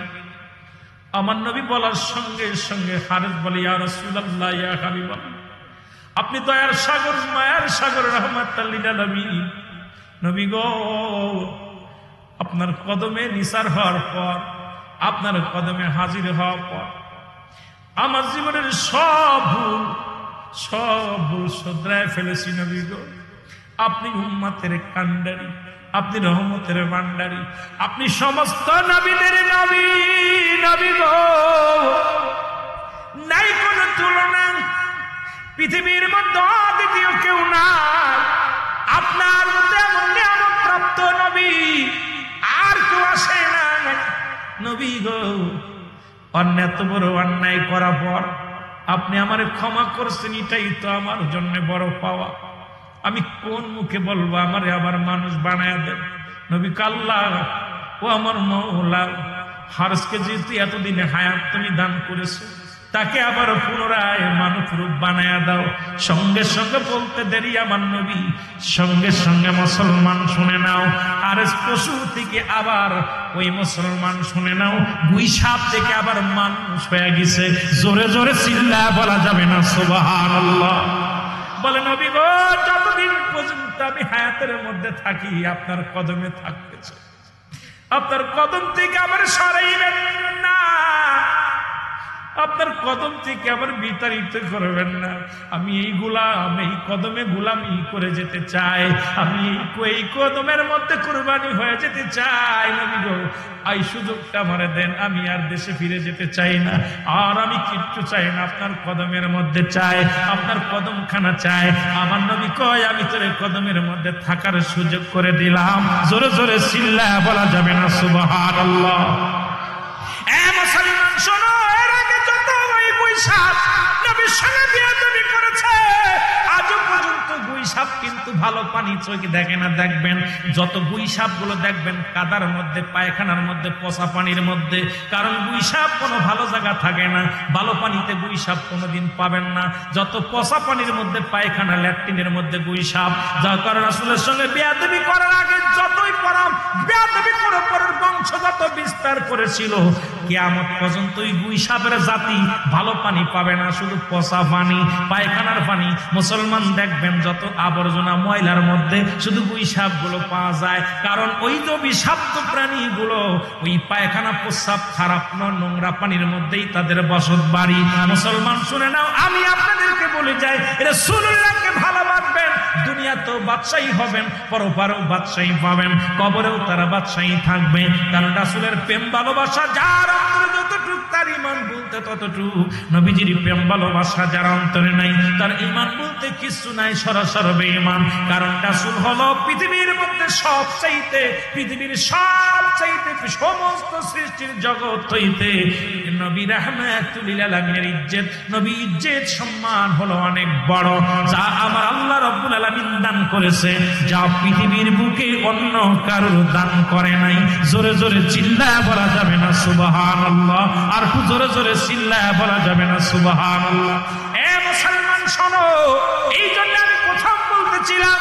আমার নবী বলার সঙ্গে সঙ্গে হারেস বলে ইয়া রাসূলুল্লাহ ইয়া হাবিবাল্লাহ আপনি দয়ার সাগর মায়ার সাগর রাহমাতাল লিল আলামিন নবী গো আপনার কদমে নিসার হওয়ার পর আপনার কদমে হাজির হওয়ার পর আমার জীবনের সব ভুল শুধরায় ফেলেছি নবী গো আপনি উম্মতের কান্ডারি আপনি রহমতের ভান্ডারি আপনি সমস্ত নবীদের নবী গো নাই কোনো তুলনা পৃথিবীর মধ্যে দ্বিতীয় কেউ নাই আপনার মধ্যে এমন নিয়ামত প্রাপ্ত নবী আর কেউ আসে না নবী গো অন্য এত বড় অন্যায় করার পর আপনি আমারে ক্ষমা করছেন এটাই তো আমার জন্য বড় পাওয়া আমি কোন মুখে বলবো আমারে আবার মানুষ বানায়া দেন নবী কাল্লা ও আমার মওলা হারেসকে যেহেতু এতদিনে হায়াত তুমি দান করেছো তাকে আবার পুনরায় মানুষ রূপ বানায়া দাও সঙ্গে সঙ্গে বলতে দেরি আমার নবী সঙ্গে সঙ্গে মুসলমান শুনে নাও হারেস পশু থেকে আবার ওই মুসলমান শুনে নাও দুই সাপ থেকে আবার মানুষ হয়ে গেছে জোরে জোরে চিল্লায় বলা যাবে না সুবহানাল্লাহ বলে নবী গো যতদিন পর্যন্ত আমি হায়াতের মধ্যে থাকি আপনার কদমে থাকতেছে আপনার কদম থেকে আমার সরাইবেন না আপনার কদম থেকে আবার বিতাড়িত করবেন না। আমি এই গোলাম, এই কদমে গোলামি করে যেতে চাই, আমি এই কদমের মধ্যে কুরবানি হয়ে যেতে চাই। নবী গো, এই সুযোগটা আমারে দেন, আমি আর দেশে ফিরে যেতে চাই না, আর আমি কিচ্ছু চাই না, আপনার কদমের মধ্যে চাই, আপনার কদমখানা চাই। আমার নবী কয়, আমি তোর কদমের মধ্যে থাকার সুযোগ করে দিলাম। জোরে জোরে চিল্লায়া বলা যাবে না সুবহানাল্লাহ? এ মুসলমান শোনো, এর আগে যত ওই গুইসাপ নবীর সঙ্গে বিয়াদবি করেছে, আজও পর্যন্ত গুইসাপ কিন্তু ভালো পানি চোখে দেখে না। দেখবেন যত গুইসাপ গুলো দেখবেন কাদার মধ্যে, পায়খানার মধ্যে, পচা পানির মধ্যে, কারণ গুইসাপ কোনো ভালো জায়গা থাকে না। ভালো পানিতে গুইসাপ কোনোদিন পাবেন না। যত পচা পানির মধ্যে, পায়খানা, ল্যাট্রিনের মধ্যে গুইসাপ। যার কারণে রাসূলের সঙ্গে বিয়াদবি করার আগে যতই পরাম বিয়াদবি করে পরের বংশ যত বিস্তার করেছিল, কিয়ামত পর্যন্ত ওই গুইসাপের জাতি ভালো পানি পাবে না, শুধু পচা পানি, পায়খানার পানি। মুসলমান দেখবেন যত আবর্জনা ময়লার মধ্যে শুধু গুইসাপ গুলো পাওয়া যায়, কারণ ওই যে বিষাক্ত প্রাণীগুলো ওই পায়খানা, প্রস্রাব, খারাপ নোংরা পানির মধ্যেই তাদের বসত বাড়ি। মুসলমান শুনে নাও, আমি আপনাদেরকে বলে যাই, রাসূলুল্লাহকে ভালোবাসবেন, দুনিয়া তো বাদশাহী হবেন, পরপারেও বাদশাহী পাবেন, কবরেও তারা বাদশাহী থাকবে। কারণ রাসূলের প্রেম ভালোবাসা যার অন্তরে যতটুক, তার ঈমান বলতে ততটুক। নবীজির প্রেম ভালোবাসা যার অন্তরে নাই, তার ঈমান বলতে কিছু নাই, সরাসরি বেঈমান। কারণ রাসূল হলো পৃথিবীর মধ্যে সবচাইতে, পৃথিবীর সবচাইতে, সমস্ত সৃষ্টির জগৎ হইতে নবী রাহমাতুল লিল আলামিনের ইজ্জত, নবী ইজ্জত সম্মান হলো অনেক বড়, যা আমার আল্লাহ রাব্বুল আলামিন দান করেছে, যা পৃথিবীর বুকে অন্য কারোর দান করে নাই। জোরে জোরে চিল্লায়া বলা যাবে না সুবহানাল্লাহ? আর একটু জোরে জোরে চিল্লায়া বলা যাবে না সুবহানাল্লাহ? এ মুসলমান শোনো, এই জন্য আমি প্রথম বলতেছিলাম,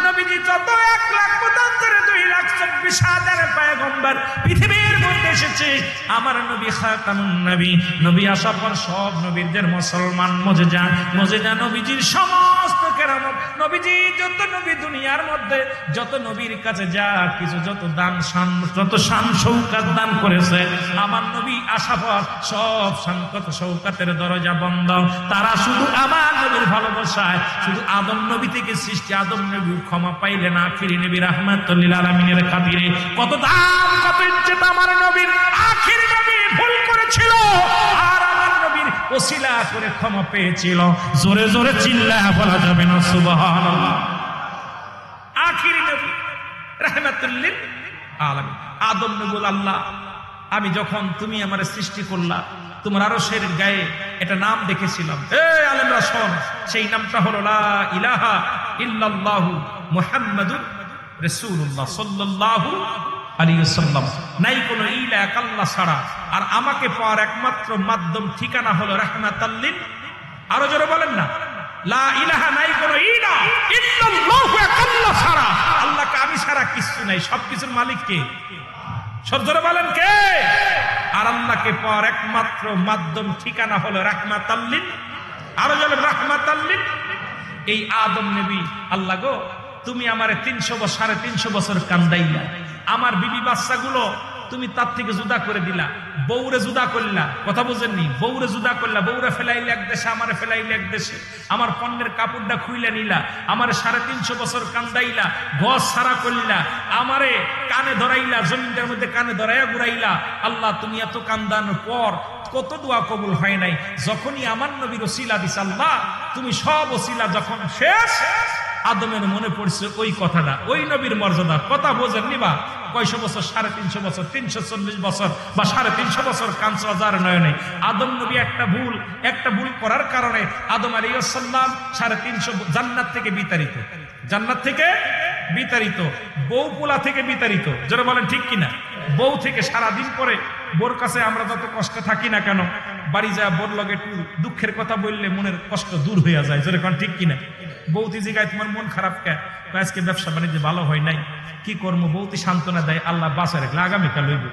নবীজি যত 1,75,24,000 পয়গম্বর পৃথিবীর মধ্যে এসেছে, আমার নবী খাতামুন নবী। নবী আসার পর সব নবীদের মুসলমান মুজিজা, মুজিজা নবীজির সমস্ত কেরামত, নবীজি যত নবী দুনিয়ার মধ্যে, যত নবীর কাছে যা কিছু, যত দান শান, যত শান শৌকাত দান করেছে, আমার নবী আসার পর সব শান শৌকাতের দরজা বন্ধ। তারা শুধু আমার নবীর ভালোবাসায়, শুধু আদম নবী থেকে সৃষ্টি, আদম নবী ক্ষমা পাইলেন আখিরি নবী রাহমাতুল লিল আলামিনের খাতিরে। কত দাম, কত ইজ্জত আমার নবীর। আখিরি নবী ভুল করেছিল, আর আমার নবীর ওসিলা করে ক্ষমা পেয়েছিল। জোরে জোরে চিল্লায়া বলা যাবে না সুবহানাল্লাহ? আখিরি নবী রাহমাতুল লিল আলামিন আদম নবী। আল্লাহ, আমি যখন তুমি আমার সৃষ্টি করলা, তোমার আরশের গায়ে এটা নাম দেখেছিলাম। আলেমরা শোন, সেই নামটা হলো লা ইলাহা ইল্লাল্লাহু মুহাম্মাদুর রাসূলুল্লাহ সাল্লাল্লাহু আলাইহি ওয়াসাল্লাম। নাই কোনো ইলা এক আল্লাহ ছাড়া, আর আমাকে পাওয়ার একমাত্র মাধ্যম, ঠিকানা হলো রাহমাতাল লিল। আরো জোরে বলেন না, লা ইলাহা, নাই কোনো ইলা ইল্লাল্লাহু এক আল্লাহ ছাড়া, আল্লাহকে আমি ছাড়া কিছু নাই, সবকিছুর মালিক কে? সব জোরে বলেন কে? আর আল্লাহকে পাওয়ার একমাত্র মাধ্যম, ঠিকানা হলো রাহমাতাল লিল। আরো জোরে রাহমাতাল লিল। এই আদম নবী, আল্লাহ গো, তুমি আমারে 300 বছর কান্দাইলা, আমার বিবি বাচ্চাগুলো তুমি তার থেকে জুদা করে দিলা, বউরে জুদা করলা, কথা বুঝেননি? বউরে জুদা করলা, বউরে ফেলাইলে এক দেশে, আমারে ফেলাইলে এক দেশে, আমার পণ্যের কাপড়টা খুইলা নিলা, আমারে 350 বছর কান্দাইলা, ঘর সারা করলা, আমারে কানে ধরাইলা, জমিনের মধ্যে কানে ধরাইয়া ঘুরাইলা। আল্লাহ, তুমি এত কান্দানোর পর কত দোয়া কবুল হয় নাই। যখনই আমার নবীর ওসিলা দিস, আল্লাহ তুমি সব ওসিলা যখন শেষ, আদমের মনে পড়ছে ওই কথাটা, ওই নবীর মর্যাদা। কথা বোঝেননি বা? কয়শো বছর? 350 বছর, 340 বছর বা 350 বছর কাঁদছে হাজার নয়নে। আদম নবী একটা ভুল করার কারণে আদম আলাইহিস সালাম 350 জান্নাত থেকে বিতাড়িত, জান্নাত থেকে বিতাড়িত, বউ পোলা থেকে বিতাড়িত। যারা বলেন ঠিক কিনা? বউ থেকে সারাদিন পরে বোর কাছে আমরা যত কষ্টে থাকি না কেন, বাড়ি যায় বোর লগে একটু দুঃখের কথা বললে মনের কষ্ট দূর হইয়া যায়। যারা কোন ঠিক কিনা? বউতি জিগায় তোমার মন খারাপ কে? আজকে ব্যবসা বাণিজ্য ভালো হয় নাই, কি করবো? বউতি সান্ত্বনা দেয়, আল্লাহ বাঁচা রাখলে আগামীকাল হইব।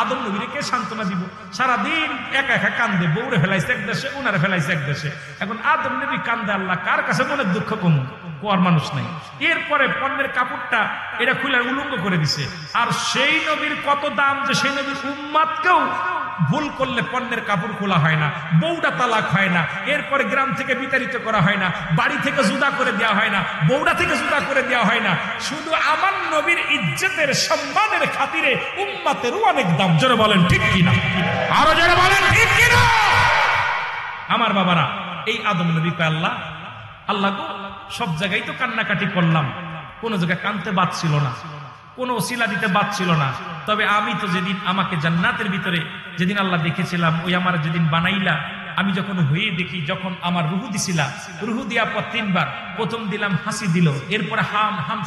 আদম নবীরে কে সান্ত্বনা দিব? সারাদিন একা একা কান্দে, বউরে ফেলাইছে এক দেশে, উনারে ফেলাইছে এক দেশে। এখন আদম নবী কান্দে, আল্লাহ কার কাছে মনের দুঃখ কম? কোয়ার মানুষ নাই। এরপরে পণ্যের কাপড়টা এটা খুলে উলঙ্গ করে দিছে। আর সেই নবীর কত দাম যে সেই নবীর উম্মাতকেও ভুল করলে পণ্যের কাপড় খোলা হয় না, বউটা তালাক হয় না, এরপরে গ্রাম থেকে বিতাড়িত করা হয় না, বাড়ি থেকে জুদা করে দেওয়া হয় না, বউটা থেকে জুদা করে দেওয়া হয় না। শুধু আমার নবীর ইজ্জতের সম্মানের খাতিরে উম্মতেরও অনেক দাম। জোরে বলেন ঠিক কিনা, আরো জোরে বলেন ঠিক কিনা। আমার বাবারা, এই আদম নবী কয় আল্লাহ আল্লাহ গো, সব জায়গায় তো কান্নাকাটি করলাম, কোন জায়গায় কানতে বাদ ছিল না, কোন ওসিলা দিতে বাদ ছিল না। তবে আমি তো যেদিন আমাকে জান্নাতের ভিতরে যেদিন আল্লাহ দেখেছিলাম, ওই আমার যেদিন বানাইলা, আমি যখন হয়ে দেখি, যখন আমার রুহু দিছিলা, রুহু দেওয়ার পর 3 বার, প্রথম দিলাম হাসি দিল, এরপরে হাম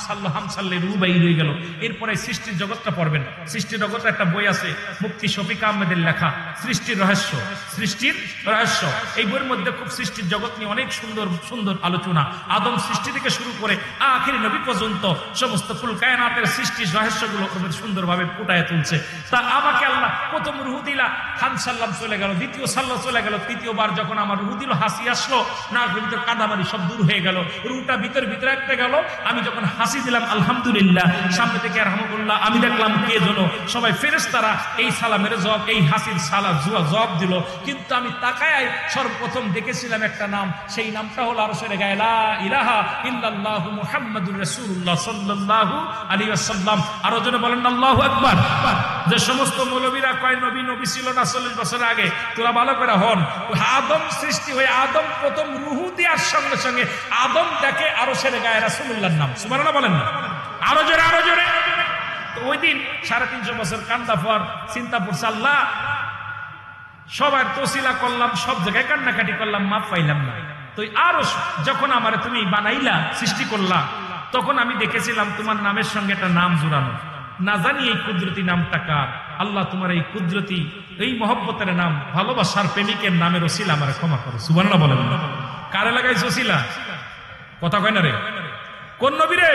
সাল্লে রুহু বাইর হয়ে গেল। এরপরে সৃষ্টির জগৎটা পড়বেন। সৃষ্টির জগৎ একটা বই আছে, মুফতি শফিক আহমেদের লেখা, সৃষ্টির রহস্য। সৃষ্টির রহস্য, এই বইয়ের মধ্যে খুব সৃষ্টির জগৎ নিয়ে অনেক সুন্দর সুন্দর আলোচনা। আদম সৃষ্টি থেকে শুরু করে আখিরি নবী পর্যন্ত সমস্ত কুল কায়নাতের সৃষ্টির রহস্যগুলো সুন্দরভাবে ফুটায় তুলছে। তা আমাকে আল্লাহ প্রথম রুহু দিলা, হাম সাল্লাম চলে গেল, দ্বিতীয় সাল্লাহ চলে গেল, তৃতীয়বার যখন আমার রুহু দিল, হাসি আসলো, নাক ভিতর কাদামারি সব দূর হয়ে গেল, রুটা ভিতরে একটা গেল। আমি যখন হাসি দিলাম আলহামদুলিল্লাহ, সামনে থেকে রাহমাতুল্লাহ, আমি দেখলাম কে যেন সবাই ফেরেশতারা এই সালামের জবাব, এই হাসির জবাব দিল। কিন্তু আমি তাকায় সর্বপ্রথম দেখেছিলাম একটা নাম, সেই নামটা হলো আরশের গায়ে লা ইলাহা ইল্লাল্লাহু মুহাম্মাদুর রাসূলুল্লাহ সাল্লাল্লাহু আলাইহি ওয়াসাল্লাম। আরো জনে বলেন আল্লাহু আকবার। যে সমস্ত মৌলবীরা কয় নবী ছিল না 40 বছর আগে, তোরা ভালো করে হন, আদম সৃষ্টি হয়ে আদম প্রথম রুহু দেওয়ার সঙ্গে সঙ্গে আদম দেখে আরশের গায়ে রাসূলুল্লাহর নাম। সুবহানাল্লাহ বলেন না, আরো জোরে আরো জোরে। তো ওই দিন 350 বছর কান্দা পর চিন্তা করছে, আল্লাহ সবার তসিলা করলাম, সব জায়গায় কান্নাকাটি করলাম, মাপ পাইলাম না। তো আরো যখন আমার তুমি বানাইলা, সৃষ্টি করলা, তখন আমি দেখেছিলাম তোমার নামের সঙ্গে একটা নাম জোড়ানো। না জানি এই কুদরতি নামটা কার। আল্লাহ তোমার এই কুদরতি, এই মহব্বতের নাম, ভালোবাসার প্রেমিকের নামের ওসিলা আমার ক্ষমা করো। সুবহানাল্লাহ বলেন। কারে লাগাইছ ওসিলা? কথা কয় না রে, কোন নবী রে?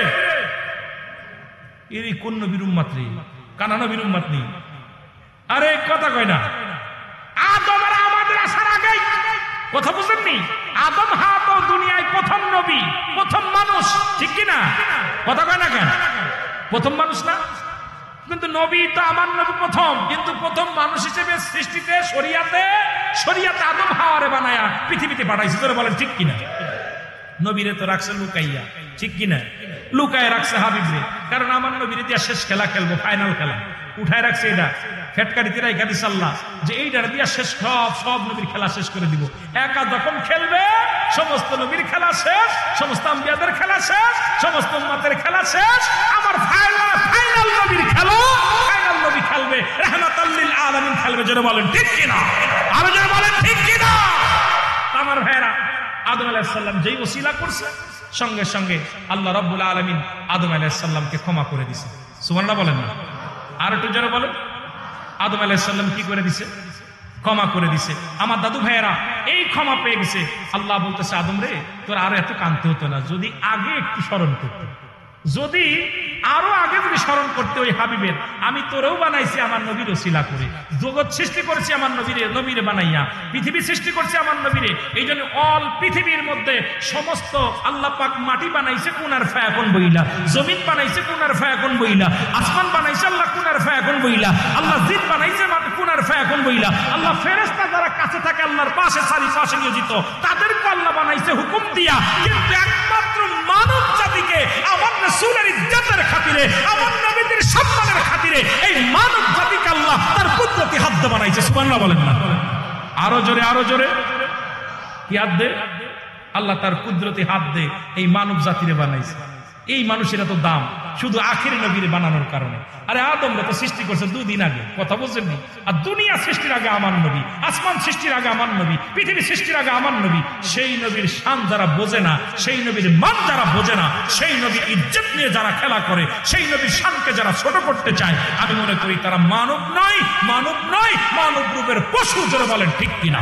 এর কোন নবীর উম্মত রে? কানা নবীর উম্মত নেই। আরে কথা কয় না। আদম আর আমাদের আসার আগে কথা বুঝেননি? আদম তো দুনিয়ায় প্রথম নবী, প্রথম মানুষ, ঠিক কিনা? কথা কয় না কেন? প্রথম মানুষ না, কিন্তু নবী তো আমার নবী প্রথম, কিন্তু প্রথম মানুষ হিসেবে সৃষ্টিতে শরিয়াতে আদম হাওয়ারে বানায়া পৃথিবীতে পাঠাইছে। তোরা বলেন ঠিক কিনা? নবীরে তো রাখছে লুকাইয়া, ঠিক কিনা? লুকায় রাখছে হাবিবরে, কারণ আমার নবীরে দিয়া শেষ খেলা খেলবো, ফাইনাল খেলা উঠায় রাখছে। এটা ফেটকারিতে রাইখা দিছে আল্লাহ, যে এইটার দিয়া শেষ, সব নবীর খেলা শেষ করে দিব। একা যখন খেলবে, সমস্ত নবীর খেলা শেষ, সমস্ত আম্বিয়াদের খেলা শেষ, সমস্ত উম্মতের খেলা শেষ। আমার ফাইনাল নবীর খেলা, ফাইনাল নবী খেলবে, রাহমাতাল লিল আলামিন খেলবে। জোরে বলেন ঠিক কিনা, আরো জোরে বলেন ঠিক কিনা। আমার ভাইরা, আদম আলাইহিস সালাম যেই ওসিলা করছে, সঙ্গে সঙ্গে আল্লাহ রাব্বুল আলামিন আদম আলাইহিস সালামকে ক্ষমা করে দিয়েছে। সুবহানাল্লাহ বলেন না, আর একটু জোরে বলেন। আদম আলাইহিস সালাম কি করে দিছে? ক্ষমা করে দিছে। আমার দাদু ভাইয়েরা এই ক্ষমা পেয়ে গেছে। আল্লাহ বলতেছে, আদম রে, তোর আরো এত কাঁদতে হতো না, যদি আগে একটু স্মরণ করতে, যদি আরো আগে যদি স্মরণ করতে ওই হাবিবের, আমি তোরেও বানাইছি আমার নবীর ওসিলা করে, জগৎ সৃষ্টি করেছি আমার নবীরে বানাইয়া, পৃথিবী সৃষ্টি করছে আমার নবীরে। এই জন্য অল পৃথিবীর মধ্যে সমস্ত আল্লাহ পাক মাটি বানাইছে কুনার ফায়াকুন বইলা, জমিন বানাইছে কুনার ফায়াকুন বইলা, আসমান বানাইছে আল্লাহ কুনার ফায়াকুন বইলা, আল্লাহ জিন বানাইছে কুনার ফায়াকুন বইলা, আল্লাহ ফেরেশতা যারা কাছে থাকে আল্লাহর পাশে চারিপাশে নিয়োজিত, তাদেরকে আল্লাহ বানাইছে হুকুম দিয়া। কিন্তু একমাত্র মানব জাতিকে আমার রাসূলের ইজ্জতের খাতিরে, আমার নবীদের সম্মানের খাতিরে এই মানব জাতিকে আল্লাহ তার কুদরতি হাত দিয়ে বানাইছে। সুবহানাল্লাহ বলেন না, আরো জোরে আরো জোরে। কি হাত দে? আল্লাহ তার কুদরতি হাত দিয়ে এই মানব জাতিরে বানাইছে। এই মানুষের এত দাম শুধু আখির নবীর বানানোর কারণে। আরে আদমরে তো সৃষ্টি করছে 2 দিন আগে, কথা বুঝেননি? আর দুনিয়া সৃষ্টির আগে আমার নবী, আসমান সৃষ্টির আগে আমার নবী, পৃথিবী সৃষ্টির আগে আমার নবী। সেই নবীর শান যারা বোঝে না, সেই নবীর মান যারা বোঝে না, সেই নবীর ইজ্জত নিয়ে যারা খেলা করে, সেই নবীর শানকে যারা ছোট করতে চায়, আমি মনে করি তারা মানব নয়, মানব রূপের পশু। জোরে বলেন ঠিক কিনা?